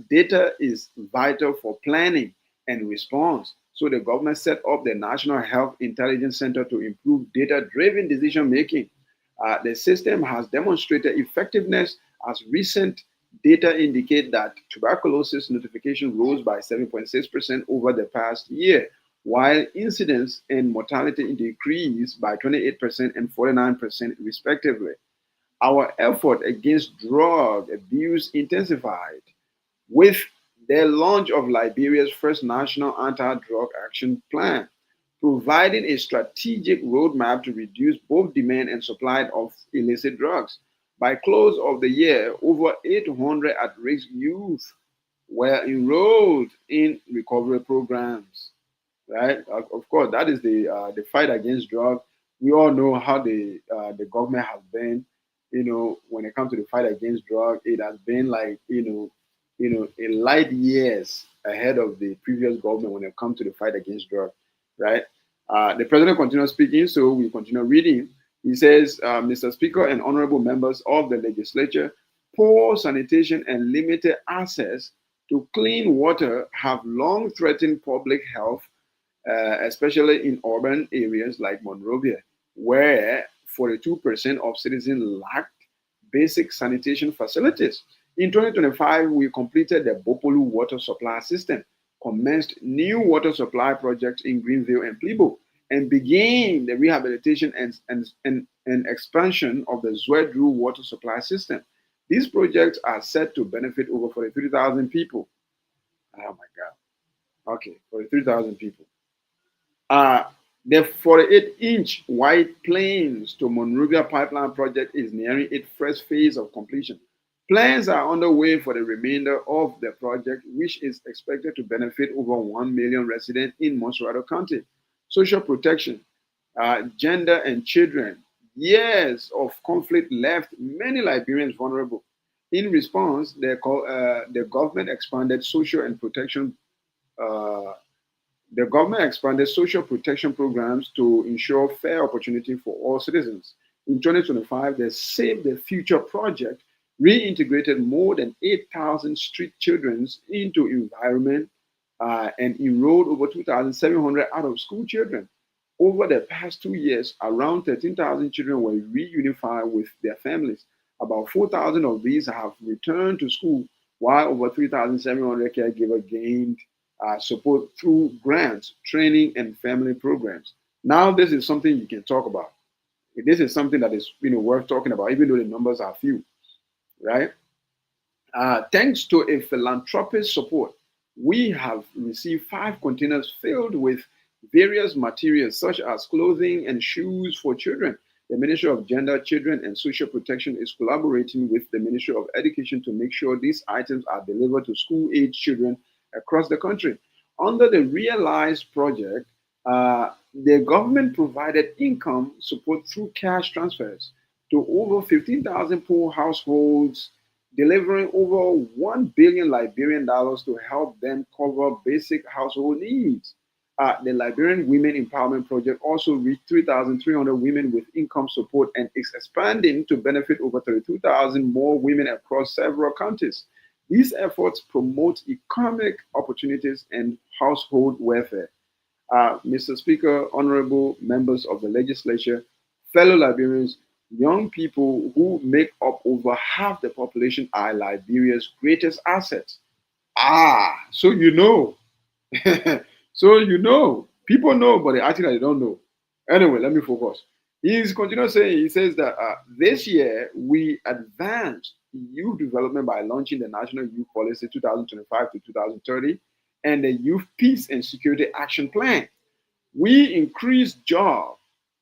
Data is vital for planning and response. So the government set up the National Health Intelligence Center to improve data-driven decision making. The system has demonstrated effectiveness as recent data indicate that tuberculosis notification rose by 7.6% over the past year, while incidence and mortality decreased by 28% and 49% respectively. Our effort against drug abuse intensified with the launch of Liberia's first national anti-drug action plan, providing a strategic roadmap to reduce both demand and supply of illicit drugs. By close of the year, over 800 at-risk youth were enrolled in recovery programs. Right? Of course, that is the fight against drugs. We all know how the government has been. When it comes to the fight against drugs, it has been like a light years ahead of the previous government when it comes to the fight against drugs. Right? The president continues speaking, so we continue reading. He says, Mr. Speaker and honorable members of the legislature, poor sanitation and limited access to clean water have long threatened public health, especially in urban areas like Monrovia, where 42% of citizens lacked basic sanitation facilities. In 2025, we completed the Bopolu water supply system, commenced new water supply projects in Greenville and Plebo, and began the rehabilitation and expansion of the Zwedru water supply system. These projects are set to benefit over 43,000 people. Oh my God. Okay, 43,000 people. Uh, the 48-inch White Plains to Monrovia pipeline project is nearing its first phase of completion. Plans are underway for the remainder of the project, which is expected to benefit over 1 million residents in Montserrado County. Social protection, gender and children. Years of conflict left many Liberians vulnerable. In response, the government expanded social and protection uh, the government expanded social protection programs to ensure fair opportunity for all citizens. In 2025, the Save the Future project reintegrated more than 8,000 street children into environment and enrolled over 2,700 out of school children. Over the past 2 years, around 13,000 children were reunified with their families. About 4,000 of these have returned to school, while over 3,700 caregivers gained support through grants, training, and family programs. Now, this is something you can talk about. This is something that is worth talking about, even though the numbers are few, right? Thanks to a philanthropic support, we have received 5 containers filled with various materials such as clothing and shoes for children. The Ministry of Gender, Children, and Social Protection is collaborating with the Ministry of Education to make sure these items are delivered to school-age children across the country. Under the Realize project, the government provided income support through cash transfers to over 15,000 poor households, delivering over 1 billion Liberian dollars to help them cover basic household needs. The Liberian Women Empowerment Project also reached 3,300 women with income support and is expanding to benefit over 32,000 more women across several countries. These efforts promote economic opportunities and household welfare. Mr. Speaker, honorable members of the legislature, fellow Liberians, young people who make up over half the population are Liberia's greatest assets. So you know. So you know. People know, but they actually they don't know. Anyway, let me focus. He's continuing saying, he says that this year we advanced youth development by launching the National Youth Policy 2025 to 2030 and the Youth Peace and Security Action Plan. We increased job,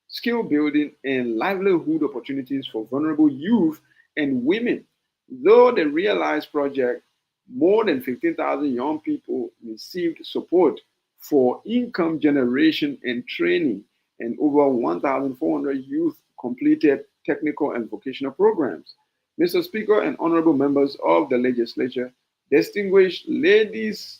skill building, and livelihood opportunities for vulnerable youth and women. Though the Realize project, more than 15,000 young people received support for income generation and training, and over 1,400 youth completed technical and vocational programs. Mr. Speaker and honorable members of the legislature, distinguished ladies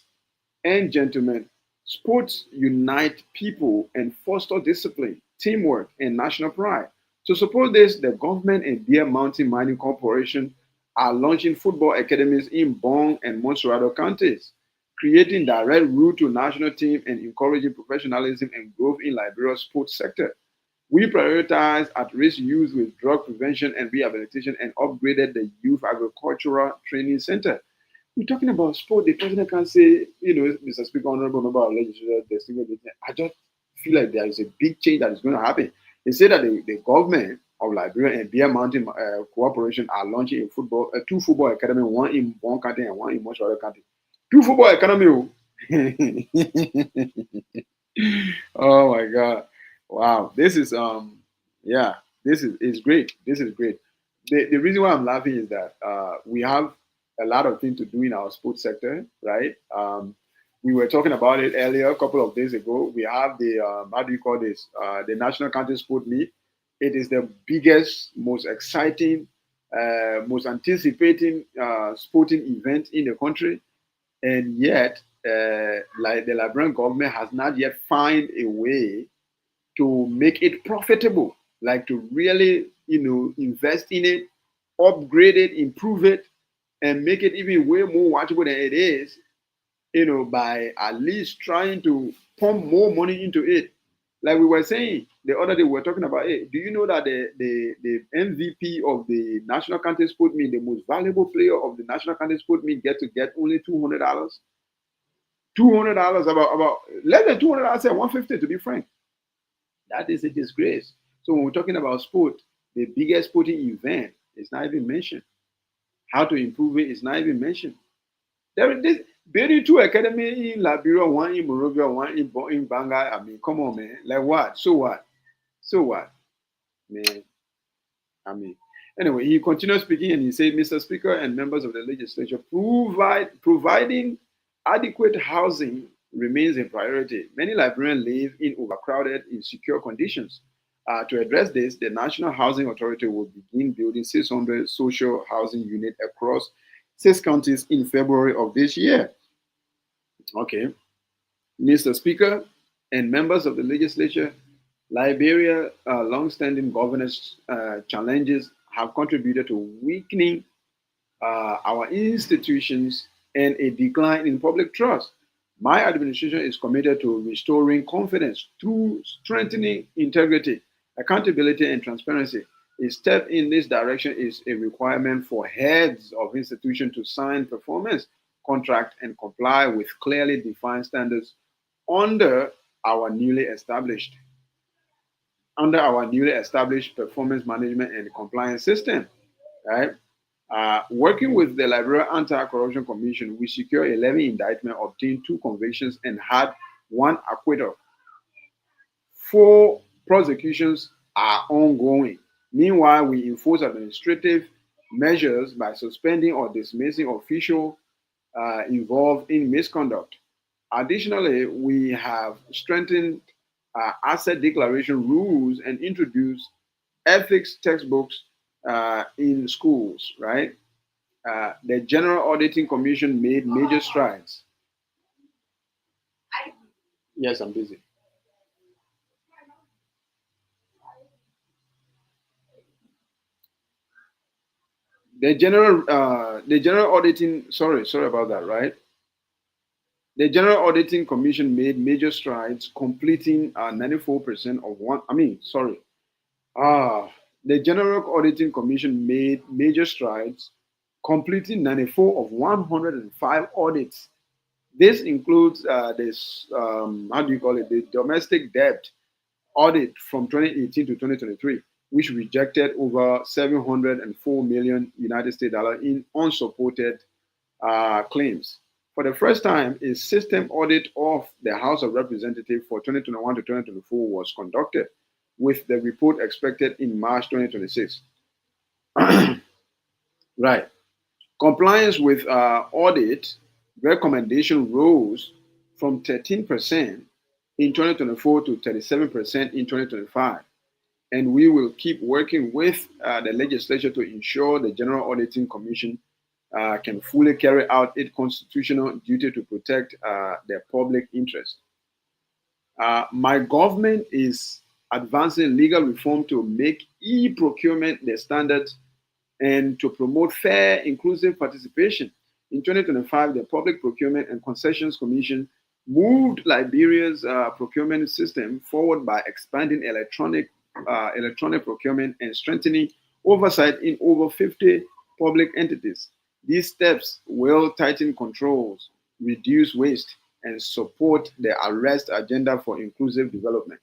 and gentlemen, sports unite people and foster discipline, teamwork, and national pride. To support this, the government and Deer Mountain Mining Corporation are launching football academies in Bong and Montserrado counties, creating direct route to national team and encouraging professionalism and growth in Liberia's sports sector. We prioritize at-risk youth with drug prevention and rehabilitation and upgraded the Youth Agricultural Training Center. We're talking about sport. The president can say, Mr. Speaker, honorable member of legislature, I just feel like there is a big change that is going to happen. They say that the government of Liberia and Bear Mountain Cooperation are launching two football academy, one in Bon County and one in Montserrado County. Two football academy. Oh my God. Wow. This is this is great. This is great. The reason why I'm laughing is that we have a lot of things to do in our sports sector, right? We were talking about it earlier, a couple of days ago. We have the how do you call this? The National County Sport Meet. It is the biggest, most exciting, most anticipating sporting event in the country, and yet, like the Liberian government has not yet found a way to make it profitable, like to really, invest in it, upgrade it, improve it, and make it even way more watchable than it is, by at least trying to pump more money into it. Like we were saying the other day, we were talking about, hey, do you know that the MVP of the National County Sport Meet, the most valuable player of the National County Sport Meet, get only $200? $200, about less than $200, 150 to be frank. That is a disgrace. So when we're talking about sport, the biggest sporting event is not even mentioned. How to improve it is not even mentioned. There is this very two academy in Liberia, one in Monrovia, one in Banga. I mean, come on, man. Like what? So what? So what? Man, I mean. Anyway, he continued speaking and he said, Mr. Speaker and members of the legislature, providing adequate housing remains a priority. Many Liberians live in overcrowded, insecure conditions. To address this, the National Housing Authority will begin building 600 social housing units across 6 counties in February of this year. Okay. Mr. Speaker and members of the legislature, Liberia's long-standing governance challenges have contributed to weakening our institutions and a decline in public trust. My administration is committed to restoring confidence through strengthening integrity, accountability, and transparency. A step in this direction is a requirement for heads of institutions to sign performance contract and comply with clearly defined standards under our newly established performance management and compliance system, right? Working with the Liberia Anti-Corruption Commission, we secured 11 indictments, obtained 2 convictions, and had 1 acquittal. 4 prosecutions are ongoing. Meanwhile, we enforce administrative measures by suspending or dismissing officials involved in misconduct. Additionally, we have strengthened asset declaration rules and introduced ethics textbooks in schools, right? The General Auditing Commission made major strides. Yes, I'm busy. The general auditing, sorry about that, right? The General Auditing Commission made major strides, completing 94% of one. I mean, sorry. The General Auditing Commission made major strides, completing 94 of 105 audits. This includes this, how do you call it, the domestic debt audit from 2018 to 2023, which rejected over 704 million United States dollars in unsupported claims. For the first time, a system audit of the House of Representatives for 2021 to 2024 was conducted, with the report expected in March 2026. Right. Compliance with audit recommendation rose from 13% in 2024 to 37% in 2025. And we will keep working with the legislature to ensure the General Auditing Commission can fully carry out its constitutional duty to protect the public interest. My government is advancing legal reform to make e-procurement the standard and to promote fair, inclusive participation. In 2025, the Public Procurement and Concessions Commission moved Liberia's procurement system forward by expanding electronic procurement and strengthening oversight in over 50 public entities. These steps will tighten controls, reduce waste, and support the arrest agenda for inclusive development.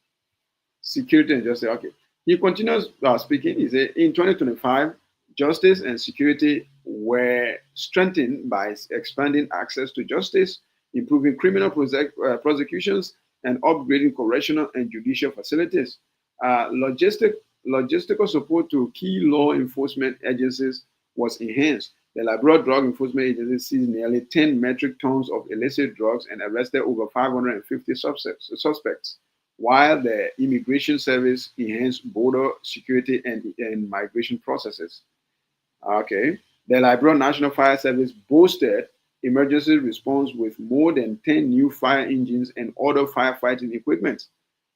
Security and justice. Okay. He continues speaking. He said, in 2025, justice and security were strengthened by expanding access to justice, improving criminal prosecutions, and upgrading correctional and judicial facilities. Logistical support to key law enforcement agencies was enhanced. The Liberia Drug Enforcement Agency seized nearly 10 metric tons of illicit drugs and arrested over 550 suspects, while the Immigration Service enhanced border security and migration processes. Okay. The Liberia National Fire Service boasted emergency response with more than 10 new fire engines and other firefighting equipment.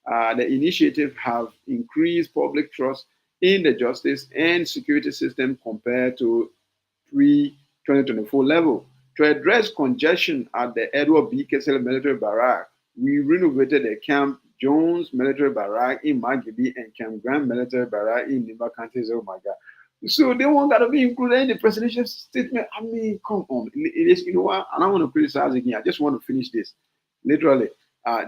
The initiative have increased public trust in the justice and security system compared to pre-2024 level. To address congestion at the Edward B. Kessel Military Barrack, we renovated the camp Jones Military Barrack in Magibi and Camp Grant Military Barrack in Nimba County. Oh my God. So they want that to be included in the presidential statement. I mean, come on. It is, you know what? I don't want to criticize again. I just want to finish this. Literally,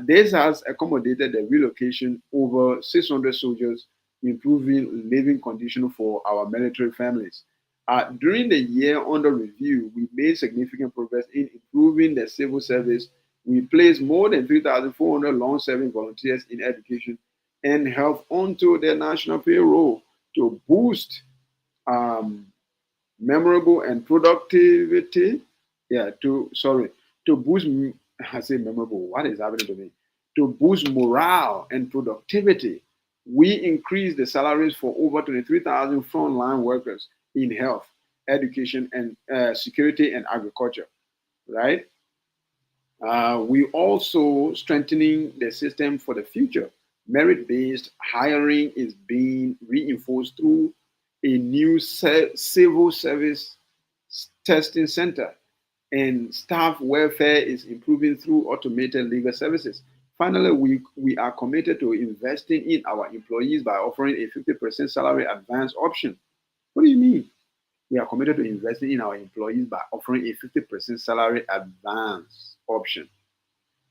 this has accommodated the relocation over 600 soldiers, improving living conditions for our military families. During the year under review, we made significant progress in improving the civil service. We placed more than 3,400 long-serving volunteers in education and health onto the national payroll to boost um, memorable and productivity. Yeah, to boost. I say memorable. What is happening to me? To boost morale and productivity, we increased the salaries for over 23,000 frontline workers in health, education, and security and agriculture. Right. We also strengthening the system for the future. Merit-based hiring is being reinforced through a new civil service testing center, and staff welfare is improving through automated legal services. Finally, we are committed to investing in our employees by offering a 50% salary advance option. What do you mean? We are committed to investing in our employees by offering a 50% salary advance option,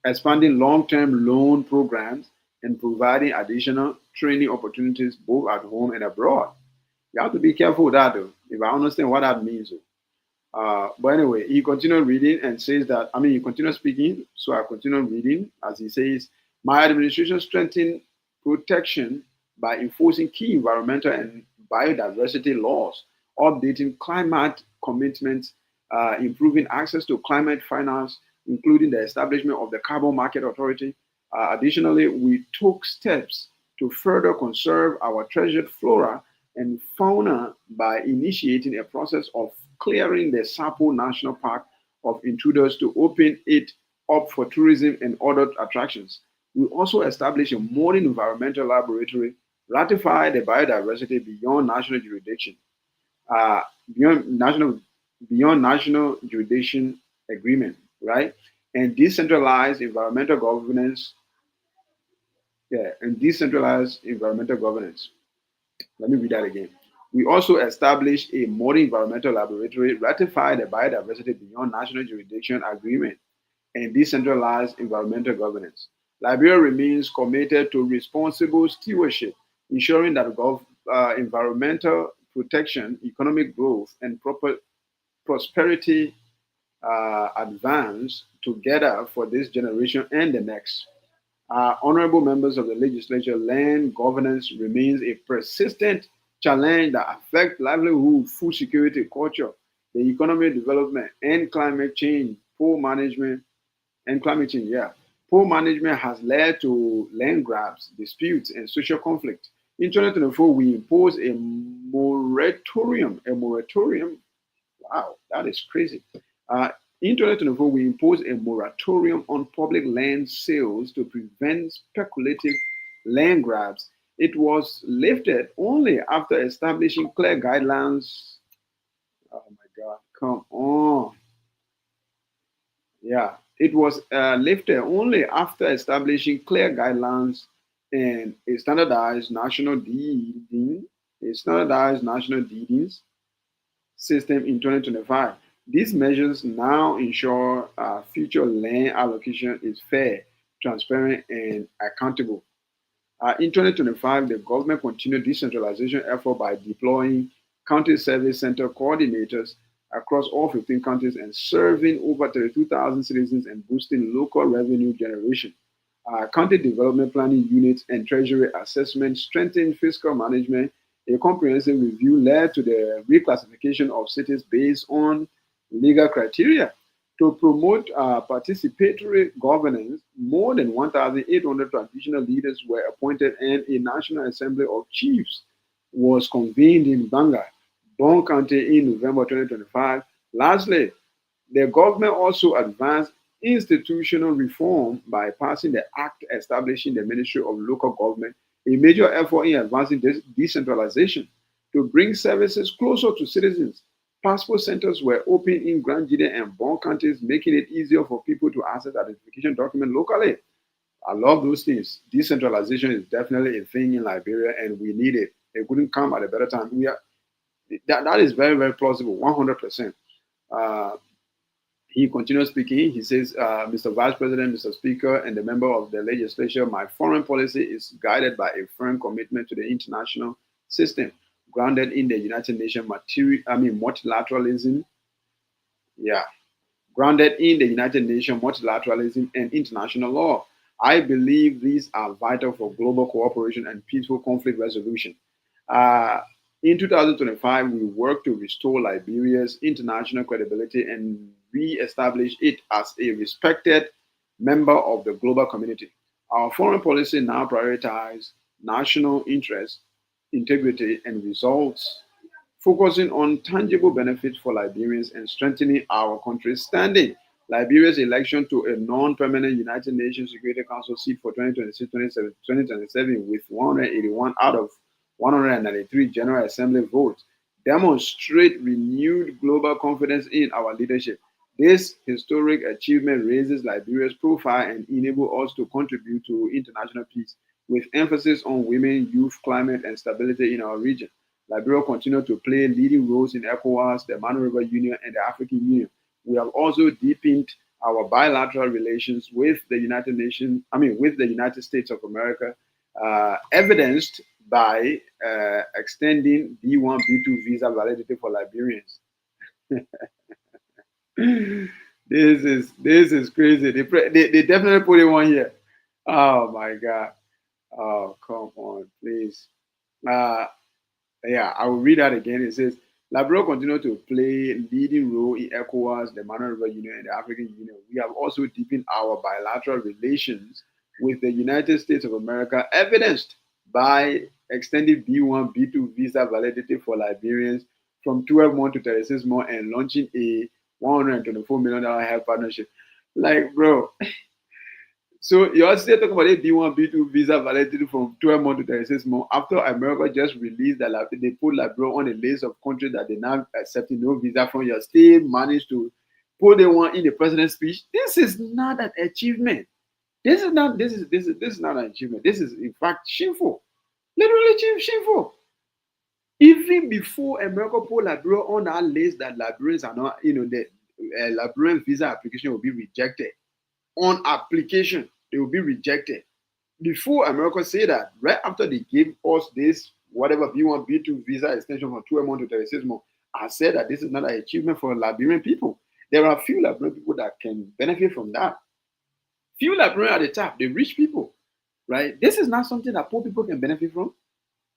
expanding long-term loan programs, and providing additional training opportunities both at home and abroad. You have to be careful with that, though, if I understand what that means. But anyway, he continued reading and says that, I mean, he continued speaking, so I continued reading as he says, my administration strengthened protection by enforcing key environmental and biodiversity laws, updating climate commitments, improving access to climate finance, including the establishment of the Carbon Market Authority. Additionally, we took steps to further conserve our treasured flora and fauna by initiating a process of clearing the Sapo National Park of intruders to open it up for tourism and other attractions. We also established a modern environmental laboratory, ratified the biodiversity beyond national jurisdiction, uh, beyond national beyond national jurisdiction agreement, right? And decentralized environmental governance, yeah, and decentralized environmental governance. Let me read that again. We also established a modern environmental laboratory, ratified the biodiversity beyond national jurisdiction agreement, and decentralized environmental governance. Liberia remains committed to responsible stewardship, ensuring that environmental protection, economic growth, and proper prosperity advance together for this generation and the next. Honorable members of the legislature, land governance remains a persistent challenge that affects livelihood, food security, culture, the economic development, and climate change. Poor management and climate change, yeah. Poor management has led to land grabs, disputes, and social conflict. In 2024, we imposed a moratorium. A moratorium. Wow, that is crazy. Uh, in 2024, we imposed a moratorium on public land sales to prevent speculative land grabs. It was lifted only after establishing clear guidelines. Oh my God, come on. Yeah, it was lifted only after establishing clear guidelines and a standardized national deeding system in 2025. These measures now ensure future land allocation is fair, transparent, and accountable. In 2025, the government continued decentralization effort by deploying county service center coordinators across all 15 counties and serving over 32,000 citizens and boosting local revenue generation. County development planning units and treasury assessment strengthened fiscal management. A comprehensive review led to the reclassification of cities based on legal criteria. To promote participatory governance, more than 1,800 traditional leaders were appointed and a National Assembly of Chiefs was convened in Banga, Bon County in November 2025. Lastly, the government also advanced institutional reform by passing the act establishing the Ministry of Local Government, a major effort in advancing decentralization to bring services closer to citizens. Passport centers were opened in Grand Jide and Bon counties, making it easier for people to access identification documents locally. I love those things. Decentralization is definitely a thing in Liberia, and we need it. It couldn't come at a better time. That is very, very plausible, 100%. Uh, he continues speaking. He says, Mr. Vice President, Mr. Speaker, and the member of the legislature, my foreign policy is guided by a firm commitment to the international system, grounded in the United Nations multilateralism. Yeah, grounded in the United Nations multilateralism and international law. I believe these are vital for global cooperation and peaceful conflict resolution. Uh, in 2025, we worked to restore Liberia's international credibility and re-establish it as a respected member of the global community. Our foreign policy now prioritizes national interest, integrity, and results, focusing on tangible benefits for Liberians and strengthening our country's standing. Liberia's election to a non-permanent United Nations Security Council seat for 2026-2027 with 181 out of 193 General Assembly votes demonstrate renewed global confidence in our leadership. This historic achievement raises Liberia's profile and enables us to contribute to international peace with emphasis on women, youth, climate, and stability in our region. Liberia continues to play leading roles in ECOWAS, the Mano River Union, and the African Union. We have also deepened our bilateral relations with the with the United States of America, evidenced by extending B1, B2 visa validity for Liberians. This is crazy. They definitely put it on here. Oh my God. Oh, come on, please. Yeah, I will read that again. It says, Liberia continue to play leading role in ECOWAS, the Mano River Union, and the African Union. We have also deepened our bilateral relations with the United States of America, evidenced by extending B1, B2 visa validity for Liberians from 12 months to 36 months and launching a $124 million health partnership. Like, bro. So you're still talking about a B1, B2 visa validity from 12 months to 36 months after America just released that they put Liberia on a list of countries that they now accepting no visa from. You still managed to put the one in the president's speech. This is not an achievement. This is not an achievement. This is in fact shameful. Literally shameful. Even before America put Liberia on that list that Liberians are not, the Liberian visa application will be rejected. On application, they will be rejected. Before America say that, right after they gave us this whatever B1, B2 visa extension from 12 months to 36 months, I said that this is not an achievement for Liberian people. There are few Liberian people that can benefit from that. Few Liberians at the top, the rich people, right? This is not something that poor people can benefit from.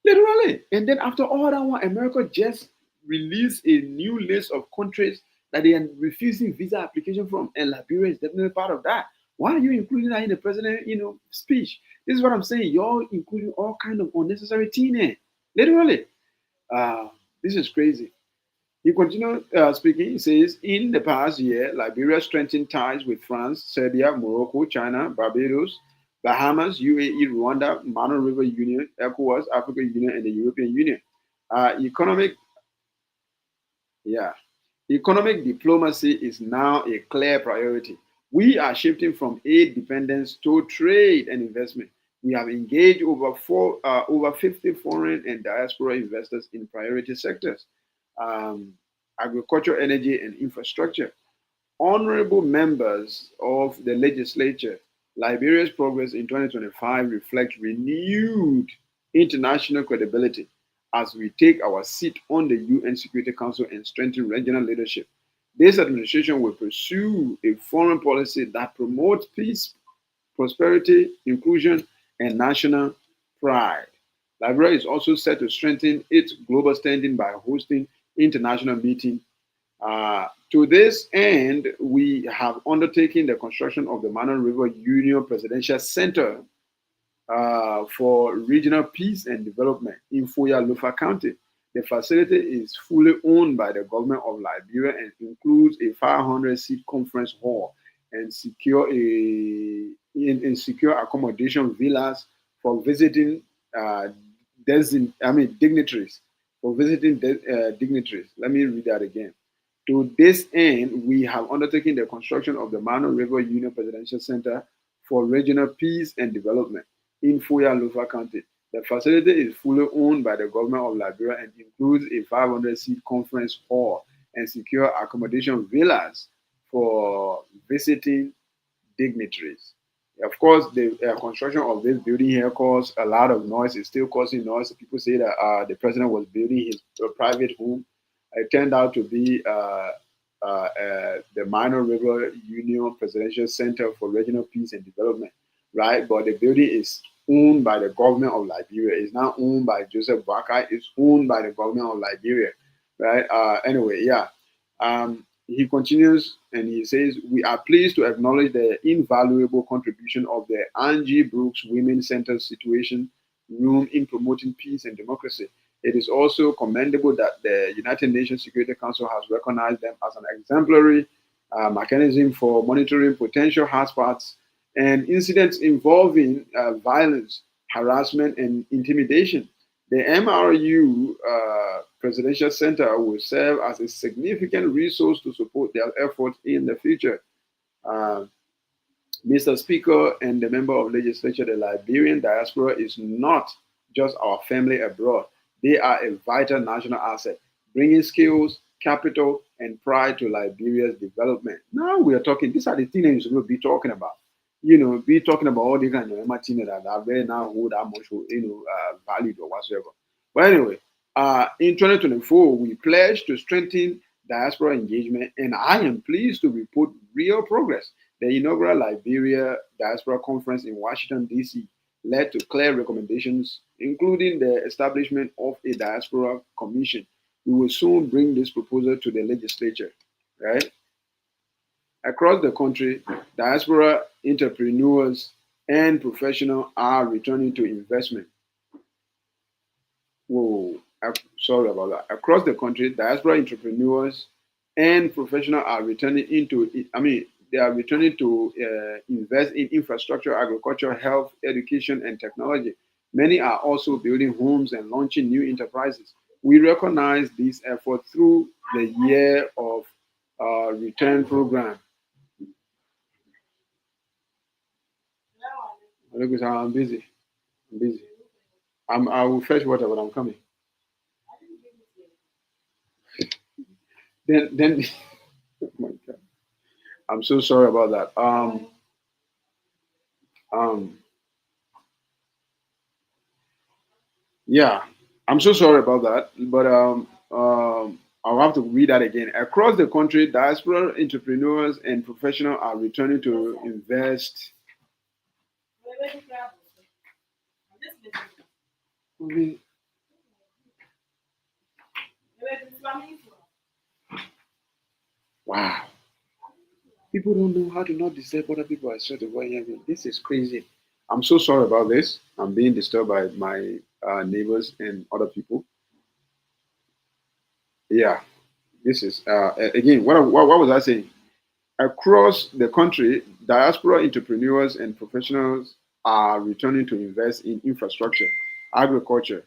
Literally. And then after all that one, America just released a new list of countries that they are refusing visa application from, and Liberia is definitely part of that. Why are you including that in the president, speech? This is what I'm saying. You're including all kind of unnecessary thing in. Literally. This is crazy. He continued speaking. He says, in the past year, Liberia strengthened ties with France, Serbia, Morocco, China, Barbados, Bahamas, UAE, Rwanda, Mano River Union, ECOWAS, African Union, and the European Union. Economic diplomacy is now a clear priority. We are shifting from aid dependence to trade and investment. We have engaged over 50 foreign and diaspora investors in priority sectors, agriculture, energy, and infrastructure. Honorable members of the legislature, Liberia's progress in 2025 reflects renewed international credibility as we take our seat on the UN Security Council and strengthen regional leadership. This administration will pursue a foreign policy that promotes peace, prosperity, inclusion, and national pride. Liberia is also set to strengthen its global standing by hosting international meetings. To this end, we have undertaken the construction of the Mano River Union Presidential Center for Regional Peace and Development in Foya-Lufa County. The facility is fully owned by the government of Liberia and includes a 500-seat conference hall and secure accommodation villas for visiting dignitaries. Dignitaries. Let me read that again. To this end, we have undertaken the construction of the Mano River Union Presidential Center for Regional Peace and Development in Foya Lofa County. The facility is fully owned by the government of Liberia and includes a 500-seat conference hall and secure accommodation villas for visiting dignitaries. Of course, the construction of this building here caused a lot of noise. It's still causing noise. People say that the president was building his private home. It turned out to be the Minor River Union Presidential Center for Regional Peace and Development, right? But the building is owned by the government of Liberia. It's not owned by Joseph Boakai. It's owned by the government of Liberia, right? Anyway, yeah. He continues and he says, we are pleased to acknowledge the invaluable contribution of the Angie Brooks Women's Center Situation Room in promoting peace and democracy. It is also commendable that the United Nations Security Council has recognized them as an exemplary mechanism for monitoring potential hotspots and incidents involving violence, harassment, and intimidation. The MRU Presidential Center will serve as a significant resource to support their efforts in the future. Mr. Speaker and the member of legislature, the Liberian diaspora is not just our family abroad. They are a vital national asset, bringing skills, capital, and pride to Liberia's development. Now we are talking, these are the things you're supposed to be talking about. Be talking about all the kind of material that are very now hold that much, valued or whatsoever. But anyway, in 2024, we pledged to strengthen diaspora engagement, and I am pleased to report real progress. The inaugural Liberia Diaspora Conference in Washington, D.C. led to clear recommendations, including the establishment of a diaspora commission. We will soon bring this proposal to the legislature, right? Across the country, diaspora entrepreneurs and professionals are returning to investment. Whoa, sorry about that. Across the country, diaspora entrepreneurs and professionals are returning they are returning to invest in infrastructure, agriculture, health, education, and technology. Many are also building homes and launching new enterprises. We recognize these efforts through the Year of Return program. I'm busy. I will fetch water, but I'm coming. Then oh my God. I'm so sorry about that. Yeah, I'm so sorry about that. But I'll have to read that again. Across the country, diaspora entrepreneurs and professionals are returning to invest. Wow. People don't know how to not disturb other people. I swear to God, this is crazy. I'm so sorry about this. I'm being disturbed by my neighbors and other people. Yeah, this is again. What was I saying? Across the country, diaspora entrepreneurs and professionals are returning to invest in infrastructure, agriculture.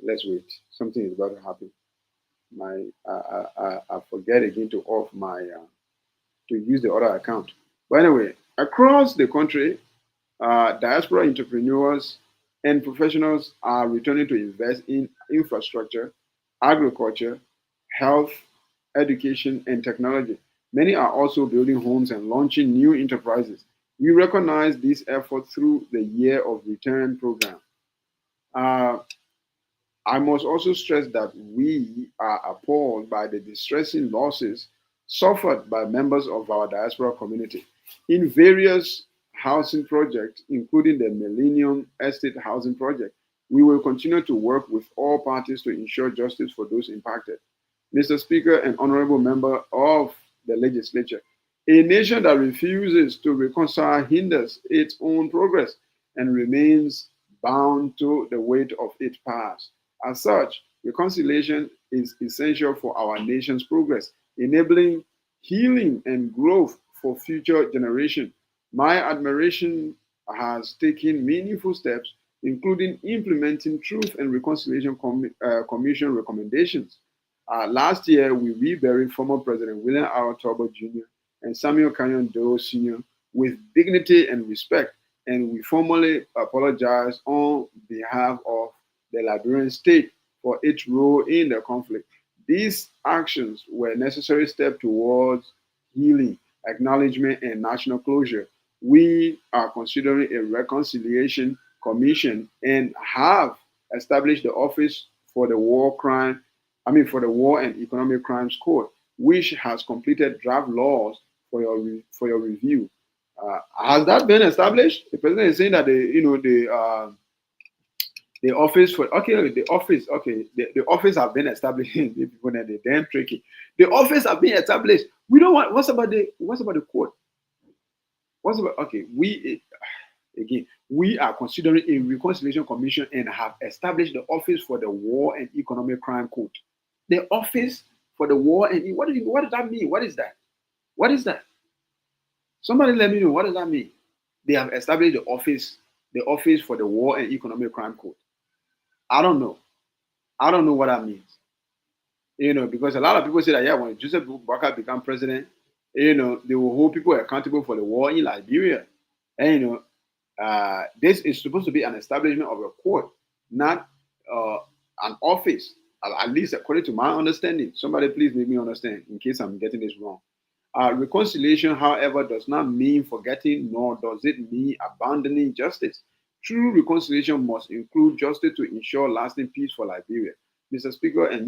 Let's wait. Something is about to happen. I forget again to off my to use the other account. But anyway, across the country, diaspora entrepreneurs and professionals are returning to invest in infrastructure, agriculture, health, education, and technology. Many are also building homes and launching new enterprises. We recognize these efforts through the Year of Return program. I must also stress that we are appalled by the distressing losses suffered by members of our diaspora community in various housing projects, including the Millennium Estate Housing Project. We will continue to work with all parties to ensure justice for those impacted. Mr. Speaker and honorable member of the legislature, a nation that refuses to reconcile hinders its own progress and remains bound to the weight of its past. As such, reconciliation is essential for our nation's progress, enabling healing and growth for future generations. My admiration has taken meaningful steps, including implementing Truth and Reconciliation Commission recommendations. Last year, we reburied former President William R. Tolbert Jr. and Samuel Canyon Doe Sr., with dignity and respect, and we formally apologize on behalf of the Liberian state for its role in the conflict. These actions were necessary steps towards healing, acknowledgement, and national closure. We are considering a reconciliation commission and have established the Office for the for the War and Economic Crimes Court, which has completed draft laws for your review. Has that been established? The president is saying that the office for the office have been established. People that they damn tricky. The office have been established. We don't want. What's about the court? What's about we are considering a reconciliation commission and have established the Office for the War and Economic Crime Court. The Office for the War and what does that mean? What is that? What is that? Somebody let me know. What does that mean? They have established the Office for the War and Economic Crime Court. I don't know. I don't know what that means. Because a lot of people say that when Joseph Boakai become president, they will hold people accountable for the war in Liberia. And this is supposed to be an establishment of a court, not an office. At least according to my understanding. Somebody please make me understand in case I'm getting this wrong. Reconciliation, however, does not mean forgetting, nor does it mean abandoning justice. True reconciliation must include justice to ensure lasting peace for Liberia. Mr. Speaker and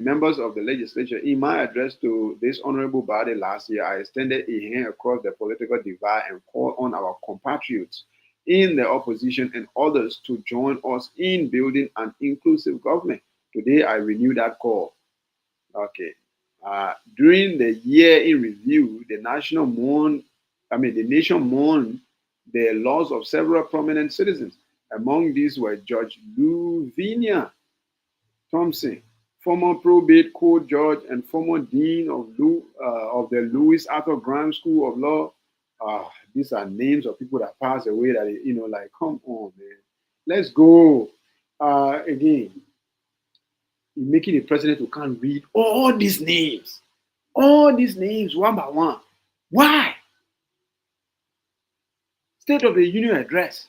members of the legislature, in my address to this honorable body last year, I extended a hand across the political divide and called on our compatriots in the opposition and others to join us in building an inclusive government. Today, I renew that call. Okay. During the year in review, the nation mourned the loss of several prominent citizens. Among these were Judge Luvinia Thompson, former probate court judge and former dean of the Louis Arthur Graham School of Law. These are names of people that passed away that, come on, man. Let's go. Again, making a president who can't read all these names one by one. Why? State of the Union address.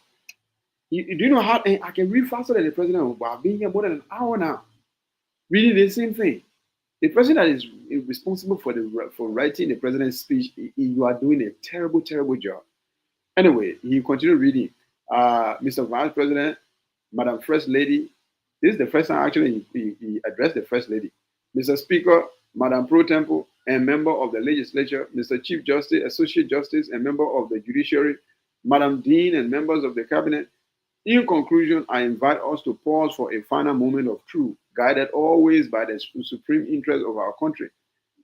Do you know how I can read faster than the president? But I've been here more than an hour now, reading the same thing. The president that is responsible for writing the president's speech, you are doing a terrible, terrible job. Anyway, he continued reading. Mr. Vice President, Madam First Lady. This is the first time actually he addressed the First Lady. Mr. Speaker, Madam Pro Tempore, and member of the legislature, Mr. Chief Justice, Associate Justice, and member of the judiciary, Madam Dean, and members of the cabinet. In conclusion, I invite us to pause for a final moment of truth, guided always by the supreme interest of our country.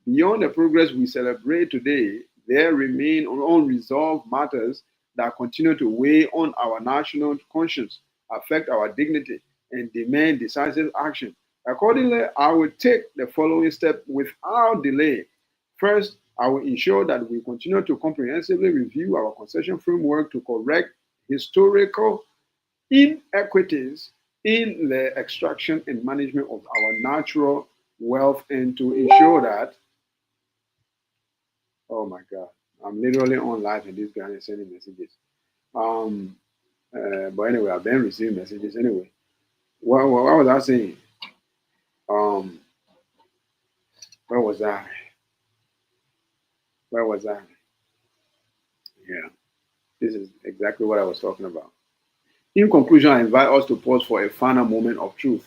Beyond the progress we celebrate today, there remain unresolved matters that continue to weigh on our national conscience, affect our dignity, and demand decisive action. Accordingly, I will take the following step without delay. First, I will ensure that we continue to comprehensively review our concession framework to correct historical inequities in the extraction and management of our natural wealth and to ensure that, oh my God, I'm literally on live and this guy is sending messages. But anyway, I've been receiving messages anyway. What was I saying? Where was I? Yeah, this is exactly what I was talking about. In conclusion, I invite us to pause for a final moment of truth,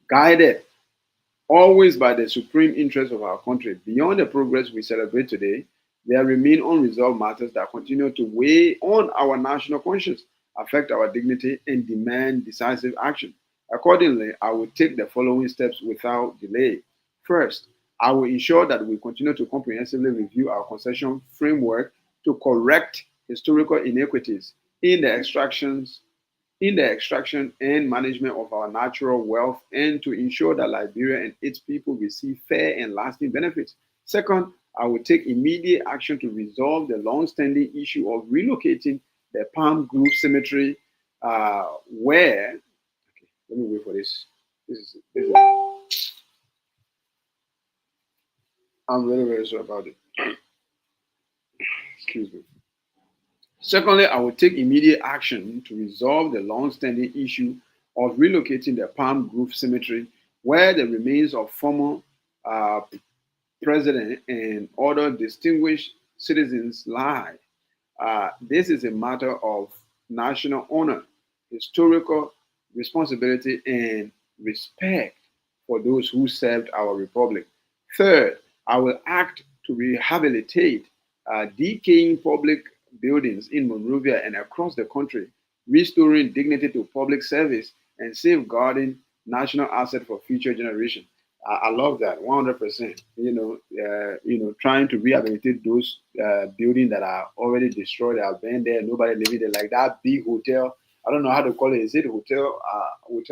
guided always by the supreme interest of our country. Beyond the progress we celebrate today, there remain unresolved matters that continue to weigh on our national conscience, affect our dignity, and demand decisive action. Accordingly, I will take the following steps without delay. First, I will ensure that we continue to comprehensively review our concession framework to correct historical inequities in the extraction and management of our natural wealth and to ensure that Liberia and its people receive fair and lasting benefits. Second, I will take immediate action to resolve the long-standing issue of relocating the Palm Grove Cemetery where, okay, let me wait for this. I'm very, very sorry about it. Excuse me. Secondly, I will take immediate action to resolve the long-standing issue of relocating the Palm Grove Cemetery, where the remains of former uh, president and other distinguished citizens lie. This is a matter of national honor, historical responsibility, and respect for those who served our republic. Third, I will act to rehabilitate decaying public buildings in Monrovia and across the country, restoring dignity to public service and safeguarding national asset for future generations. I love that 100%. Trying to rehabilitate those buildings that are already destroyed, that have been there, nobody living there, like that big hotel. I don't know how to call it. Is it Hotel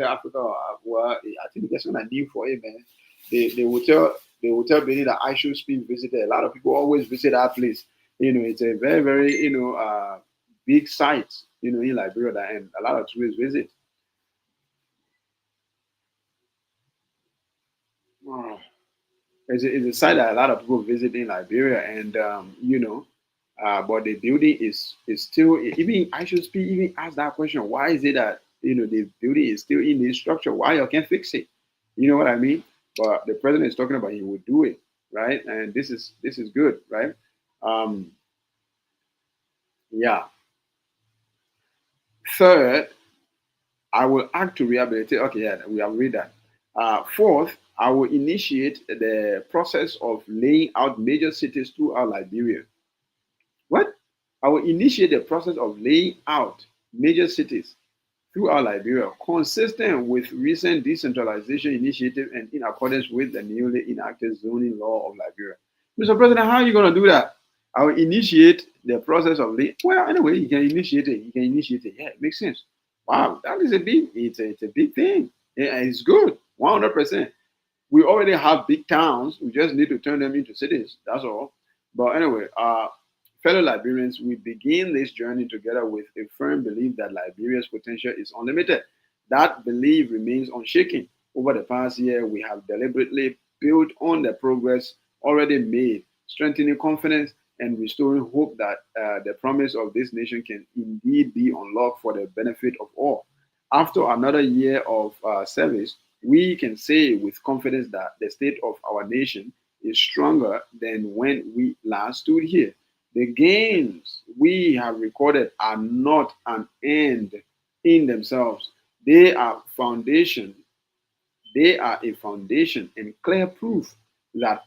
Africa? Or, well, I think there's a name for it, man. The hotel building that I should speak visited. A lot of people always visit that place. It's a very, very, big site, in Liberia, and a lot of tourists visit. Oh. It's a site that a lot of people visit in Liberia, and but the building is still, even I should speak, even ask that question: why is it that the building is still in this structure? Why you can't fix it? You know what I mean? But the president is talking about he would do it, right? And this is good, right? Um, yeah. Third, I will act to rehabilitate. Okay, yeah, we have read that. Fourth, I will initiate the process of laying out major cities throughout Liberia. What? I will initiate the process of laying out major cities throughout Liberia, consistent with recent decentralization initiative and in accordance with the newly enacted zoning law of Liberia. Mr. President, how are you going to do that? I will initiate the process of well, anyway, you can initiate it. You can initiate it. Yeah, it makes sense. Wow, that is it's a big thing. Yeah, it's good, 100%. We already have big towns. We just need to turn them into cities. That's all. But anyway, fellow Liberians, we begin this journey together with a firm belief that Liberia's potential is unlimited. That belief remains unshaken. Over the past year, we have deliberately built on the progress already made, strengthening confidence and restoring hope that the promise of this nation can indeed be unlocked for the benefit of all. After another year of service, we can say with confidence that the state of our nation is stronger than when we last stood here. The gains we have recorded are not an end in themselves. They are foundation. They are a foundation and clear proof that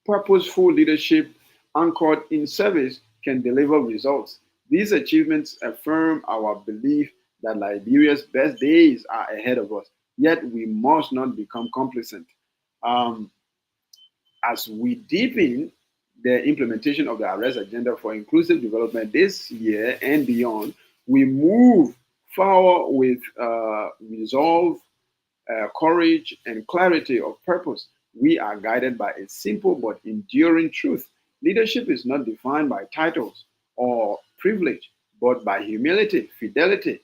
purposeful leadership anchored in service can deliver results. These achievements affirm our belief that Liberia's best days are ahead of us. Yet we must not become complacent. Um, as we deepen the implementation of the arrest agenda for inclusive development this year and beyond, we move forward with resolve, courage, and clarity of purpose. We are guided by a simple but enduring truth. Leadership is not defined by titles or privilege, but by humility, fidelity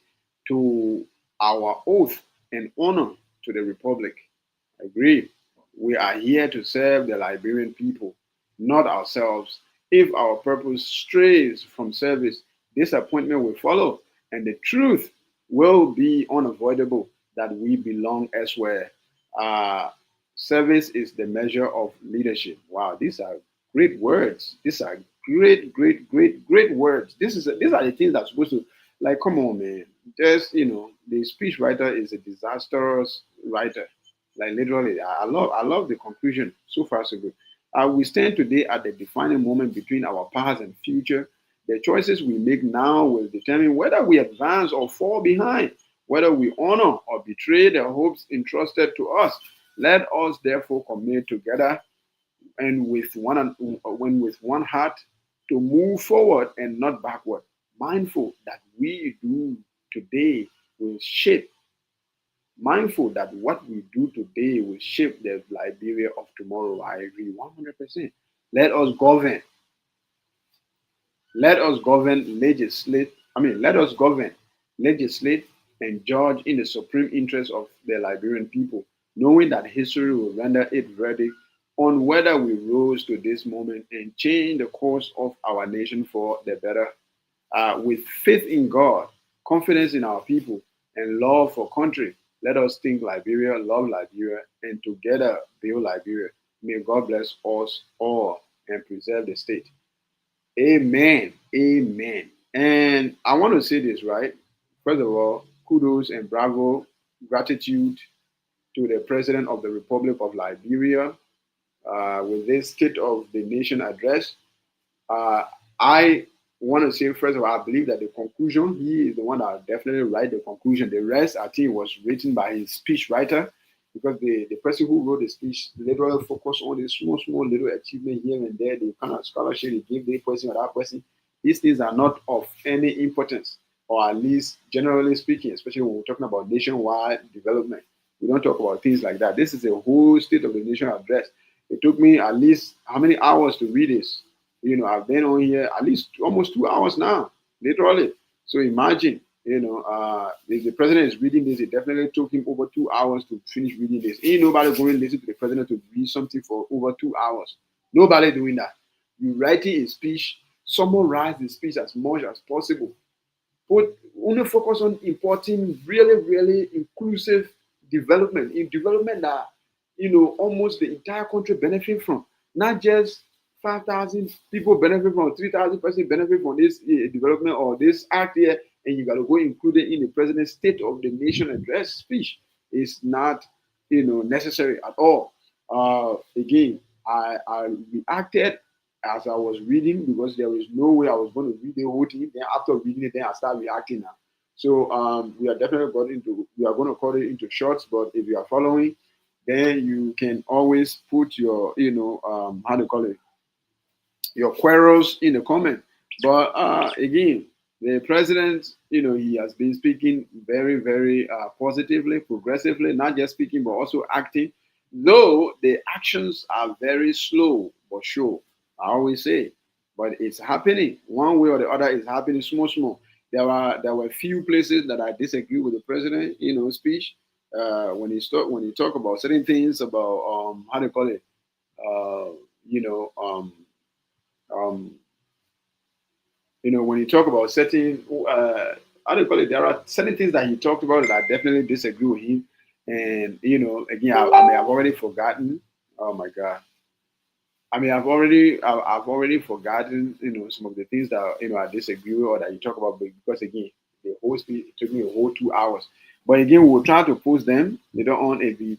to our oath, and honor to the Republic. Agreed. We are here to serve the Liberian people, not ourselves. If our purpose strays from service, disappointment will follow, and the truth will be unavoidable that we belong elsewhere. Uh, Service is the measure of leadership. Wow, these are great words. These are great, great, great, great words. These are the things that's supposed to, like, come on, man. Just the speech writer is a disastrous writer. Like, literally, I love the conclusion. So far, so good. We stand today at the defining moment between our past and future. The choices we make now will determine whether we advance or fall behind, whether we honor or betray the hopes entrusted to us. Let us therefore commit together and with one heart to move forward and not backward, mindful that we do today will shape mindful that what we do today will shape the Liberia of tomorrow. I agree 100%. Let us govern. Let us govern, let us govern, legislate, and judge in the supreme interest of the Liberian people, knowing that history will render its verdict on whether we rose to this moment and change the course of our nation for the better. With faith in God, confidence in our people, and love for country, let us think Liberia, love Liberia, and together build Liberia. May God bless us all and preserve the state. Amen. Amen. And I want to say this, right? First of all, kudos and bravo, gratitude to the President of the Republic of Liberia with this State of the Nation address. I want to say, first of all, I believe that the conclusion, he is the one that definitely write the conclusion. The rest, I think, was written by his speech writer, because the person who wrote the speech literally focused on the small little achievement here and there, the kind of scholarship they give the person or that person. These things are not of any importance, or at least generally speaking, especially when we're talking about nationwide development. We don't talk about things like that. This is a whole State of the Nation address. It took me at least how many hours to read this? I've been on here at least almost 2 hours now, literally. So imagine, if the president is reading this, it definitely took him over 2 hours to finish reading this. Ain't nobody going to listen to the president to read something for over 2 hours. Nobody doing that. You writing a speech, summarize the speech as much as possible. Put only focus on importing really, really inclusive development, in development that almost the entire country benefit from, not just 5,000 people benefit from, 3,000 person benefit from this development or this act here, and you got to go include it in the president's State of the Nation address speech. It's not, necessary at all. Again, I reacted as I was reading, because there was no way I was going to read the whole thing. Then after reading it, then I start reacting now. So we are definitely we are going to cut it into shorts. But if you are following, then you can always put your, how do you call it, your quarrels in the comment. But again, the president, he has been speaking very, very positively, progressively, not just speaking, but also acting. Though the actions are very slow but sure, I always say, but it's happening one way or the other. It's happening small. There were few places that I disagree with the president, speech. When he talk about certain things about how do you call it, um, when you talk about certain, how do you call it? There are certain things that he talked about that I definitely disagree with him. And, again, I may have already forgotten. Oh my God. I mean, I've already forgotten, some of the things that, I disagree with or that you talk about, because again, the whole speech, it took me a whole 2 hours. But again, we'll try to post them later on. If you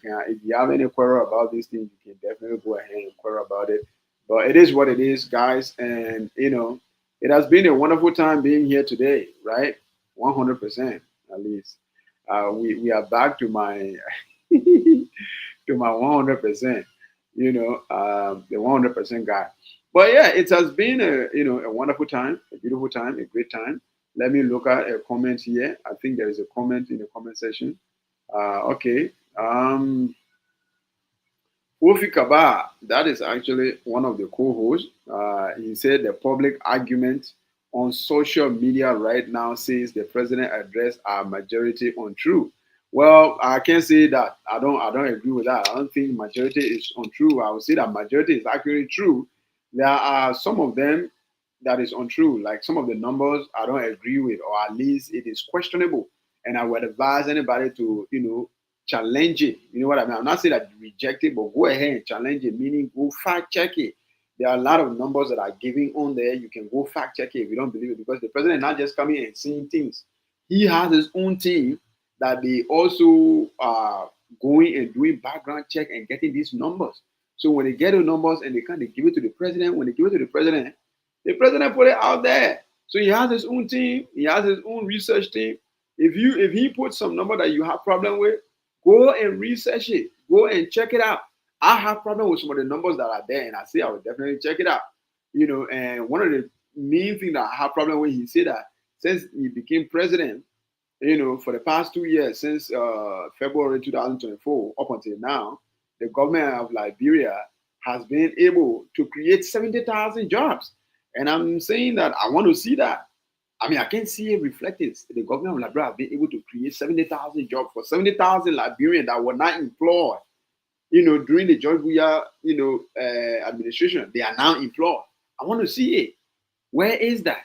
have any quarrel about these things, you can definitely go ahead and quarrel about it. But it is what it is, guys. And, it has been a wonderful time being here today, right? 100%, at least. We are back to my to my 100%. The 100% guy. But yeah, it has been a wonderful time, a beautiful time, a great time. Let me look at a comment here. I think there is a comment in the comment section. Okay. Kofi Kaba, that is actually one of the co-hosts. He said the public argument on social media right now says the president address are majority untrue. Well, I can't say that. I don't agree with that. I don't think majority is untrue. I would say that majority is actually true. There are some of them that is untrue. Like some of the numbers I don't agree with, or at least it is questionable. And I would advise anybody to, challenge it. You know what I mean? I'm not saying that you reject it, but go ahead and challenge it, meaning go fact check it. There are a lot of numbers that are giving on there. You can go fact check it if you don't believe it, because the president is not just coming and saying things. He has his own team that they also are going and doing background check and getting these numbers. So when they get the numbers and they give it to the president, when they give it to the president put it out there. So he has his own team, he has his own research team. If he puts some number that you have problem with, go and research it. Go and check it out. I have problem with some of the numbers that are there, and I say I will definitely check it out. And one of the main things that I have problem with, he said that since he became president, for the past 2 years, since February 2024 up until now, the government of Liberia has been able to create 70,000 jobs. And I'm saying that I want to see that. I mean, I can't see it reflected. The government of Liberia has been able to create 70,000 jobs for 70,000 Liberians that were not employed. during the George Buya, administration, they are now employed. I want to see it. Where is that?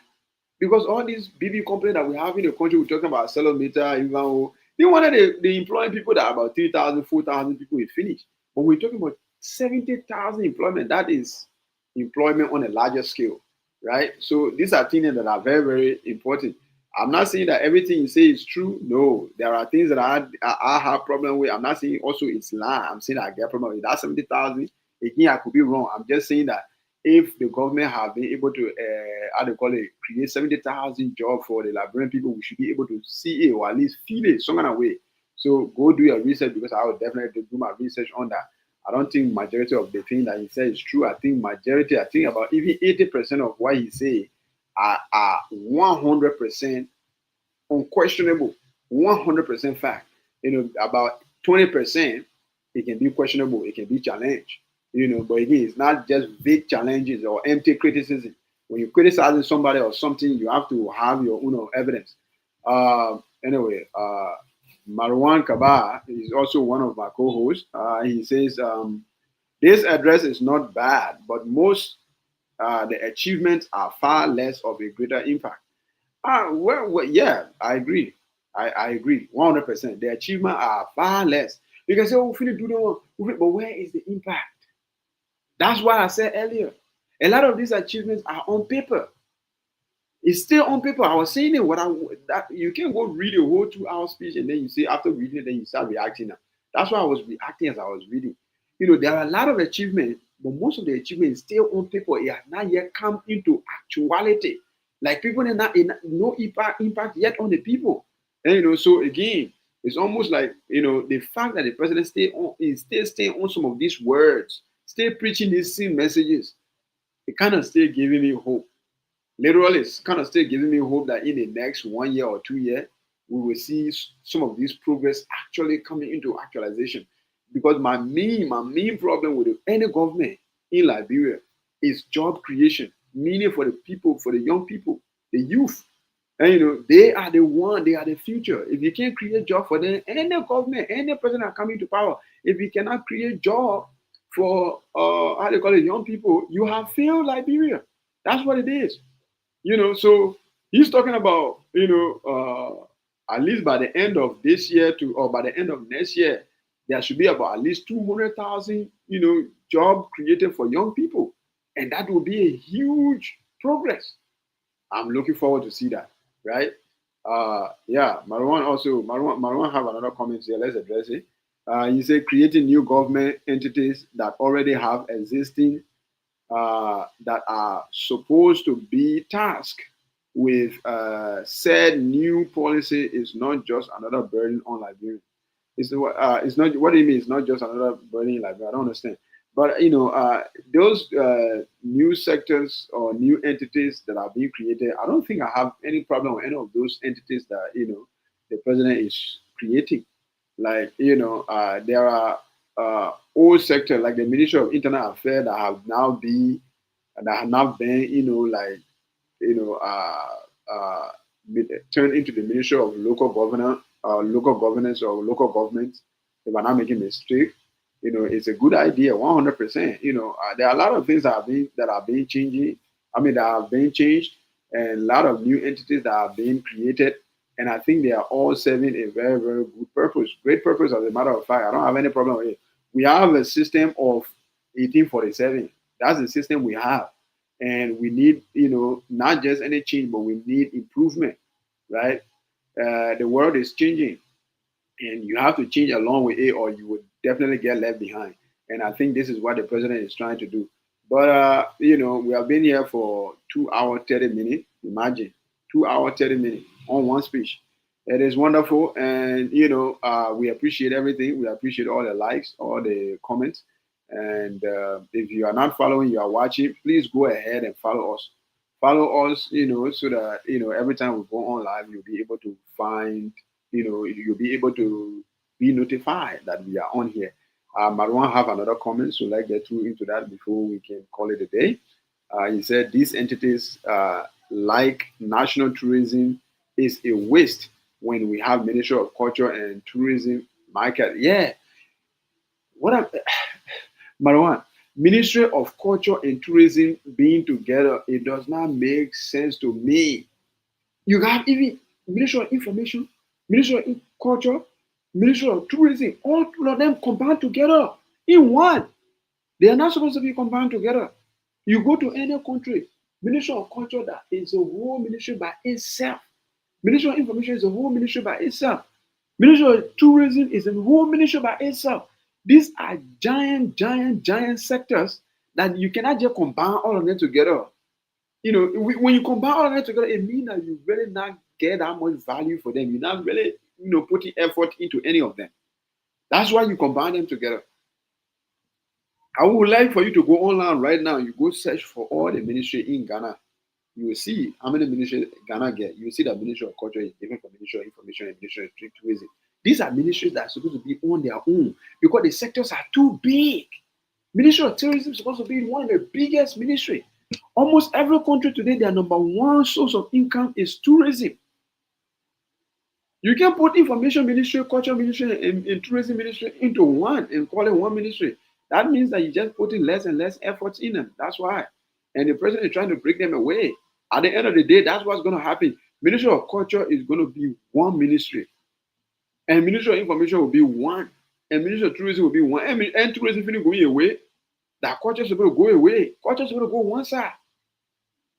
Because all these BB companies that we have in the country, we're talking about Celometer, even they wanted the employing people that are about 3,000, 4,000 people will finish. But we're talking about 70,000 employment. That is employment on a larger scale, right? So these are things that are very, very important. I'm not saying that everything you say is true. No, there are things that I have problem with. I'm not saying also it's lie. I'm saying I get problem with that 70,000. Again, I could be wrong. I'm just saying that if the government have been able to, how do you call it, create 70,000 jobs for the Liberian people, we should be able to see it or at least feel it some kind of way. So go do your research because I will definitely do my research on that. I don't think majority of the thing that he said is true. I think about even 80% of what he say are 100% unquestionable, 100% fact. About 20% it can be questionable, it can be challenged. But again, it's not just vague challenges or empty criticism. When you're criticizing somebody or something, you have to have your own evidence. Anyway, Marwan Kaba is also one of my co-hosts. He says, this address is not bad, but most the achievements are far less of a greater impact. Well, yeah, I agree. I agree 100%. The achievements are far less. You can say, oh, we do the but where is the impact? That's why I said earlier. A lot of these achievements are on paper. It's still on paper. I was saying it. That you can't go read a whole 2 hour speech and then you say after reading it, then you start reacting. Now. That's why I was reacting as I was reading. There are a lot of achievements, but most of the achievements still on paper. It has not yet come into actuality. Like people are not no impact yet on the people. And so again, it's almost like the fact that the president is still staying on some of these words, still preaching these same messages. It kind of still giving me hope. Literally, it's kind of still giving me hope that in the next 1 year or 2 years, we will see some of this progress actually coming into actualization. Because my main problem with any government in Liberia is job creation, meaning for the people, for the young people, the youth. And they are the future. If you can't create job for them, any government, any president coming to power, if you cannot create job for how they call it, young people, you have failed Liberia. That's what it is. So he's talking about, at least by the end of this year or by the end of next year, there should be about at least 200,000, job created for young people. And that will be a huge progress. I'm looking forward to see that, right? Yeah, Marwan have another comment here. Let's address it. He said creating new government entities that already have existing that are supposed to be tasked with said new policy is not just another burden on Liberia. It's not what do you mean? It's not just another burden in Liberia. I don't understand. But those new sectors or new entities that are being created, I don't think I have any problem with any of those entities that the president is creating. Like there are old sectors like the Ministry of Internal Affairs that have now been like you know uh, uh, turned into the Ministry of Local Governance or local government. If I'm not making mistake, it's a good idea, 100%. There are a lot of things that are being changing. I mean, that have been changed, and a lot of new entities that are being created. And I think they are all serving a very, very good purpose, great purpose. As a matter of fact, I don't have any problem with it. We have a system of 1847. That's the system we have, and we need, not just any change, but we need improvement, right? The world is changing, and you have to change along with it or you would definitely get left behind. And I think this is what the president is trying to do. But we have been here for 2 hours 30 minutes. Imagine 2 hours 30 minutes on one speech. It is wonderful, and we appreciate everything. We appreciate all the likes, all the comments, and if you are not following, you are watching, please go ahead and follow us. Follow us, so that every time we go on live, you'll be able to find you'll be able to be notified that we are on here. Marwan have another comment, so let's get through into that before we can call it a day. He said these entities, like national tourism, is a waste when we have Ministry of Culture and Tourism market. Yeah, what I'm Marwan, Ministry of Culture and Tourism being together, it does not make sense to me. You have even Ministry of Information, Ministry of Culture, Ministry of Tourism, all of them combined together in one. They are not supposed to be combined together. You go to any country, Ministry of Culture that is a whole ministry by itself. Ministry of Information is a whole ministry by itself. Ministry of Tourism is a whole ministry by itself. These are giant, giant, giant sectors that you cannot just combine all of them together. You know, when you combine all of them together, it means that you really not get that much value for them. You're not really, putting effort into any of them. That's why you combine them together. I would like for you to go online right now. You go search for all the ministry in Ghana. You will see how many ministries Ghana get. You will see that Ministry of Culture is different from Ministry of Information and Ministry of Tourism. These are ministries that are supposed to be on their own because the sectors are too big. Ministry of Tourism is supposed to be one of the biggest ministry. Almost every country today, their number one source of income is tourism. You can put Information Ministry, Culture Ministry, and Tourism Ministry into one and call it one ministry. That means that you're just putting less and less efforts in them. That's why. And the president is trying to break them away. At the end of the day, that's what's going to happen. Ministry of Culture is going to be one ministry. And Ministry of Information will be one. And Ministry of Tourism will be one. And tourism is going away. That culture is going to go away. Culture is going to go one side.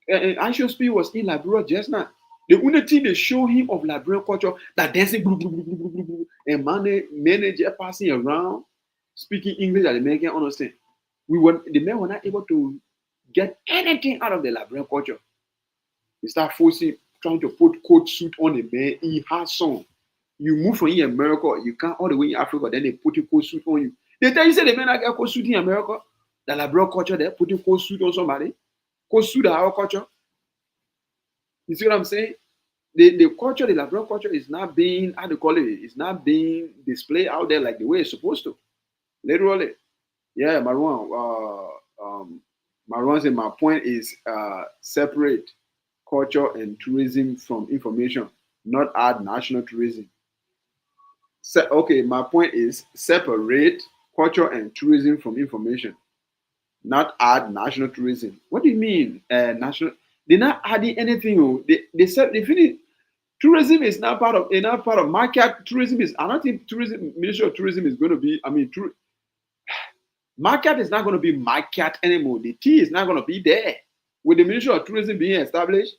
And ISHOSP was in Liberia just now. The only thing they show him of Liberian culture, that dancing, and manager passing around, speaking English that the man can understand. The men were not able to get anything out of the Liberian culture. They start trying to put coat suit on a man in her song. You move from in America, you come all the way in Africa, then they put a coat suit on you. They tell you say the men that get coat suit in America, the Liberian culture, they're putting coat suit on somebody. Coat suit our culture. You see what I'm saying? The culture, the Liberian culture is not being, how to call it, it's not being displayed out there like the way it's supposed to. Literally. Yeah, Marwan. Marwan said my point is separate culture and tourism from information, not add national tourism. Okay, my point is separate culture and tourism from information, not add national tourism. What do you mean national? They're not adding anything. They said they finished. Tourism is not part of market. Tourism is. I don't think tourism Ministry of Tourism is going to be. Market is not going to be market anymore. The T is not going to be there. With the Ministry of Tourism being established,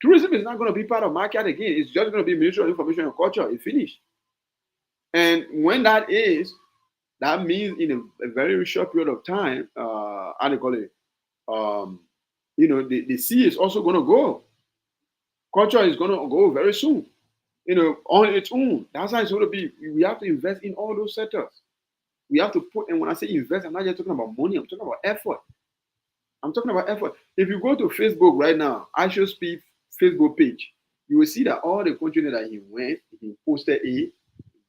tourism is not going to be part of market again. It's just going to be Ministry of Information and Culture. It's finished. And when that is, that means in a very short period of time, how do you call it? The sea is also going to go. Culture is going to go very soon, on its own. That's how it's going to be. We have to invest in all those sectors. We have to put, and when I say invest, I'm not just talking about money, I'm talking about effort. If you go to Facebook right now, ISHOSP Facebook page, you will see that all the countries that he went, he posted it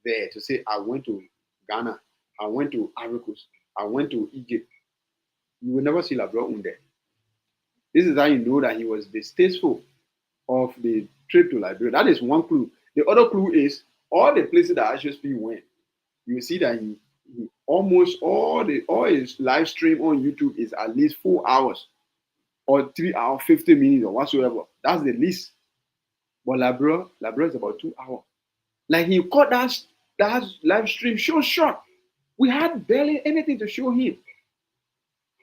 there to say, I went to Ghana, I went to Ivory Coast, I went to Egypt. You will never see Liberia on there. This is how you know that he was distasteful of the trip to Liberia. That is one clue. The other clue is all the places that ISHOSP went, you will see that he almost all his live stream on YouTube is at least 4 hours or 3 hours, 50 minutes or whatsoever. That's the least. But Liberia is about 2 hours. Like he cut that live stream so short. We had barely anything to show him.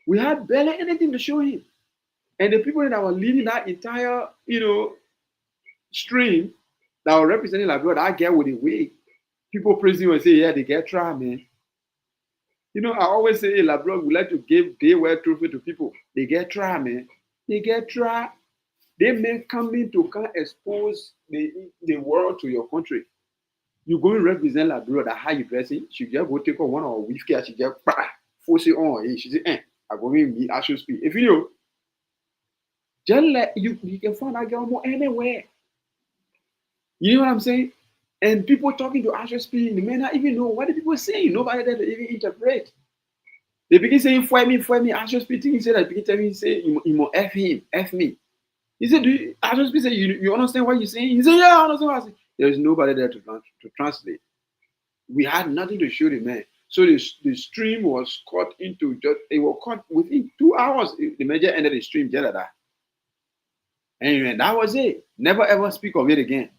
And the people that were leading that entire, stream that were representing Liberia, that guy with the wig, people praise him and say, yeah, they get try, man. I always say, Liberia would like to give day wear trophy to people. They get try, man. They get try. They may come in to expose the world to your country. You go and represent Liberia, that how you dressing. She just go take on one or whiskey, she just force it on. She say, I go in me, I should speak. If just let you can find that girl more anywhere. You know what I'm saying? And people talking to ISHOSP, they may not even know what the people saying. Nobody there to even interpret. They begin saying, for me. ISHOSP thing, he said that begin telling me, say, you must F him, F me. He said, ISHOSP say, you understand what you're saying? He said, yeah, I understand what I'm saying. There is nobody there to translate. We had nothing to show the man. So the stream was cut into it was cut within 2 hours. The major ended the stream just like that. And that was it. Never ever speak of it again.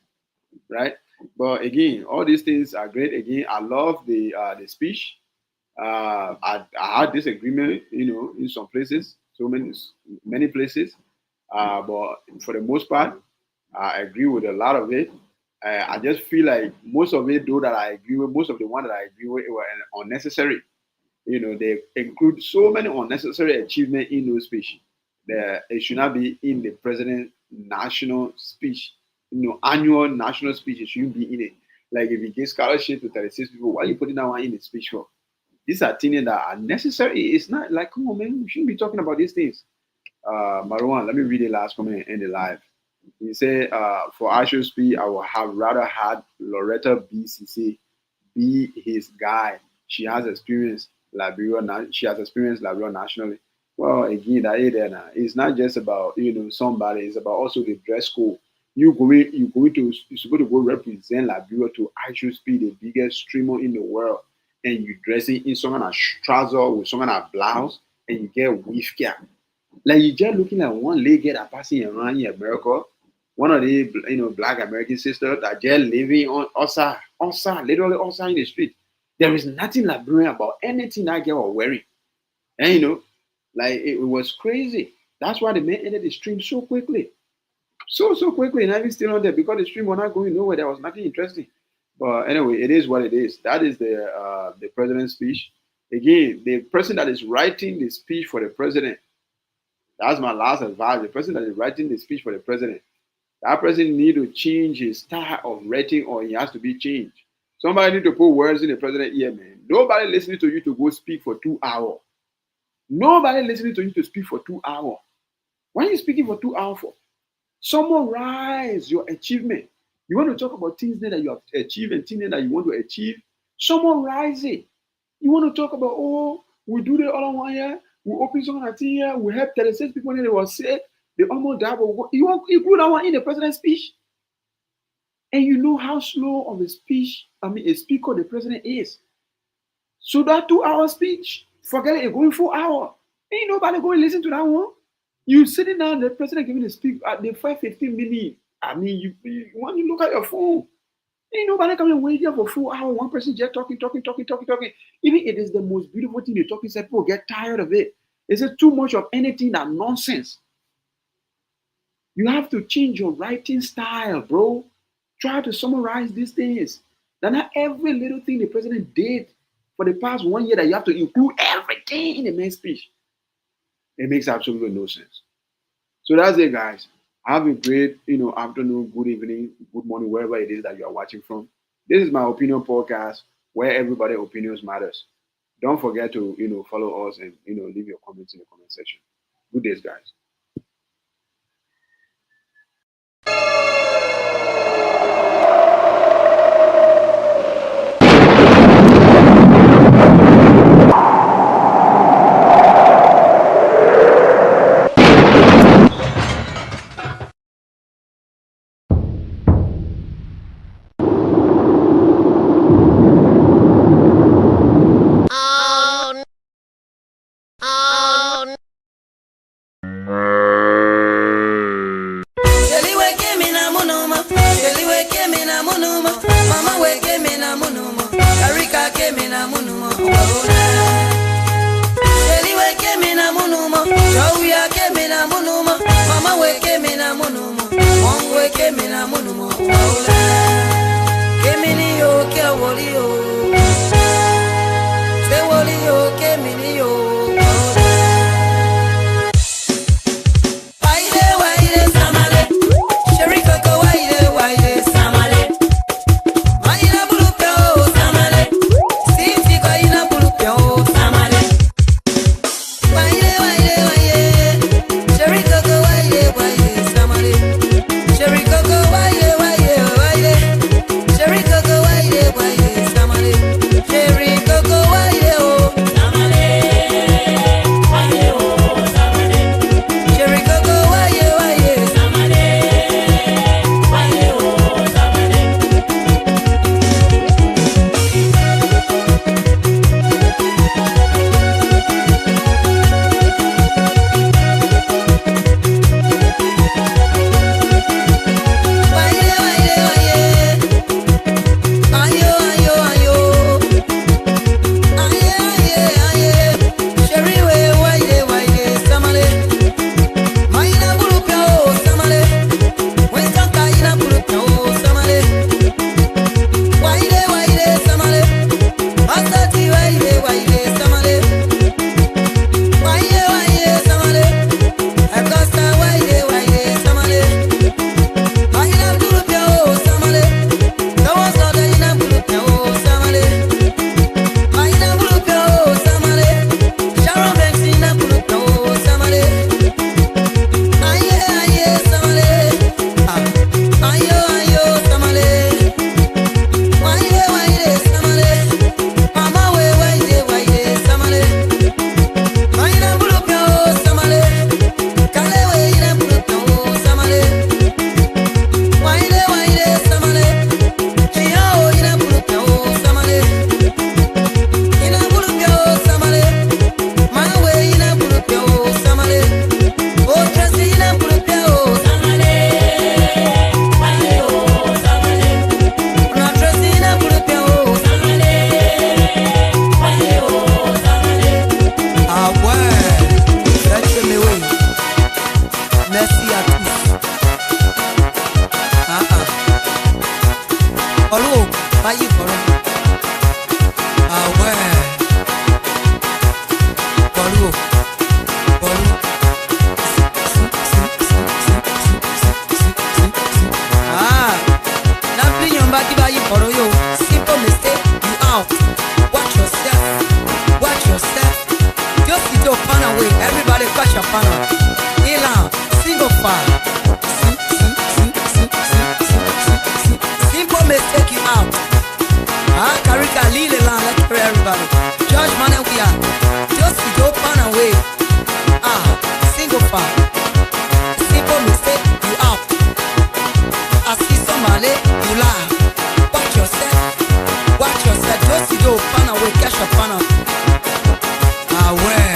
Right? But again, all these things are great. Again, I love the speech. I had disagreement, in some places, so many places. But for the most part, I agree with a lot of it. I just feel like most of it, though, that I agree with, most of the ones that I agree with were unnecessary. They include so many unnecessary achievements in those speech. It should not be in the president's national speech. Annual national speech, it shouldn't be in it. Like if you give scholarship to 36 people, why are you putting that one in the speech for? These are things that are necessary. It's not like, come on, man, we shouldn't be talking about these things. Marwan, let me read the last comment and end the live. He said, for actual speed, I would have rather had Loretta BCC be his guy. She has experienced Liberia nationally. Well, again, it's not just about somebody. It's about also the dress code. You're supposed to go represent Liberia to actual speed, the biggest streamer in the world, and you dressing in some kind of trouser with some kind of blouse, and you get weave cap. Like you just looking at one lady that passing around in America, one of the Black American sisters that just living on outside, literally outside in the street. There is nothing Liberian about anything that girl was wearing. And like it was crazy. That's why the man ended the stream so quickly. So quickly, and I'm still on there because the stream was not going nowhere. There was nothing interesting. But anyway, it is what it is. That is the president's speech. Again, the person that is writing the speech for the president, that's my last advice. The person that is writing the speech for the president, that person need to change his style of writing, or he has to be changed. Somebody need to put words in the president's ear, man. Nobody listening to you to go speak for 2 hours. Nobody listening to you to speak for 2 hours. Why are you speaking for 2 hours for? Summarize your achievement. You want to talk about things that you have achieved and things that you want to achieve. Summarize it. You want to talk about, we do the other one here. We open something here. We help 36 people and they were sick. They almost died. You want to include that one in the president's speech? And you know how slow of a speech, a speaker the president is. So that 2 hour speech, forget it, going 4 hours. Ain't nobody going to listen to that one. You sitting down, the president giving the speech at the 5:15 minute. You want to look at your phone. Ain't nobody coming wait here for 4 hours. One person just talking. Even it is the most beautiful thing, the talking set, people get tired of it. Is it too much of anything that nonsense? You have to change your writing style, bro. Try to summarize these things. That not every little thing the president did for the past 1 year that you have to include everything in the main speech. It makes absolutely no sense. So that's it, guys. Have a great, afternoon, good evening, good morning, wherever it is that you are watching from. This is my opinion podcast where everybody's opinions matters. Don't forget to, follow us and, leave your comments in the comment section. Good days, guys. Polo, buy you polo. Ah ouais. Polo, polo. Ah, nothing your body buy you polo yo. Simple mistake, you out. Watch yourself. Watch yourself. Just sit your pan away. Everybody catch your pan. Elan, single file. Simple mistake you out. Ah, Karika, Lily Land, let's pray everybody. Judge man and we are. Just sit your pan away. Ah, single file. Simple mistake you out. I see somebody, you lie. Watch yourself. Watch yourself. Just sit your pan away. Catch your pan up. Ah, where?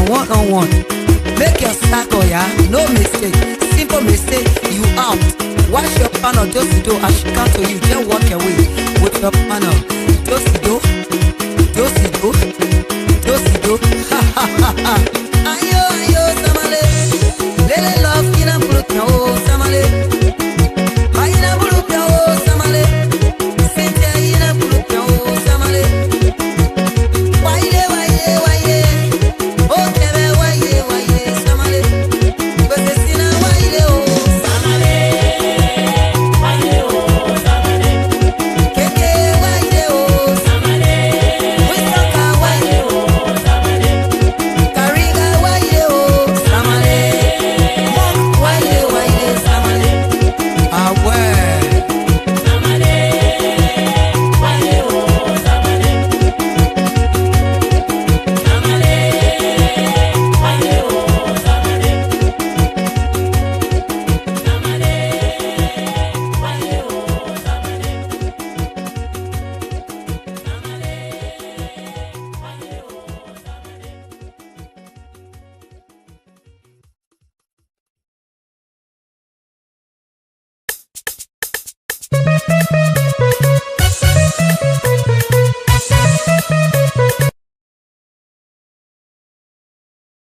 One-on-one. Make your circle, yeah? No mistake. Simple mistake, you out. Wash your panel, just do. I should come to you. Just walk away with your panel. Just do. Just do. Just do. Ha ha ha ha. Ayo, ayo, samale. Lele